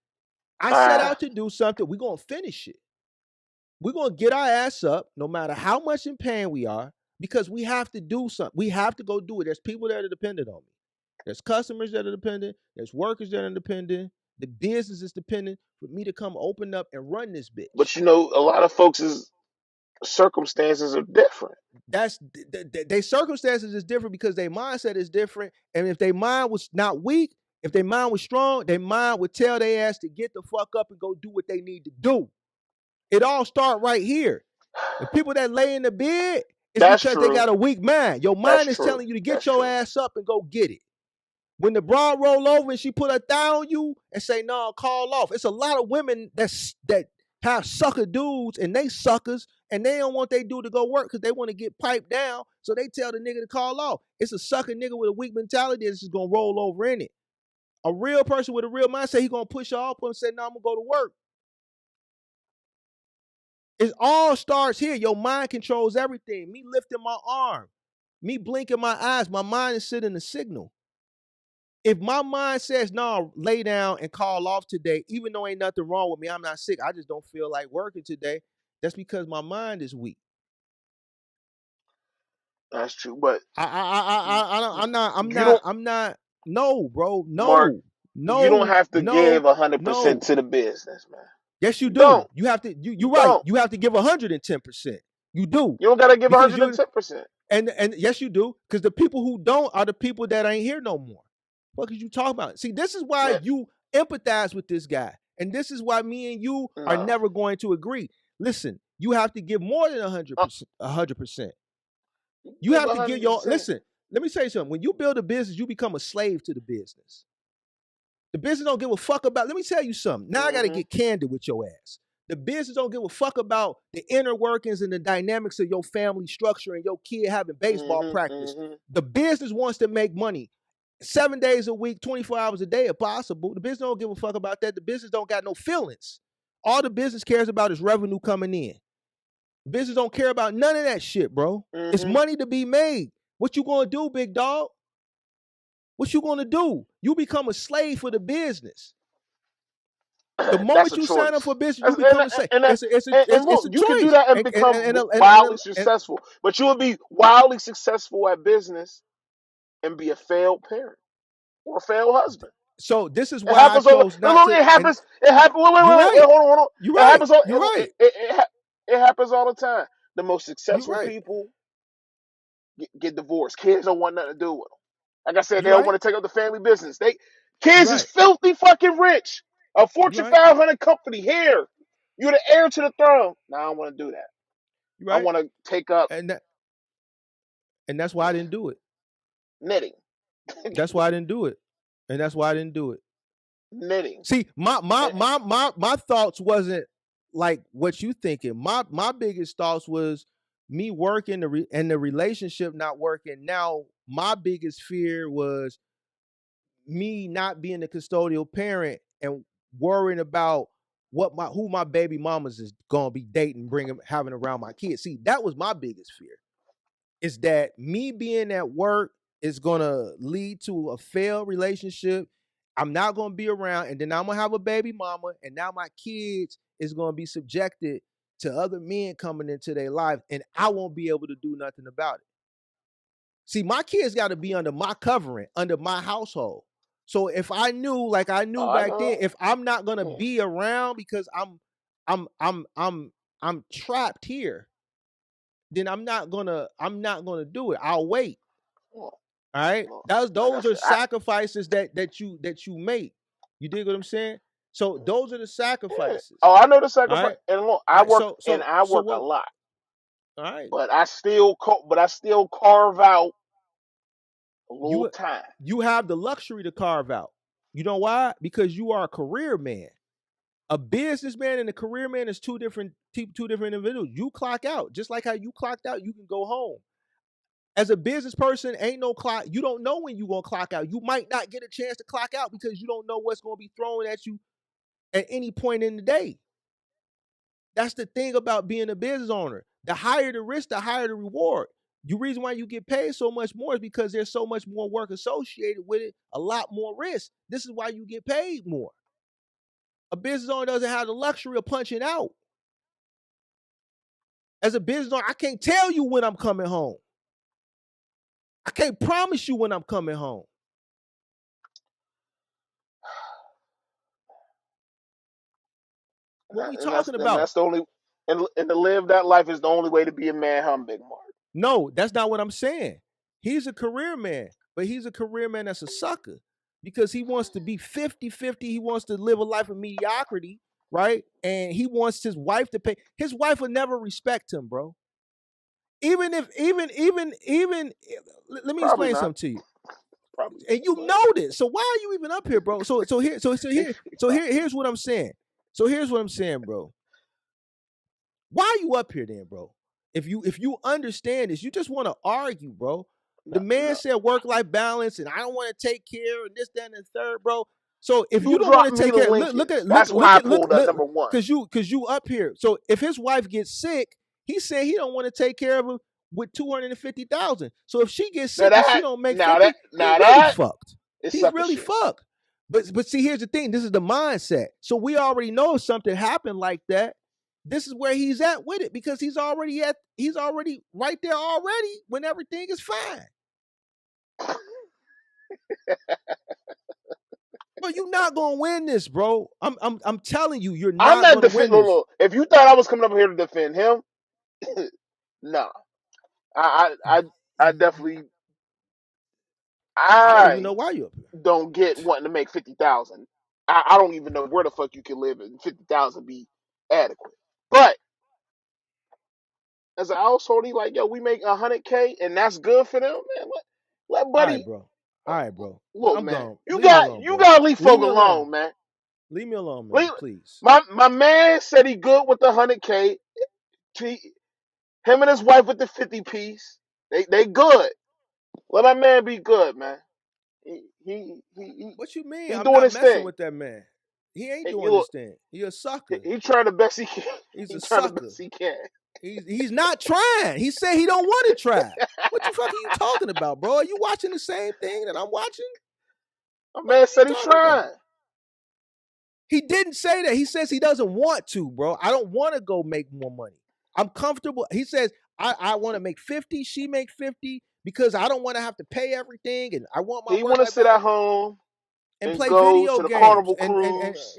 [SPEAKER 2] I set
[SPEAKER 1] Ah,
[SPEAKER 2] out to do something. We're going to finish it. We're going to get our ass up no matter how much in pain we are because we have to do something. We have to go do it. There's people that are dependent on me. There's customers that are dependent. There's workers that are dependent. The business is dependent for me to come open up and run this bitch.
[SPEAKER 1] but a lot of folks' circumstances are different.
[SPEAKER 2] That's their circumstances is different because their mindset is different. And if their mind was not weak, if their mind was strong, their mind would tell their ass to get the fuck up and go do what they need to do. It all start right here. The people that lay in the bed It's
[SPEAKER 1] That's
[SPEAKER 2] because they
[SPEAKER 1] true.
[SPEAKER 2] got a weak mind. Your
[SPEAKER 1] That's
[SPEAKER 2] mind is
[SPEAKER 1] true.
[SPEAKER 2] telling you to get
[SPEAKER 1] That's
[SPEAKER 2] your
[SPEAKER 1] true.
[SPEAKER 2] ass up and go get it. When the broad roll over and she put her thigh on you and say, no, call off. It's a lot of women that have sucker dudes and they suckers and they don't want they dude to go work because they want to get piped down. So they tell the nigga to call off. It's a sucker nigga with a weak mentality that's just going to roll over in it. A real person with a real mindset, he going to push her off and say, no, I'm going to go to work. It all starts here. Your mind controls everything. Me lifting my arm, me blinking my eyes, my mind is sending a signal. If my mind says, no, lay down and call off today, even though ain't nothing wrong with me, I'm not sick, I just don't feel like working today, that's because my mind is weak.
[SPEAKER 1] That's true. But you don't,
[SPEAKER 2] I'm not, no, bro,
[SPEAKER 1] Mark. You don't
[SPEAKER 2] no,
[SPEAKER 1] have to give
[SPEAKER 2] no,
[SPEAKER 1] 100%
[SPEAKER 2] no.
[SPEAKER 1] to the business, man.
[SPEAKER 2] Yes, you
[SPEAKER 1] You
[SPEAKER 2] do.
[SPEAKER 1] don't.
[SPEAKER 2] You have to,
[SPEAKER 1] You
[SPEAKER 2] you're right.
[SPEAKER 1] don't.
[SPEAKER 2] You have to give 110%. You do.
[SPEAKER 1] You don't gotta give
[SPEAKER 2] Because you're,
[SPEAKER 1] 110%.
[SPEAKER 2] and yes, you do. Because the people who don't are the people that ain't here no more. What could you talk about? See, this is why
[SPEAKER 1] Yeah.
[SPEAKER 2] you empathize with this guy. And this is why me and you are
[SPEAKER 1] No.
[SPEAKER 2] never going to agree. Listen, you have to give more than 100%. 100%.
[SPEAKER 1] You
[SPEAKER 2] You
[SPEAKER 1] give
[SPEAKER 2] have to give your,
[SPEAKER 1] 100%.
[SPEAKER 2] listen, let me tell you something. When you build a business, you become a slave to the business. The business don't give a fuck about, let me tell you something. Now I got to
[SPEAKER 1] Mm-hmm.
[SPEAKER 2] get candid with your ass. The business don't give a fuck about the inner workings and the dynamics of your family structure and your kid having baseball
[SPEAKER 1] Mm-hmm.
[SPEAKER 2] practice.
[SPEAKER 1] Mm-hmm.
[SPEAKER 2] The business wants to make money 7 days a week, 24 hours a day if possible. The business don't give a fuck about that. The business don't got no feelings. All the business cares about is revenue coming in. The business don't care about none of that shit, bro. It's
[SPEAKER 1] Mm-hmm.
[SPEAKER 2] money to be made. What you gonna do, big dog? What you gonna do? You become a slave for the business. The
[SPEAKER 1] That's
[SPEAKER 2] moment
[SPEAKER 1] a
[SPEAKER 2] you sign up for
[SPEAKER 1] choice.
[SPEAKER 2] business, you
[SPEAKER 1] That's,
[SPEAKER 2] become a slave. And
[SPEAKER 1] look,
[SPEAKER 2] it's a
[SPEAKER 1] you can do
[SPEAKER 2] choice.
[SPEAKER 1] that and become wildly successful, but you will be wildly successful at business and be a failed parent or a failed husband.
[SPEAKER 2] So this is
[SPEAKER 1] It
[SPEAKER 2] why I
[SPEAKER 1] happens all.
[SPEAKER 2] chose not
[SPEAKER 1] Look,
[SPEAKER 2] to.
[SPEAKER 1] it
[SPEAKER 2] And
[SPEAKER 1] happens. It happens. Wait, wait,
[SPEAKER 2] you're
[SPEAKER 1] wait, wait.
[SPEAKER 2] right.
[SPEAKER 1] Hold on, hold on.
[SPEAKER 2] You're
[SPEAKER 1] It
[SPEAKER 2] right.
[SPEAKER 1] happens all.
[SPEAKER 2] You're right.
[SPEAKER 1] It happens all the time. The most
[SPEAKER 2] You're
[SPEAKER 1] successful
[SPEAKER 2] right.
[SPEAKER 1] people get divorced. Kids don't want nothing to do with them. Like I said, they
[SPEAKER 2] You're
[SPEAKER 1] don't
[SPEAKER 2] right.
[SPEAKER 1] want to take up the family business.
[SPEAKER 2] You're
[SPEAKER 1] Kids is
[SPEAKER 2] right.
[SPEAKER 1] filthy fucking rich. A
[SPEAKER 2] You're
[SPEAKER 1] Fortune
[SPEAKER 2] right.
[SPEAKER 1] 500 company here. You're the heir to the throne. No, I don't want to do that.
[SPEAKER 2] You're
[SPEAKER 1] I
[SPEAKER 2] right.
[SPEAKER 1] want to take up
[SPEAKER 2] And that, and that's why I didn't do it.
[SPEAKER 1] knitting.
[SPEAKER 2] That's why I didn't do it. And that's why I didn't do it.
[SPEAKER 1] Knitting.
[SPEAKER 2] See, my thoughts wasn't like what you thinking. My biggest thoughts was me working and the relationship not working. Now, my biggest fear was me not being the custodial parent and worrying about who my baby mamas is gonna be dating, having around my kids. See, that was my biggest fear. Is that me being at work is gonna lead to a failed relationship. I'm not gonna be around, and then I'm gonna have a baby mama, and now my kids is gonna be subjected to other men coming into their life, and I won't be able to do nothing about it. See, my kids got to be under my covering, under my household. So if I knew, like I knew
[SPEAKER 1] I
[SPEAKER 2] back then,
[SPEAKER 1] know.
[SPEAKER 2] if I'm not gonna
[SPEAKER 1] Yeah.
[SPEAKER 2] be around because I'm I'm I'm I'm trapped here, then I'm not gonna do it. I'll wait.
[SPEAKER 1] Well,
[SPEAKER 2] All right.
[SPEAKER 1] well, like I
[SPEAKER 2] Those are
[SPEAKER 1] said,
[SPEAKER 2] sacrifices that you make. You dig what I'm saying? So those are the
[SPEAKER 1] yeah.
[SPEAKER 2] sacrifices.
[SPEAKER 1] Oh, I know the
[SPEAKER 2] All
[SPEAKER 1] sacrifice.
[SPEAKER 2] right.
[SPEAKER 1] And look,
[SPEAKER 2] All
[SPEAKER 1] I
[SPEAKER 2] right.
[SPEAKER 1] work
[SPEAKER 2] So
[SPEAKER 1] and
[SPEAKER 2] so
[SPEAKER 1] I
[SPEAKER 2] so
[SPEAKER 1] work a
[SPEAKER 2] what?
[SPEAKER 1] lot,
[SPEAKER 2] All right.
[SPEAKER 1] but I still carve out a little
[SPEAKER 2] You
[SPEAKER 1] time.
[SPEAKER 2] you have the luxury to carve out. You know why? Because you are a career man. A businessman and a career man is two different individuals. You clock out. Just like how you clocked out, you can go home. As a business person, ain't no clock. You don't know when you're gonna clock out. You might not get a chance to clock out because you don't know what's gonna be thrown at you at any point in the day. That's the thing about being a business owner. The higher the risk, the higher the reward. The reason why you get paid so much more is because there's so much more work associated with it, a lot more risk. This is why you get paid more. A business owner doesn't have the luxury of punching out. As a business owner, I can't tell you when I'm coming home. I can't promise you when I'm coming home. What we talking
[SPEAKER 1] And
[SPEAKER 2] about?
[SPEAKER 1] that's the only and to live that life is the only way to be a man, Big Mark.
[SPEAKER 2] No, that's not what I'm saying. He's a career man, but he's a career man that's a sucker because he wants to be 50-50. He wants to live a life of mediocrity, right? And he wants his wife to pay. His wife will never respect him, bro. even if let me
[SPEAKER 1] Probably
[SPEAKER 2] explain
[SPEAKER 1] not.
[SPEAKER 2] something to you.
[SPEAKER 1] Probably.
[SPEAKER 2] And you know this. So why are you even up here, bro? Here's what I'm saying. So here's what I'm saying, bro. Why are you up here then, bro? If you understand this, you just want to argue, bro. The man said work-life balance, and I don't want to take care of this, that, and the third, bro. So if you don't want to take care,
[SPEAKER 1] That's why I pulled up number one.
[SPEAKER 2] because you up here. So if his wife gets sick, he said he don't want to take care of her with $250,000. So if she gets sick and she don't make 50, he's really fucked. He's really fucked. But see, here's the thing. This is the mindset. So we already know if something happened like that, this is where he's at with it, because he's already right there already when everything is fine. But you're not gonna win this, bro. I'm telling you, you're not.
[SPEAKER 1] I'm not
[SPEAKER 2] gonna win this.
[SPEAKER 1] If you thought I was coming up here to defend him, no. I definitely.
[SPEAKER 2] I don't even know why you're up here.
[SPEAKER 1] Don't get wanting to make 50,000. I don't even know where the fuck you can live and 50,000 be adequate. But as a household, he like, yo, we make 100K and that's good for them, man. Let buddy.
[SPEAKER 2] All right, bro.
[SPEAKER 1] Look,
[SPEAKER 2] I'm
[SPEAKER 1] man.
[SPEAKER 2] gone.
[SPEAKER 1] You gotta leave folk alone, man.
[SPEAKER 2] Leave me alone, man. Please.
[SPEAKER 1] My man said he good with the 100K. Him and his wife with the 50 piece. They good. Let that man be good, man. He
[SPEAKER 2] what you mean?
[SPEAKER 1] He
[SPEAKER 2] I'm
[SPEAKER 1] doing
[SPEAKER 2] not
[SPEAKER 1] his
[SPEAKER 2] messing
[SPEAKER 1] thing
[SPEAKER 2] with that man. He ain't doing his thing. He a sucker.
[SPEAKER 1] He trying the best he can.
[SPEAKER 2] He's a sucker.
[SPEAKER 1] The best he can.
[SPEAKER 2] He's not trying. He said he don't want to try. What the fuck are you talking about, bro? Are you watching the same thing that I'm watching?
[SPEAKER 1] My man said he's trying.
[SPEAKER 2] He didn't say that. He says he doesn't want to, bro. I don't want to go make more money. I'm comfortable. He says, I want to make 50. She make 50 because I don't want to have to pay everything. And I want my
[SPEAKER 1] He want to sit at home
[SPEAKER 2] and play video games.
[SPEAKER 1] Carnival cruise.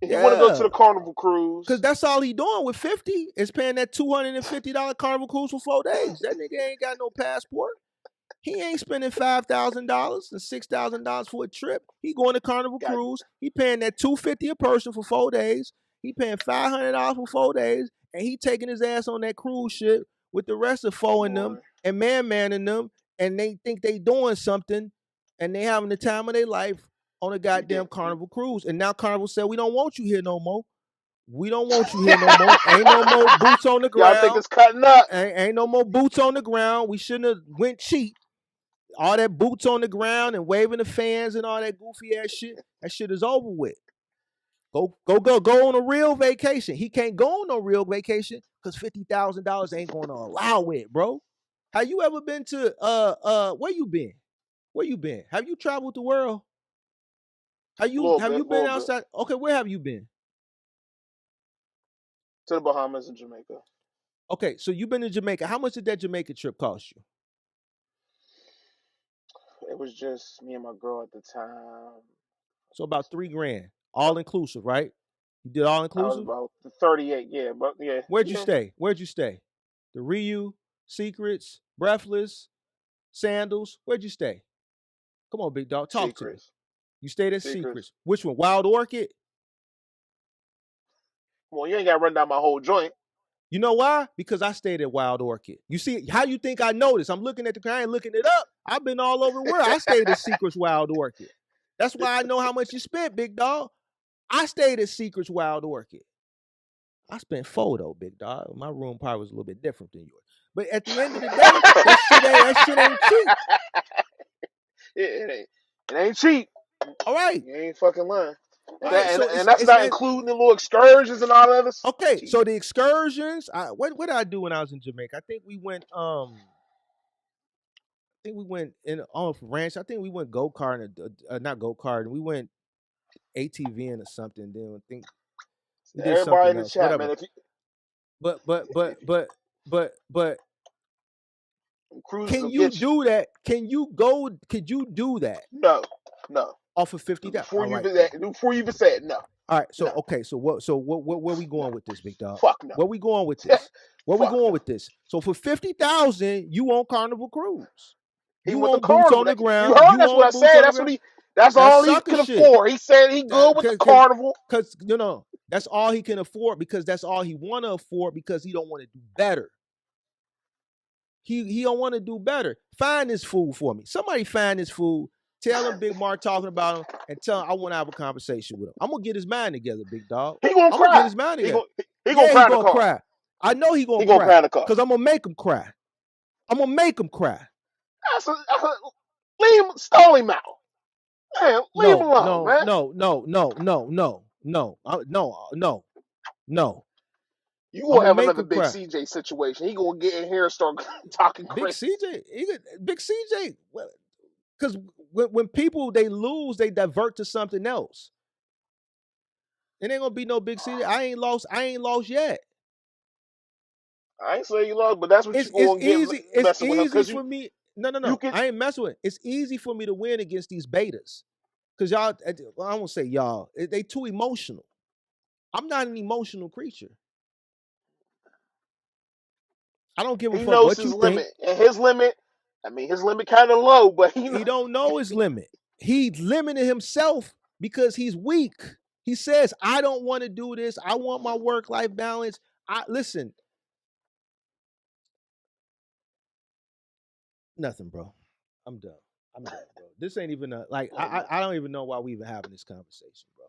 [SPEAKER 2] He want
[SPEAKER 1] to go to the Carnival cruise.
[SPEAKER 2] Because that's all he doing with 50 is paying that $250 Carnival cruise for 4 days. That nigga ain't got no passport. He ain't spending $5,000 and $6,000 for a trip. He going to Carnival Cruise. He paying that $250 a person for 4 days. He paying $500 for 4 days, and he taking his ass on that cruise ship with the rest of four in them and manning them, and they think they doing something, and they having the time of their life on a goddamn Carnival Cruise. And now Carnival said, we don't want you here no more. We don't want you here no more. Ain't no more boots on the ground.
[SPEAKER 1] Y'all think it's cutting up.
[SPEAKER 2] Ain't no more boots on the ground. We shouldn't have went cheap. All that boots on the ground and waving the fans and all that goofy ass shit, that shit is over with. Go on a real vacation. He can't go on no real vacation because $50,000 ain't going to allow it, bro. Have you ever been to where you been? Where you been? Have you traveled the world? Have you been outside? Okay, where have you been?
[SPEAKER 1] To the Bahamas and Jamaica.
[SPEAKER 2] Okay, so you've been to Jamaica. How much did that Jamaica trip cost you?
[SPEAKER 1] It was just me and my girl at the time.
[SPEAKER 2] So about $3,000, all inclusive, right? You did all inclusive.
[SPEAKER 1] About 38, yeah, but yeah.
[SPEAKER 2] Where'd you stay? The Ryu, Secrets, Breathless, Sandals. Where'd you stay? Come on, big dog, talk to me. You stayed at Secrets. Which one? Wild Orchid.
[SPEAKER 1] Well, you ain't got to run down my whole joint.
[SPEAKER 2] You know why? Because I stayed at Wild Orchid. You see, how you think I noticed? I'm looking at I ain't looking it up. I've been all over the world. I stayed at Secrets Wild Orchid. That's why I know how much you spent, big dog. I stayed at Secrets Wild Orchid. I spent $4 though, big dog. My room probably was a little bit different than yours. But at the end of the day, that shit ain't cheap.
[SPEAKER 1] It ain't cheap.
[SPEAKER 2] All right.
[SPEAKER 1] You ain't fucking lying. And that's not including the little excursions and all that.
[SPEAKER 2] Okay, so the excursions. What did I do when I was in Jamaica? I think we went. In off ranch. I think we went go-karting, not go-karting. We went ATVing or something. Then I think we did
[SPEAKER 1] everybody in the
[SPEAKER 2] else.
[SPEAKER 1] chat,
[SPEAKER 2] Whatever.
[SPEAKER 1] Man,
[SPEAKER 2] but. Can you do that? Could you do that?
[SPEAKER 1] No.
[SPEAKER 2] Off of 50.
[SPEAKER 1] Before you even said no.
[SPEAKER 2] All right. So okay. So where we going with this, big dog?
[SPEAKER 1] Fuck no.
[SPEAKER 2] Where we going with this? With this? So for 50,000, you on Carnival Cruise. You want boots on the ground.
[SPEAKER 1] You heard that's what I said. That's all he could afford. He said he good with the Carnival.
[SPEAKER 2] Because That's all he can afford because that's all he want to afford because he don't want to do better. He don't want to do better. Find this fool for me. Somebody find this fool. Tell him Big Mark talking about him and tell him I want to have a conversation with him. I'm gonna get his mind together, big dog.
[SPEAKER 1] He gonna
[SPEAKER 2] I'm
[SPEAKER 1] cry.
[SPEAKER 2] gonna get his mind together.
[SPEAKER 1] He gonna cry in the car.
[SPEAKER 2] Cry. I know he gonna
[SPEAKER 1] cry in the car
[SPEAKER 2] because I'm gonna make him cry. I'm gonna make him cry.
[SPEAKER 1] Leave him, stall him out. Man, leave him alone, man.
[SPEAKER 2] No.
[SPEAKER 1] You gonna have another Big CJ situation. He gonna get in here and start talking crazy.
[SPEAKER 2] Big CJ, because when people they lose, they divert to something else. It ain't gonna be no Big CJ. I ain't lost yet.
[SPEAKER 1] I ain't saying you lost, but that's what you're gonna get messing with him.
[SPEAKER 2] It's easy for me. No. I ain't messing with it. It's easy for me to win against these betas. Because y'all, I won't say y'all, they too emotional. I'm not an emotional creature. I don't give a fuck what you think.
[SPEAKER 1] He knows his limit. And his limit, his limit kind of low, but
[SPEAKER 2] he don't know his limit. He limited himself because he's weak. He says, I don't want to do this. I want my work-life balance. Listen. Nothing, bro. I'm done, bro. This ain't even I don't even know why we even having this conversation, bro.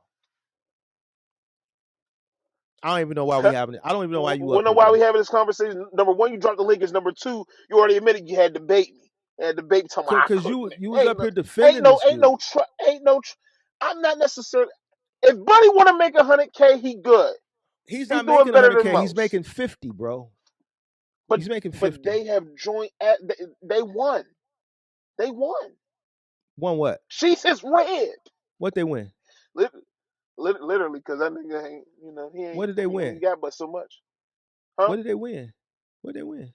[SPEAKER 2] I don't even know why we having it. I don't even know why you.
[SPEAKER 1] We know why we having this conversation. Number one, you dropped the link. Number two, you already admitted you had debate me.
[SPEAKER 2] Because you was up here defending this dude.
[SPEAKER 1] I'm not necessarily. If Buddy want to make 100K, he good.
[SPEAKER 2] He's not making 100K. He's making 50, bro.
[SPEAKER 1] But
[SPEAKER 2] he's making 50.
[SPEAKER 1] But they have joined. They won. They won.
[SPEAKER 2] Won what?
[SPEAKER 1] She's his red.
[SPEAKER 2] What they win?
[SPEAKER 1] Literally, because that nigga ain't. He ain't.
[SPEAKER 2] What did they win?
[SPEAKER 1] He got but so much. Huh?
[SPEAKER 2] What did they win? What did they win?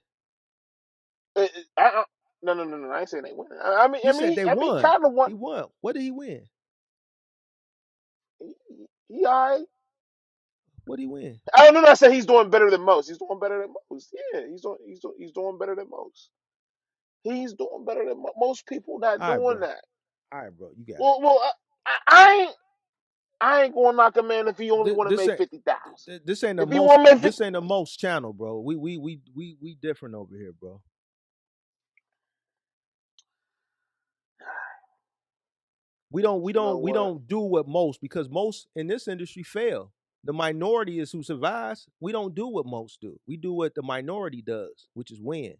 [SPEAKER 1] No. I ain't saying they win.
[SPEAKER 2] He said they won.
[SPEAKER 1] He kind of won.
[SPEAKER 2] He won. What did he win?
[SPEAKER 1] He all right.
[SPEAKER 2] What did he win?
[SPEAKER 1] I don't know. I said he's doing better than most. He's doing better than most. Yeah, he's doing better than most. He's doing better than most people not doing that.
[SPEAKER 2] All right, bro. You got
[SPEAKER 1] it. Well, I ain't gonna knock a man if he only want to make 50,000.
[SPEAKER 2] This ain't the most. This ain't the most channel, bro. We different over here, bro. We don't do what most, because most in this industry fail. The minority is who survives. We don't do what most do. We do what the minority does, which is win.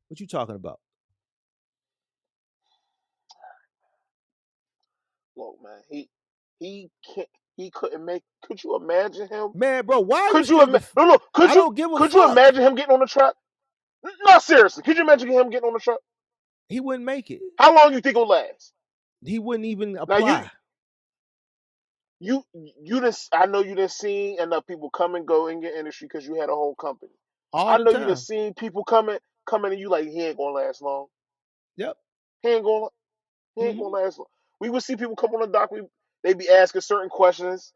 [SPEAKER 2] What you talking about?
[SPEAKER 1] Look, man, he couldn't make. Could you imagine him?
[SPEAKER 2] Man, bro, why
[SPEAKER 1] could you imagine? No, could you imagine him getting on the truck? No, seriously, could you imagine him getting on the truck?
[SPEAKER 2] He wouldn't make it.
[SPEAKER 1] How long you think it'll last?
[SPEAKER 2] He wouldn't even apply.
[SPEAKER 1] Now I know you didn't see enough people come and go in your industry because you had a whole company. I know you didn't see people coming and you like, he ain't gonna last long.
[SPEAKER 2] Yep.
[SPEAKER 1] He ain't gonna last long. We would see people come on the dock. They be asking certain questions.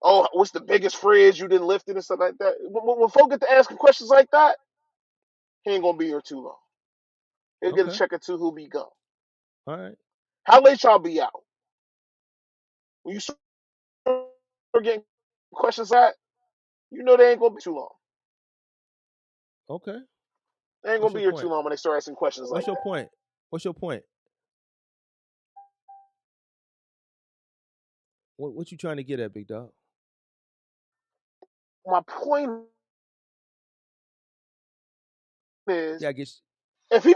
[SPEAKER 1] Oh, what's the biggest fridge you didn't lift it and stuff like that? When folk get to asking questions like that, he ain't gonna be here too long. He'll get a check or two. He'll be gone.
[SPEAKER 2] All right.
[SPEAKER 1] How late y'all be out? When you start getting questions at, they ain't gonna be too long.
[SPEAKER 2] Okay.
[SPEAKER 1] They ain't gonna be here too long when they start asking questions like that.
[SPEAKER 2] What's your point? What you trying to get at, big dog?
[SPEAKER 1] My point is,
[SPEAKER 2] yeah, I guess
[SPEAKER 1] if he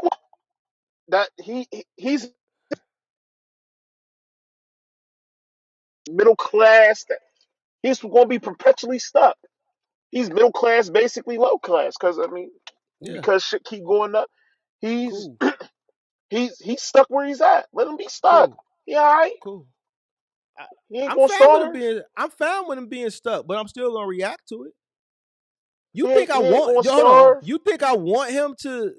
[SPEAKER 1] that he's middle class, he's going to be perpetually stuck. He's middle class, basically low class, because because shit keep going up. He's cool. he's stuck where he's at. Let him be stuck. Cool. Yeah, all right.
[SPEAKER 2] Cool.
[SPEAKER 1] He ain't gonna starve.
[SPEAKER 2] I'm fine with him being stuck, but I'm still gonna react to it. You think I want him to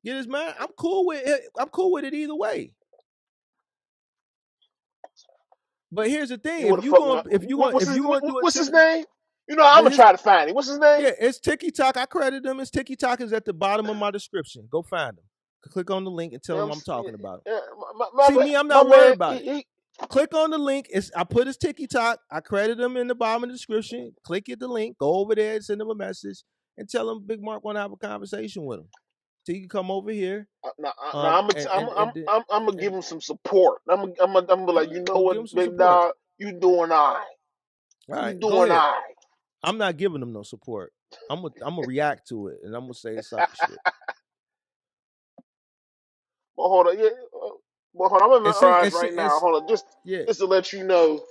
[SPEAKER 2] get his mind? I'm cool with it. I'm cool with it either way. But here's the thing: if you want to do it,
[SPEAKER 1] what's his name? I'm gonna try to find him. What's his name?
[SPEAKER 2] Yeah, it's TikTok. I credit him. His TikTok is at the bottom of my description. Go find him. Click on the link and tell him I'm talking about him. See me, I'm not worried about it. click on the link. I put his TikTok. I credit him in the bottom of the description. Click at the link. Go over there and send him a message and tell him Big Mark want to have a conversation with him. So you can come over here.
[SPEAKER 1] I'm gonna give him some support. I'm gonna be like, you know what, big dog, you doing all right.
[SPEAKER 2] All right,
[SPEAKER 1] you doing all right.
[SPEAKER 2] I'm not giving him no support. I'm gonna react to it and I'm gonna say some shit.
[SPEAKER 1] Well, hold on, yeah. Well, hold on, I'm in my garage right now. Hold on, just to let you know.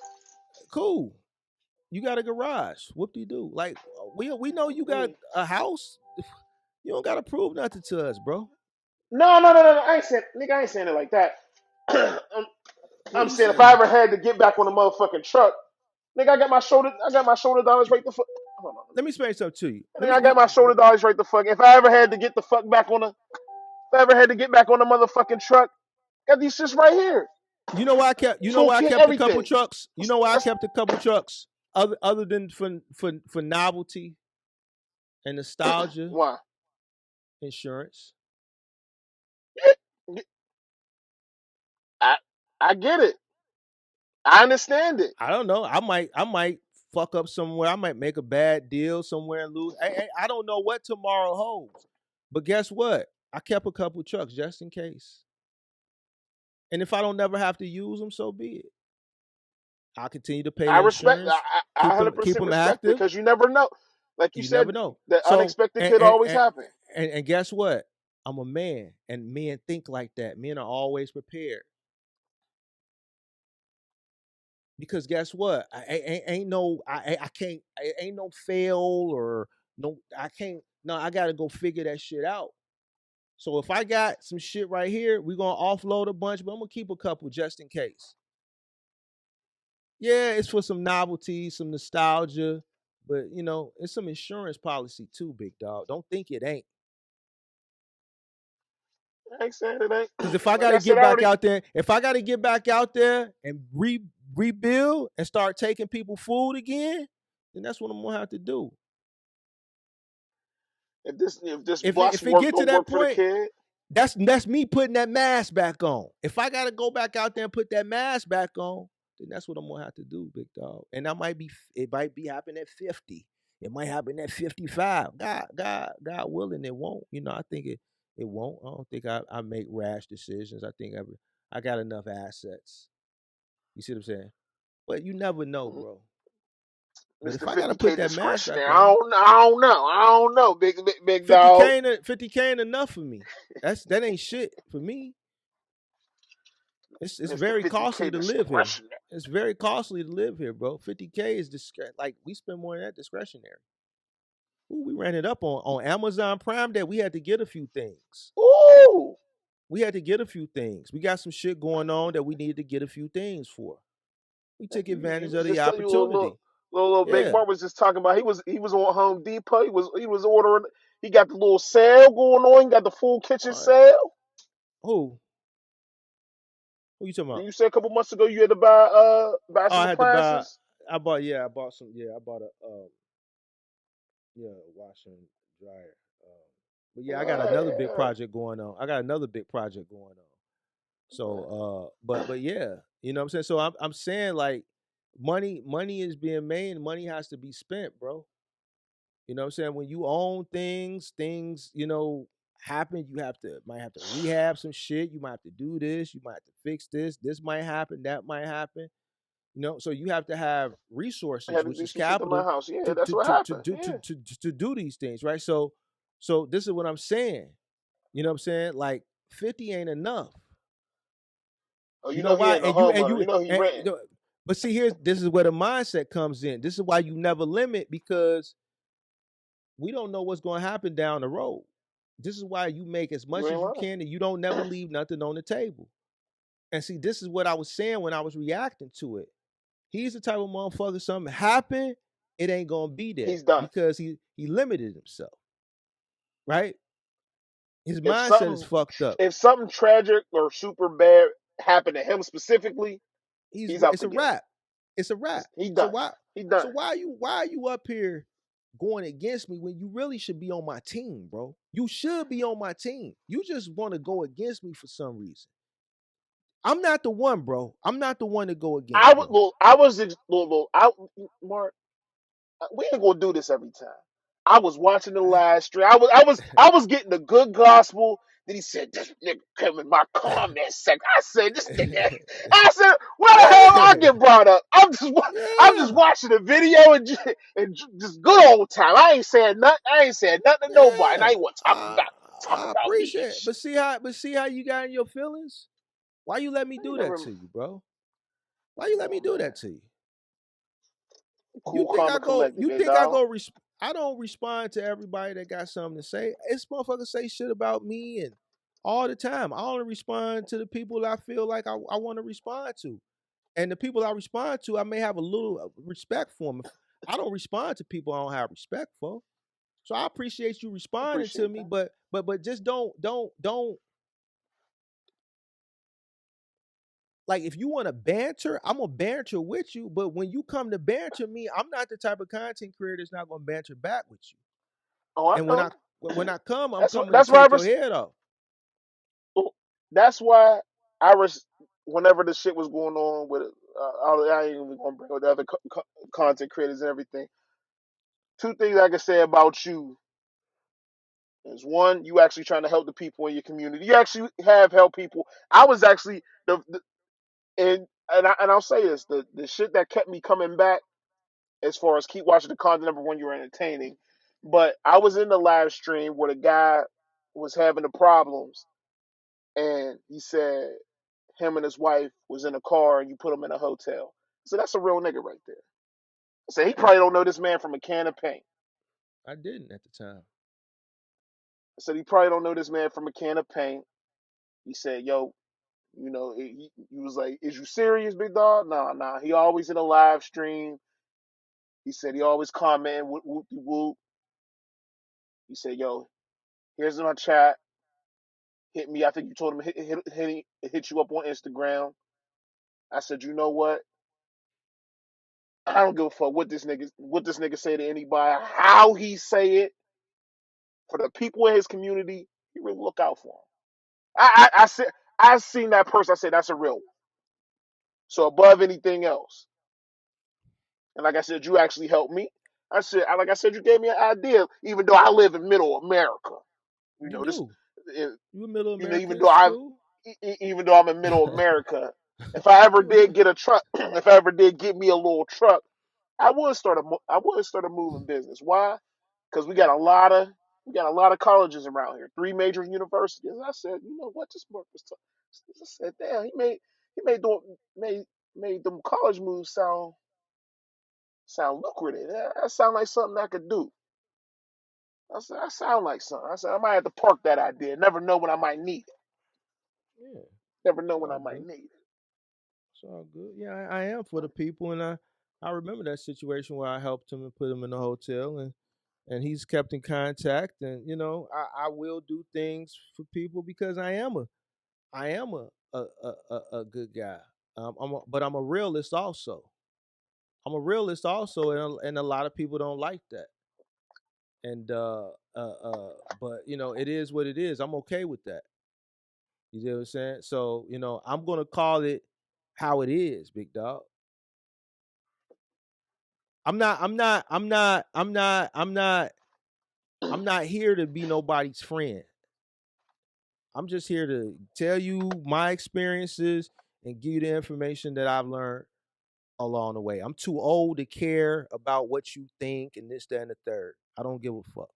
[SPEAKER 2] Cool. You got a garage. What do you do? Like we know you got a house. You don't gotta prove nothing to us, bro.
[SPEAKER 1] No. I ain't saying it like that. I'm saying if I ever had to get back on the motherfucking truck, nigga, I got my shoulder dollars right the fuck. Hold on.
[SPEAKER 2] Let me explain something to you.
[SPEAKER 1] I got my shoulder dollars right the fuck. If I ever had to get the fuck back on the, if I ever had to get back on the motherfucking truck, got these shits right here.
[SPEAKER 2] You know why I kept? You know why I kept a couple trucks? You know why I kept a couple trucks? Other than for novelty and nostalgia.
[SPEAKER 1] Why?
[SPEAKER 2] Insurance.
[SPEAKER 1] I get it. I understand it.
[SPEAKER 2] I don't know. I might fuck up somewhere. I might make a bad deal somewhere and lose. I don't know what tomorrow holds. But guess what? I kept a couple trucks just in case. And if I don't never have to use them, so be it. I'll continue to pay insurance.
[SPEAKER 1] I 100% keep them respect active because you never know. Like you said,
[SPEAKER 2] never know.
[SPEAKER 1] The unexpected could always happen.
[SPEAKER 2] And guess what? I'm a man, and men think like that. Men are always prepared. Because guess what? Ain't no fail or no. I gotta go figure that shit out. So if I got some shit right here, we're gonna offload a bunch, but I'm gonna keep a couple just in case. Yeah, it's for some novelty, some nostalgia, but it's some insurance policy too, big dog. Don't think it ain't.
[SPEAKER 1] I ain't saying it ain't.
[SPEAKER 2] Because if I gotta get back out there and rebuild and start taking people food again, then that's what I'm gonna have to do.
[SPEAKER 1] If this bus work for the kid,
[SPEAKER 2] that's me putting that mask back on. If I gotta go back out there and put that mask back on, then that's what I'm gonna have to do, big dog. And it might be happening at 50. It might happen at 55. God willing, it won't. I think it won't. I don't think I make rash decisions. I think I got enough assets. You see what I'm saying? But you never know, bro. But if I gotta put that mask back on,
[SPEAKER 1] I don't know, big dog.
[SPEAKER 2] 50K ain't enough for me. That ain't shit for me. It's very costly to live here. It's very costly to live here, bro. 50K is like we spend more than that discretionary. Ooh, we ran it up on Amazon Prime Day. We had to get a few things.
[SPEAKER 1] Ooh.
[SPEAKER 2] We had to get a few things. We got some shit going on that we needed to get a few things for. We took advantage of the opportunity.
[SPEAKER 1] Little Big Mark was just talking about he was on Home Depot. He was ordering. He got the little sale going on. He got the full kitchen sale.
[SPEAKER 2] Who you talking about?
[SPEAKER 1] You said a couple months ago you had to buy some appliances.
[SPEAKER 2] I bought a washer and dryer. But yeah, I got another big project going on. So but yeah, you know what I'm saying? So I'm saying like money is being made and money has to be spent, bro. You know what I'm saying? When you own things, happen, you might have to rehab some shit, you might have to do this, you might have to fix this might happen, that might happen. So you have to have resources, which is capital, to do these things, right? So this is what I'm saying. You know what I'm saying? Like 50 ain't enough.
[SPEAKER 1] Oh, you know why?
[SPEAKER 2] But see, this is where the mindset comes in. This is why you never limit, because we don't know what's going to happen down the road. This is why you make as much as you can, and you don't never leave nothing on the table. And see, this is what I was saying when I was reacting to it. He's the type of motherfucker, something happen, it ain't gonna be there.
[SPEAKER 1] He's done.
[SPEAKER 2] Because he limited himself. Right? His mindset is fucked up.
[SPEAKER 1] If something tragic or super bad happened to him specifically, he's out.
[SPEAKER 2] It's a wrap. It's a wrap.
[SPEAKER 1] He's done.
[SPEAKER 2] So why are you up here going against me when you really should be on my team, bro? You should be on my team. You just want to go against me for some reason. I'm not the one, bro. I'm not the one to go
[SPEAKER 1] I
[SPEAKER 2] against,
[SPEAKER 1] would.
[SPEAKER 2] bro.
[SPEAKER 1] Look, I was. Look, I, Mark, we ain't gonna do this every time. I was watching the live stream. I was getting the good gospel. Then he said, "This nigga come in my comment section." I said, "This nigga." I said, "Where the hell I get brought up?" I'm just
[SPEAKER 2] Yeah,
[SPEAKER 1] watching the video and just good old time. I ain't saying nothing. I ain't saying nothing to nobody. And I
[SPEAKER 2] yeah.
[SPEAKER 1] ain't want to talk
[SPEAKER 2] I
[SPEAKER 1] about me
[SPEAKER 2] appreciate
[SPEAKER 1] and
[SPEAKER 2] it.
[SPEAKER 1] shit.
[SPEAKER 2] But see how you got in your feelings? Why you let me
[SPEAKER 1] I ain't
[SPEAKER 2] do that
[SPEAKER 1] never.
[SPEAKER 2] to you, bro? Why you let me
[SPEAKER 1] Oh
[SPEAKER 2] do
[SPEAKER 1] man,
[SPEAKER 2] that to you? You
[SPEAKER 1] cool,
[SPEAKER 2] think
[SPEAKER 1] calm,
[SPEAKER 2] I
[SPEAKER 1] and
[SPEAKER 2] go?
[SPEAKER 1] collected,
[SPEAKER 2] You
[SPEAKER 1] big
[SPEAKER 2] think I
[SPEAKER 1] dog.
[SPEAKER 2] go? I don't respond to everybody that got something to say. It's motherfuckers say shit about me and all the time. I only respond to the people I feel like I want to respond to, and the people I respond to, I may have a little respect for them. I don't respond to people I don't have respect for. So I appreciate you responding to
[SPEAKER 1] Appreciate
[SPEAKER 2] me,
[SPEAKER 1] that.
[SPEAKER 2] but just don't like if you want to banter, I'm gonna banter with you. But when you come to banter me, I'm not the type of content creator that's not gonna banter back with you.
[SPEAKER 1] Oh, I
[SPEAKER 2] And when
[SPEAKER 1] know.
[SPEAKER 2] I come, I'm
[SPEAKER 1] That's what.
[SPEAKER 2] coming to
[SPEAKER 1] That's why I
[SPEAKER 2] take your
[SPEAKER 1] was.
[SPEAKER 2] head off.
[SPEAKER 1] That's why I was. Whenever the shit was going on with, I ain't even gonna bring up the other content creators and everything. Two things I can say about you is one, you actually trying to help the people in your community. You actually have helped people. I was actually the and I'll say this: the shit that kept me coming back as far as keep watching the content. Number one, you're entertaining, but I was in the live stream where the guy was having the problems, and he said him and his wife was in a car and you put him in a hotel. So that's a real nigga right there. I said he probably don't know this man from a can of paint.
[SPEAKER 2] I didn't at the time.
[SPEAKER 1] I said he probably don't know this man from a can of paint. He said, "Yo, he was like, is you serious, big dog? Nah, nah. He always in a live stream. He said he always commenting, whoop de whoop. He said, yo, here's my chat. Hit me. I think you told him hit you up on Instagram. I said, you know what? I don't give a fuck what this nigga say to anybody, how he say it. For the people in his community, he really look out for him. I said I seen that person. I said that's a real one. So above anything else, and like I said, you actually helped me. Like I said, you gave me an idea. Even though I live in Middle America, you
[SPEAKER 2] You
[SPEAKER 1] know this.
[SPEAKER 2] do.
[SPEAKER 1] eh,
[SPEAKER 2] You a middle
[SPEAKER 1] Even
[SPEAKER 2] American,
[SPEAKER 1] though
[SPEAKER 2] it's
[SPEAKER 1] I'm
[SPEAKER 2] cool.
[SPEAKER 1] even though I'm in Middle America, if I ever did get a truck, if I ever did get me a little truck, I would start a moving business. Why? Because we got a lot of colleges around here, three major universities. I said, you know what, this Mark was talking. I said, damn, he made them college moves sound lucrative. That sound like something I could do. I said, that sound like something. I said, I might have to park that idea. Never know when I might need it.
[SPEAKER 2] Yeah,
[SPEAKER 1] Never know
[SPEAKER 2] it's
[SPEAKER 1] when I
[SPEAKER 2] all
[SPEAKER 1] might
[SPEAKER 2] good.
[SPEAKER 1] need it.
[SPEAKER 2] It's all good. Yeah, I am for the people, and I remember that situation where I helped him and put him in a hotel, and he's kept in contact, and I will do things for people because I am a good guy. But I'm a realist also. I'm a realist also, and a lot of people don't like that. And but it is what it is. I'm okay with that. You know what I'm saying? So I'm gonna call it how it is, big dog. I'm not. I'm not. I'm not. I'm not. I'm not. I'm not here to be nobody's friend. I'm just here to tell you my experiences and give you the information that I've learned along the way. I'm too old to care about what you think and this, that, and the third. I don't give a fuck.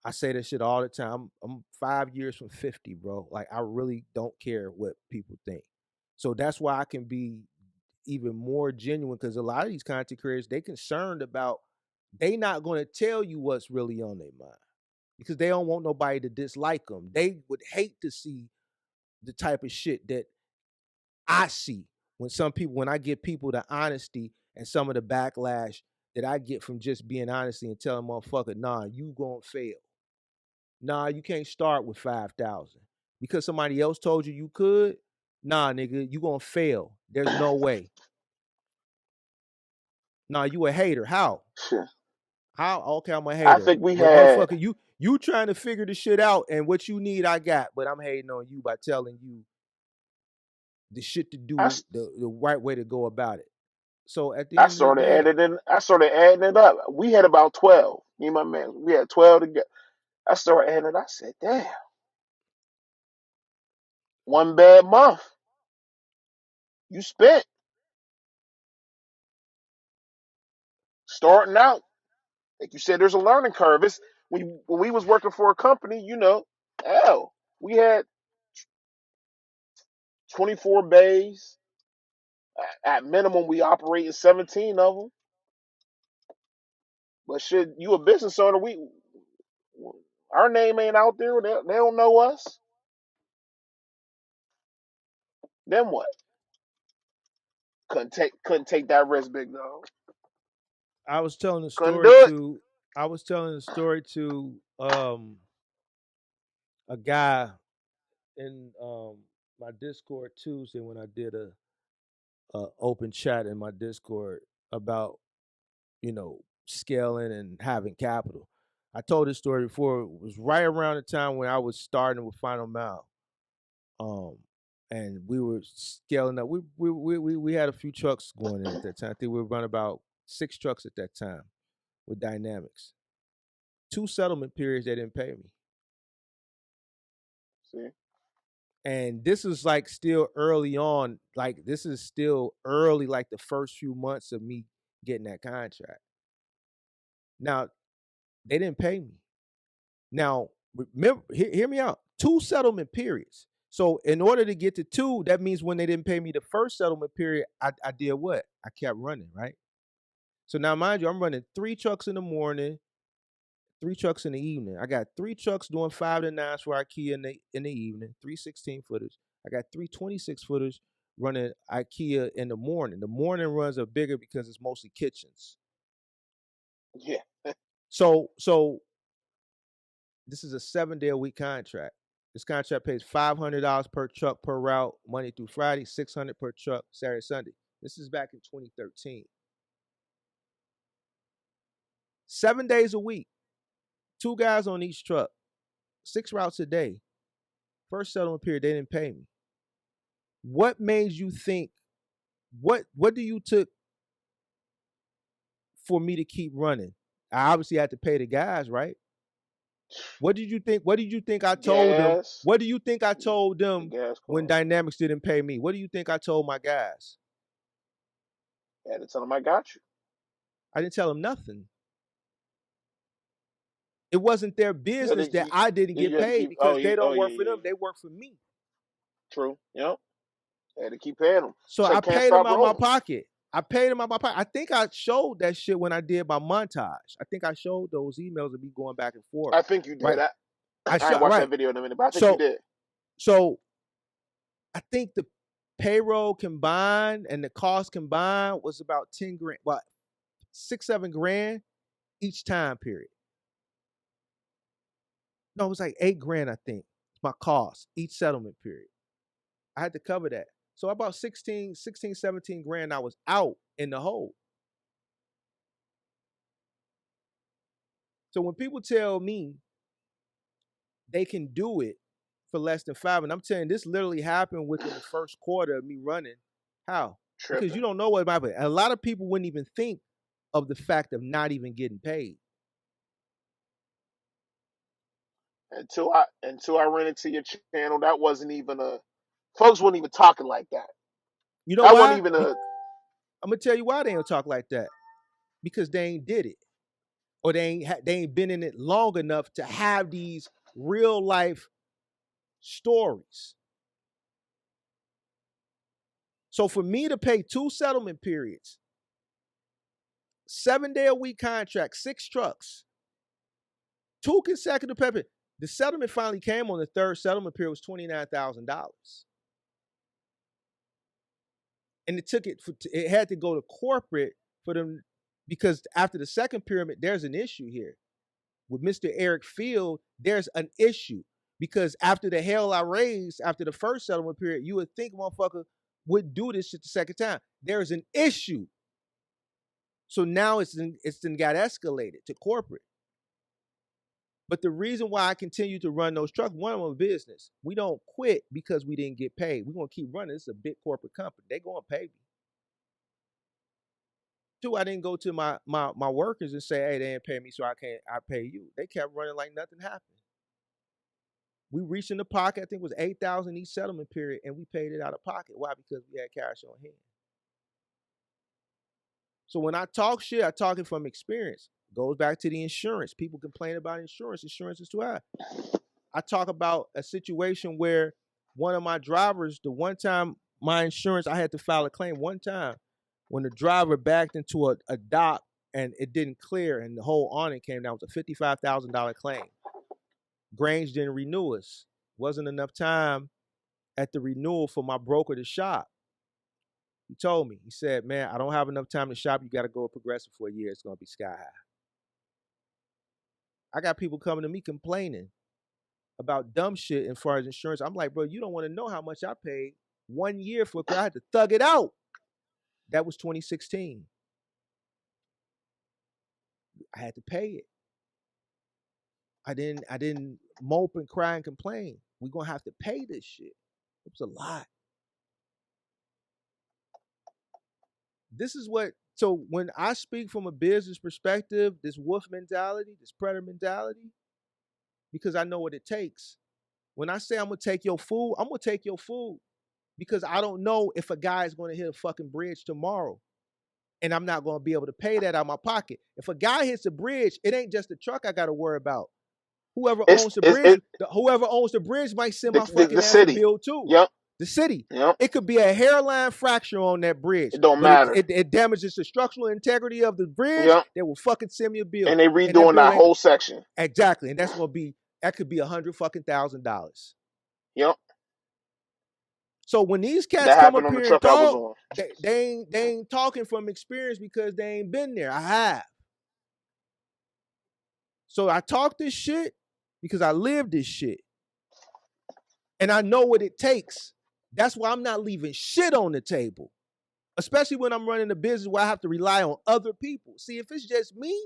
[SPEAKER 2] I say that shit all the time. I'm 5 years from 50, bro. Like I really don't care what people think. So that's why I can be even more genuine because a lot of these content creators, they concerned about they not going to tell you what's really on their mind because they don't want nobody to dislike them. They would hate to see the type of shit that I see when I give people the honesty and some of the backlash that I get from just being honesty and telling motherfucker, nah, you gonna fail. Nah, you can't start with 5,000 because somebody else told you you could. Nah, nigga, you gonna fail. There's no way. Nah, you a hater. How?
[SPEAKER 1] Shit.
[SPEAKER 2] How? Okay, I'm a
[SPEAKER 1] I
[SPEAKER 2] hater.
[SPEAKER 1] think we
[SPEAKER 2] But
[SPEAKER 1] had.
[SPEAKER 2] motherfucker, you trying to figure the shit out and what you need, I got. But I'm hating on you by telling you the shit to
[SPEAKER 1] I,
[SPEAKER 2] do, the right way to go about it. So at the
[SPEAKER 1] I
[SPEAKER 2] end of the
[SPEAKER 1] started
[SPEAKER 2] day,
[SPEAKER 1] adding. I started adding it up. We had about 12. Me and my man, we had 12 together. I started adding it. I said, damn, one bad month you spent starting out. Like you said, there's a learning curve. It's when we was working for a company, hell, we had 24 bays. At minimum, we operated 17 of them. But shit, you a business owner, our name ain't out there. They don't know us. Then what? Couldn't take that risk, big dog.
[SPEAKER 2] I was telling a
[SPEAKER 1] Couldn't
[SPEAKER 2] story
[SPEAKER 1] do it.
[SPEAKER 2] to I was telling a story to a guy in my Discord Tuesday when I did a open chat in my Discord about scaling and having capital. I told this story before. It was right around the time when I was starting with Final Mile, um, and we were scaling up. We had a few trucks going in at that time. I think we were running about 6 trucks at that time with Dynamics. 2 settlement periods they didn't pay me.
[SPEAKER 1] See,
[SPEAKER 2] And this is like still early on. Like this is still early, like the first few months of me getting that contract. Now they didn't pay me. Now remember, hear me out. 2 settlement periods. So in order to get to 2, that means when they didn't pay me the first settlement period, I did what? I kept running, right? So now mind you, I'm running 3 trucks in the morning, 3 trucks in the evening. I got 3 trucks doing 5 to 9s for IKEA in the evening, 3 16-footers. I got 3 26-footers running IKEA in the morning. The morning runs are bigger because it's mostly kitchens.
[SPEAKER 1] yeah,
[SPEAKER 2] So this is a 7-day-a-week contract. This contract pays $500 per truck per route, Monday through Friday, $600 per truck, Saturday, Sunday. This is back in 2013. 7 days a week, 2 guys on each truck, 6 routes a day. First settlement period, they didn't pay me. What made you think? What do you took for me to keep running? I obviously had to pay the guys, right? What did you think? What did you think I told them?
[SPEAKER 1] gas,
[SPEAKER 2] What do you think I told
[SPEAKER 1] the
[SPEAKER 2] them
[SPEAKER 1] gas
[SPEAKER 2] when
[SPEAKER 1] cost.
[SPEAKER 2] Dynamics didn't pay me? What do you think I told my guys?
[SPEAKER 1] I had to tell them I got you.
[SPEAKER 2] I didn't tell them nothing. It wasn't their
[SPEAKER 1] You had
[SPEAKER 2] business
[SPEAKER 1] to
[SPEAKER 2] that
[SPEAKER 1] keep.
[SPEAKER 2] I didn't
[SPEAKER 1] You
[SPEAKER 2] get
[SPEAKER 1] had to
[SPEAKER 2] paid
[SPEAKER 1] keep. Oh,
[SPEAKER 2] because they
[SPEAKER 1] yeah. Oh,
[SPEAKER 2] don't
[SPEAKER 1] yeah,
[SPEAKER 2] work for
[SPEAKER 1] yeah,
[SPEAKER 2] them.
[SPEAKER 1] yeah.
[SPEAKER 2] They work for me.
[SPEAKER 1] True. Yep. Had to keep paying them.
[SPEAKER 2] So
[SPEAKER 1] So
[SPEAKER 2] I
[SPEAKER 1] can't
[SPEAKER 2] paid them
[SPEAKER 1] stop
[SPEAKER 2] out of my
[SPEAKER 1] rolling.
[SPEAKER 2] pocket. I paid them out of my pocket. I think I showed that shit when I did my montage. I think I showed those emails of me going back and forth.
[SPEAKER 1] I think you did.
[SPEAKER 2] Right.
[SPEAKER 1] I,
[SPEAKER 2] I
[SPEAKER 1] I ain't
[SPEAKER 2] shot
[SPEAKER 1] watched
[SPEAKER 2] right.
[SPEAKER 1] that video in a minute, but I think you
[SPEAKER 2] So
[SPEAKER 1] did.
[SPEAKER 2] so I think the payroll combined and the cost combined was about 10 grand, what, 6, 7 grand each time period. No, it was like 8 grand, I think. My cost each settlement period. I had to cover that. So about 17 grand I was out in the hole. So when people tell me they can do it for less than 5, and I'm telling you, this literally happened within the first quarter of me running. How? Because you
[SPEAKER 1] Tripping.
[SPEAKER 2] don't know what might be. A lot of people wouldn't even think of the fact of not even getting paid.
[SPEAKER 1] Until I ran into your channel, that wasn't even a. Folks weren't even talking like that.
[SPEAKER 2] You know
[SPEAKER 1] That wasn't
[SPEAKER 2] why?
[SPEAKER 1] even a.
[SPEAKER 2] I'm gonna tell you why they don't talk like that. Because they ain't did it, or they ain't been in it long enough to have these real life stories. So for me to pay 2 settlement periods, 7-day-a-week contract, 6 trucks, 2 consecutive pay. The settlement finally came on the third settlement period was $29,000, and it had to go to corporate for them because after the second pyramid, there's an issue here with Mr. Eric Field. There's an issue because after the hell I raised after the first settlement period, you would think motherfucker would do this shit the second time. There's an issue, so now it's then got escalated to corporate. But the reason why I continue to run those trucks, one of them, a business. We don't quit because we didn't get paid. We're gonna keep running. This is a big corporate company. They gonna pay me. Two, I didn't go to my workers and say, hey, they didn't pay me, so I pay you. They kept running like nothing happened. We reached in the pocket, I think it was $8,000 each settlement period, and we paid it out of pocket. Why? Because we had cash on hand. So when I talk shit, I talk it from experience. Goes back to the insurance. People complain about insurance. Insurance is too high. I talk about a situation where one of my drivers, the one time my insurance, I had to file a claim one time when the driver backed into a dock and it didn't clear and the whole awning came down. It was a $55,000 claim. Grange didn't renew us. Wasn't enough time at the renewal for my broker to shop. He told me, he said, man, I don't have enough time to shop. You got to go with Progressive for a year. It's going to be sky high. I got people coming to me complaining about dumb shit as far as insurance. I'm like, bro, you don't want to know how much I paid 1 year for. I had to thug it out. That was 2016. I had to pay it. I didn't mope and cry and complain. We're gonna have to pay this shit. It was a lot. This is what, so when I speak from a business perspective, this wolf mentality, this predator mentality, because I know what it takes. When I say I'm gonna take your food, I'm gonna take your food because I don't know if a guy is gonna hit a fucking bridge tomorrow and I'm not gonna be able to pay that out of my pocket. If a guy hits a bridge, it ain't just the truck I gotta worry about. Whoever owns the bridge might send my fucking ass a bill too.
[SPEAKER 1] Yep.
[SPEAKER 2] The city.
[SPEAKER 1] Yep.
[SPEAKER 2] It could be a hairline fracture on that bridge.
[SPEAKER 1] It don't
[SPEAKER 2] but
[SPEAKER 1] matter.
[SPEAKER 2] It damages the structural integrity of the bridge.
[SPEAKER 1] Yep.
[SPEAKER 2] They will fucking send me a bill.
[SPEAKER 1] And they redoing that whole section.
[SPEAKER 2] Exactly. And that could be $100,000.
[SPEAKER 1] Yep.
[SPEAKER 2] So when these cats come up here and talk, they ain't talking from experience because they ain't been there. I have. So I talk this shit because I live this shit. And I know what it takes. That's why I'm not leaving shit on the table. Especially when I'm running a business where I have to rely on other people. See, if it's just me,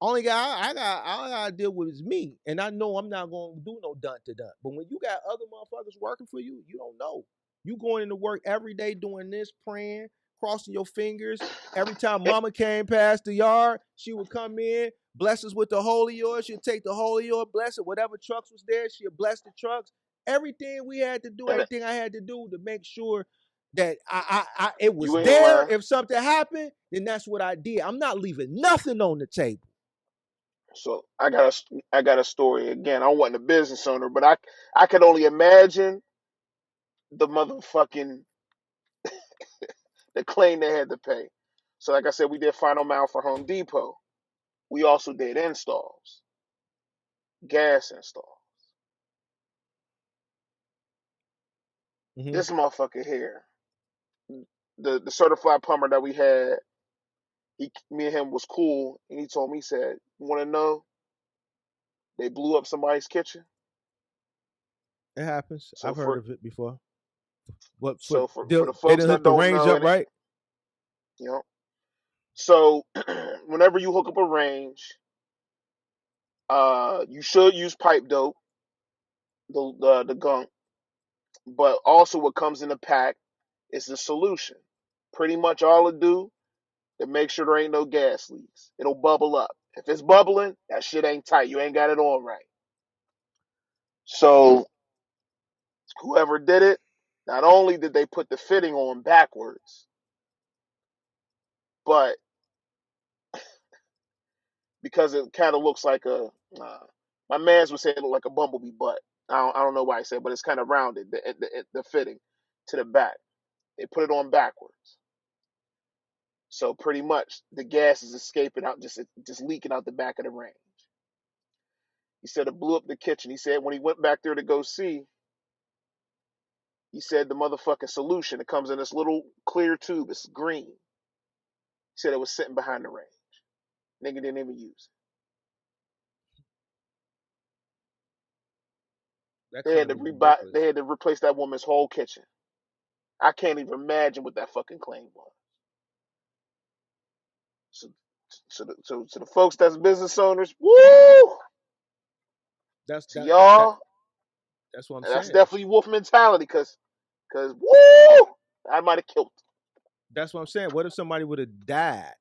[SPEAKER 2] all I gotta deal with is me. And I know I'm not gonna do no dun to dun. But when you got other motherfuckers working for you, you don't know. You going into work every day doing this, praying, crossing your fingers. Every time mama came past the yard, she would come in, bless us with the holy oil. She'd take the holy oil, bless it. Whatever trucks was there, she'd bless the trucks. Everything we had to do, everything I had to do to make sure that it was there. If something happened, then that's what I did. I'm not leaving nothing on the table.
[SPEAKER 1] So I got a story. Again, I wasn't a business owner, but I could only imagine the motherfucking the claim they had to pay. So like I said, we did final mile for Home Depot. We also did installs, gas installs.
[SPEAKER 2] Mm-hmm.
[SPEAKER 1] This motherfucker here, the certified plumber that we had, me and him was cool, and he told me, he said, "You want to know? They blew up somebody's kitchen."
[SPEAKER 2] It happens. So I've heard of it before. What?
[SPEAKER 1] So for the folks that don't know,
[SPEAKER 2] up, right?
[SPEAKER 1] You know. So whenever you hook up a range, you should use pipe dope, the gunk, but also what comes in the pack is the solution. Pretty much all it do to make sure there ain't no gas leaks. It'll bubble up. If it's bubbling, that shit ain't tight. You ain't got it on right. So whoever did it, not only did they put the fitting on backwards, but because it kind of looks like my man's would say it looked like a bumblebee butt. I don't know why I said, but it's kind of rounded, the fitting to the back. They put it on backwards. So pretty much the gas is escaping out, just leaking out the back of the range. He said it blew up the kitchen. He said when he went back there to go see, he said the motherfucking solution, it comes in this little clear tube, it's green. He said it was sitting behind the range. Nigga didn't even use it. They had to replace that woman's whole kitchen. I can't even imagine what that fucking claim was. So the folks that's business owners, woo!
[SPEAKER 2] That's
[SPEAKER 1] To
[SPEAKER 2] that.
[SPEAKER 1] y'all,
[SPEAKER 2] That's what I'm
[SPEAKER 1] that's
[SPEAKER 2] saying.
[SPEAKER 1] definitely wolf mentality. Cause woo, I might have killed.
[SPEAKER 2] That's what I'm saying. What if somebody would have died?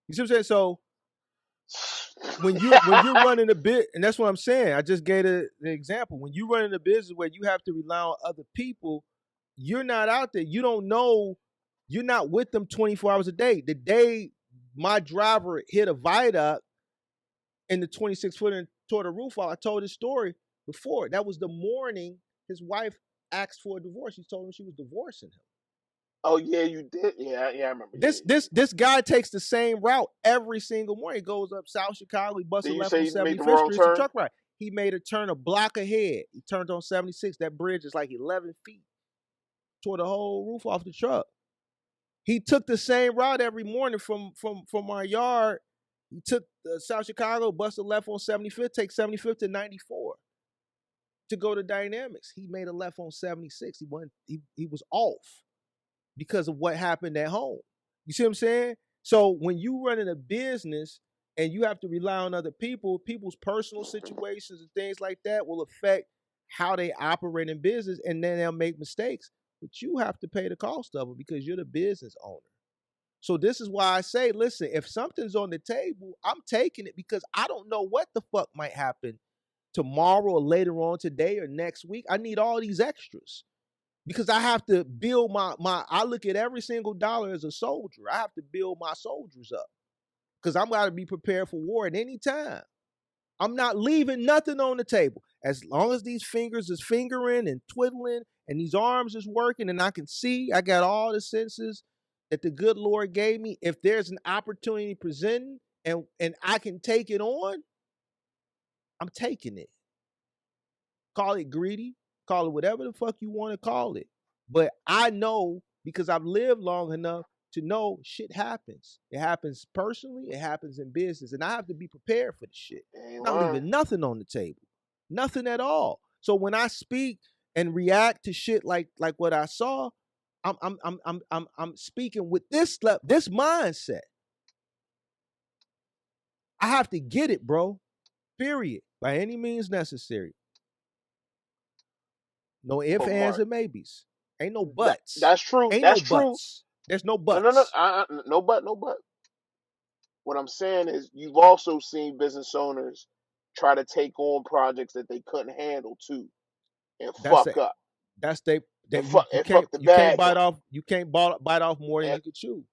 [SPEAKER 2] You see what I'm saying? So when you're running a bit, and that's what I'm saying. I just gave the example. When you're running a business where you have to rely on other people, you're not out there. You don't know. You're not with them 24 hours a day. The day my driver hit a viaduct and the 26 foot and tore the roof off, I told this story before. That was the morning his wife asked for a divorce. She told him she was divorcing him.
[SPEAKER 1] Oh yeah, you did. Yeah, I remember. Yeah,
[SPEAKER 2] This guy takes the same route every single morning. He goes up South Chicago, he busts a
[SPEAKER 1] did you
[SPEAKER 2] left
[SPEAKER 1] say
[SPEAKER 2] on
[SPEAKER 1] you made the
[SPEAKER 2] 75th
[SPEAKER 1] wrong
[SPEAKER 2] Street. It's a
[SPEAKER 1] turn?
[SPEAKER 2] truck ride. He made a turn a block ahead. He turned on 76. That bridge is like 11 feet. Tore the whole roof off the truck. He took the same route every morning from our yard. He took South Chicago, busted left on 75th, take 75th to 94 to go to Dynamics. He made a left on 76. He was off because of what happened at home. You see what I'm saying? So when you running a business and you have to rely on other people, people's personal situations and things like that will affect how they operate in business, and then they'll make mistakes. But you have to pay the cost of it because you're the business owner. So this is why I say, listen, if something's on the table, I'm taking it because I don't know what the fuck might happen tomorrow or later on today or next week. I need all these extras because I have to build my I look at every single dollar as a soldier. I have to build my soldiers up because I'm got to be prepared for war at any time. I'm not leaving nothing on the table. As long as these fingers is fingering and twiddling and these arms is working and I can see, I got all the senses that the good Lord gave me. If there's an opportunity presenting and I can take it on, I'm taking it. Call it greedy, call it whatever the fuck you want to call it. But I know because I've lived long enough to know shit happens. It happens personally, it happens in business. And I have to be prepared for the shit.
[SPEAKER 1] Ain't
[SPEAKER 2] I'm not
[SPEAKER 1] lying.
[SPEAKER 2] leaving nothing on the table. Nothing at all. So when I speak and react to shit like what I saw, I'm speaking with this mindset. I have to get it, bro. Period. By any means necessary. No ifs,
[SPEAKER 1] But
[SPEAKER 2] ands,
[SPEAKER 1] Mark,
[SPEAKER 2] or maybes. Ain't no buts.
[SPEAKER 1] that's true.
[SPEAKER 2] Ain't
[SPEAKER 1] That's
[SPEAKER 2] no
[SPEAKER 1] true.
[SPEAKER 2] buts. There's no
[SPEAKER 1] No.
[SPEAKER 2] buts.
[SPEAKER 1] No but, no but. What I'm saying is, you've also seen business owners try to take on projects that they couldn't handle too, and
[SPEAKER 2] That's
[SPEAKER 1] fuck
[SPEAKER 2] it.
[SPEAKER 1] up,
[SPEAKER 2] That's they that
[SPEAKER 1] and
[SPEAKER 2] you
[SPEAKER 1] fuck the
[SPEAKER 2] you can't
[SPEAKER 1] bag
[SPEAKER 2] bite
[SPEAKER 1] up,
[SPEAKER 2] off bite off more than
[SPEAKER 1] and
[SPEAKER 2] you can chew.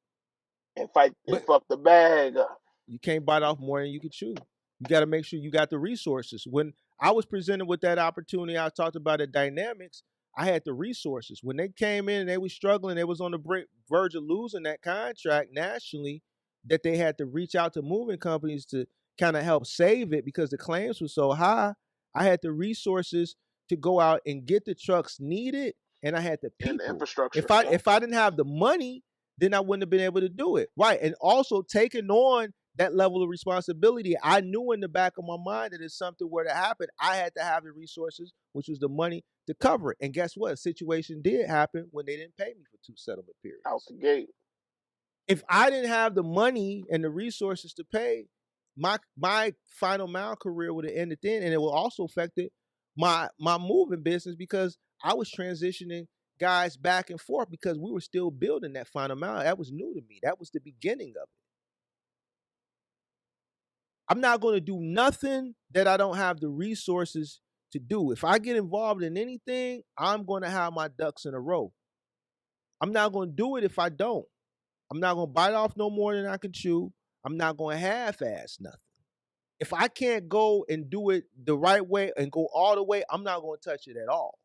[SPEAKER 1] fight and
[SPEAKER 2] But
[SPEAKER 1] fuck the bag up.
[SPEAKER 2] you can't bite off more than you can chew. You got to make sure you got the resources. When I was presented with that opportunity, I talked about the dynamics. I had the resources. When they came in and they were struggling, they was on the verge of losing that contract nationally. That they had to reach out to moving companies to kind of help save it because the claims were so high. I had the resources to go out and get the trucks needed, and I had the
[SPEAKER 1] And the
[SPEAKER 2] people.
[SPEAKER 1] infrastructure.
[SPEAKER 2] If I
[SPEAKER 1] Yep.
[SPEAKER 2] if I didn't have the money, then I wouldn't have been able to do it. Right. And also taking on that level of responsibility, I knew in the back of my mind that if something were to happen, I had to have the resources, which was the money to cover it. And guess what? A situation did happen when they didn't pay me for 2 settlement
[SPEAKER 1] Out
[SPEAKER 2] periods.
[SPEAKER 1] the gate.
[SPEAKER 2] If I didn't have the money and the resources to pay, my final mile career would have ended then, and it would also affected my moving business because I was transitioning guys back and forth because we were still building that final mile. That was new to me. That was the beginning of it. I'm not going to do nothing that I don't have the resources to do. If I get involved in anything, I'm going to have my ducks in a row. I'm not going to do it if I don't. I'm not going to bite off no more than I can chew. I'm not going to half-ass nothing. If I can't go and do it the right way and go all the way, I'm not going to touch it at all.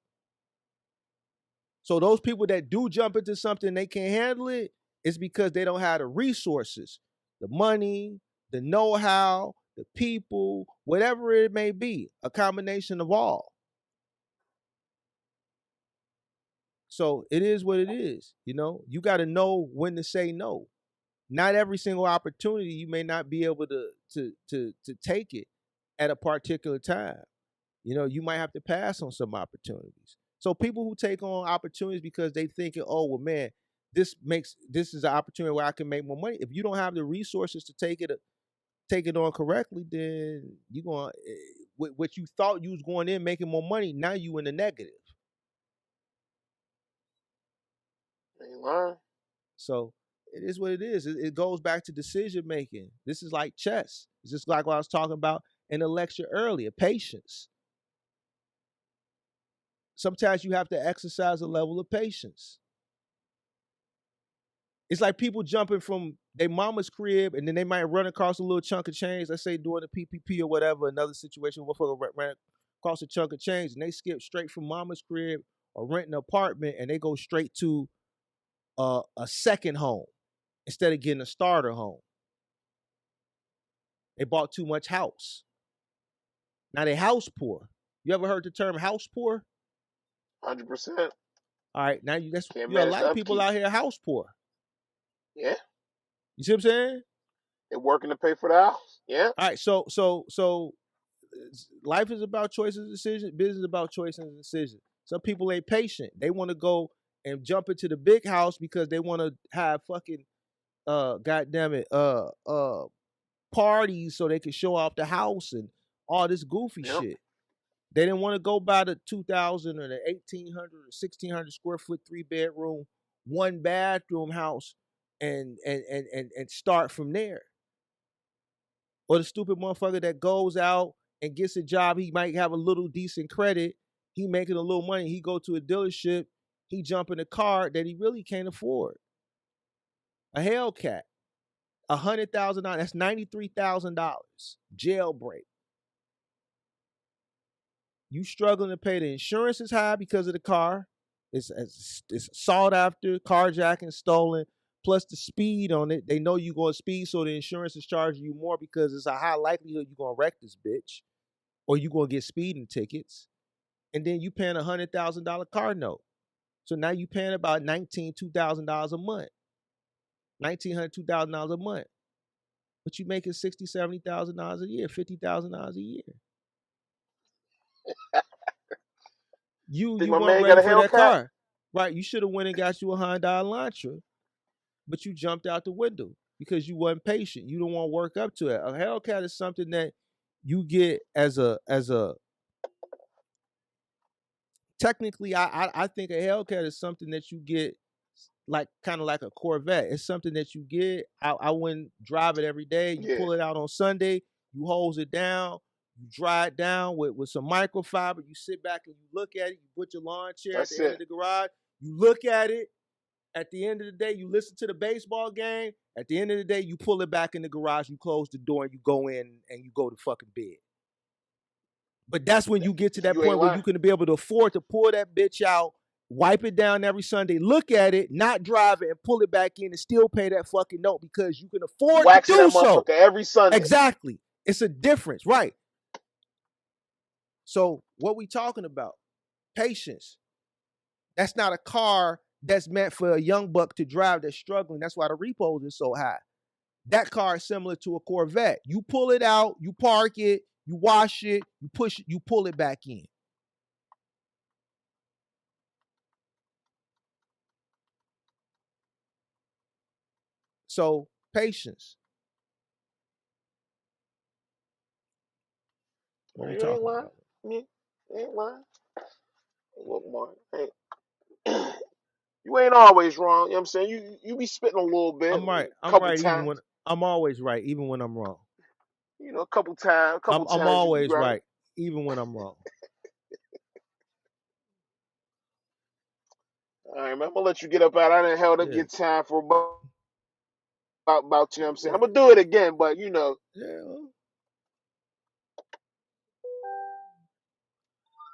[SPEAKER 2] So those people that do jump into something they can't handle it, it's because they don't have the resources, the money, the know-how, the people, whatever it may be, a combination of all. So it is what it is. You got to know when to say no. Not every single opportunity you may not be able to take it at a particular time. You might have to pass on some opportunities. So people who take on opportunities because they think, oh well, man, this is an opportunity where I can make more money. If you don't have the resources to take it on correctly, then you're going what you thought you was going in making more money, now you in the negative.
[SPEAKER 1] Ain't lying.
[SPEAKER 2] So it is what it is. It goes back to decision making. This is like chess. It's just like what I was talking about in the lecture earlier. Patience. Sometimes you have to exercise a level of patience. It's like people jumping from their mama's crib and then they might run across a little chunk of change, let's say during the PPP or whatever, another situation, motherfucker ran across a chunk of change and they skip straight from mama's crib or rent an apartment and they go straight to a second home instead of getting a starter home. They bought too much house. Now they house poor. You ever heard the term house poor?
[SPEAKER 1] 100%.
[SPEAKER 2] All right, now you got a
[SPEAKER 1] manage
[SPEAKER 2] lot
[SPEAKER 1] the
[SPEAKER 2] of people
[SPEAKER 1] upkeep.
[SPEAKER 2] out here house poor.
[SPEAKER 1] Yeah.
[SPEAKER 2] You see what I'm saying?
[SPEAKER 1] They're working to pay for the house. Yeah.
[SPEAKER 2] All right, so life is about choices and decisions. Business is about choices and decisions. Some people ain't patient. They want to go and jump into the big house because they want to have fucking goddamn it parties so they can show off the house and all this goofy shit. They didn't want to go buy the 2,000 or the 1,800 or 1,600 square foot 3-bedroom, 1-bathroom house and start from there. Or the stupid motherfucker that goes out and gets a job, he might have a little decent credit, he making a little money, he go to a dealership, he jump in a car that he really can't afford. A Hellcat, $100,000, that's $93,000, jailbreak. You struggling to pay the insurance is high because of the car. It's sought after, carjacking, stolen, plus the speed on it. They know you're going to speed, so the insurance is charging you more because it's a high likelihood you're going to wreck this bitch or you're going to get speeding tickets. And then you paying $100,000 car note. So now you paying about $2,000 a month. $1,900, $2,000 a month. But you making $60,000, $70,000 a year, $50,000 a year. You weren't ready for that car. Right, you should have went and got you a Honda Elantra, but you jumped out the window because you wasn't patient. You don't want to work up to it. A Hellcat is something that you get as a technically, I think a Hellcat is something that you get like kind of like a Corvette. It's something that you get. I wouldn't drive it every day. You pull it out on Sunday, you hose it down, you dry it down with some microfiber. You sit back and you look at it. You put your lawn chair at the end of the garage. You look at it. At the end of the day, you listen to the baseball game. At the end of the day, you pull it back in the garage. You close the door and you go in and you go to fucking bed. But that's when you get to that point where you can be able to afford to pull that bitch out, wipe it down every Sunday, look at it, not drive it, and pull it back in and still pay that fucking note because you can afford to do so.
[SPEAKER 1] Every Sunday.
[SPEAKER 2] Exactly. It's a difference, right? So what we talking about? Patience. That's not a car that's meant for a young buck to drive that's struggling. That's why the repos is so high. That car is similar to a Corvette. You pull it out, you park it, you wash it, you push it, you pull it back in. So, patience. What we talking about?
[SPEAKER 1] You ain't lying. Look, Mark, you ain't always wrong. You know what I'm saying? You be spitting a little bit.
[SPEAKER 2] I'm right.
[SPEAKER 1] I'm
[SPEAKER 2] always right, even when I'm wrong.
[SPEAKER 1] You know, a couple times.
[SPEAKER 2] I'm always right, even when I'm wrong.
[SPEAKER 1] All right, man. I'm gonna let you get up out. I didn't held up your time for about you know what I'm saying. I'm gonna do it again, but you know.
[SPEAKER 2] Yeah.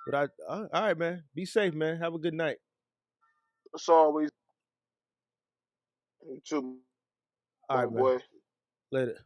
[SPEAKER 2] But all right, man. Be safe, man. Have a good night.
[SPEAKER 1] It's always. You too.
[SPEAKER 2] All right,
[SPEAKER 1] boy.
[SPEAKER 2] Man. Later.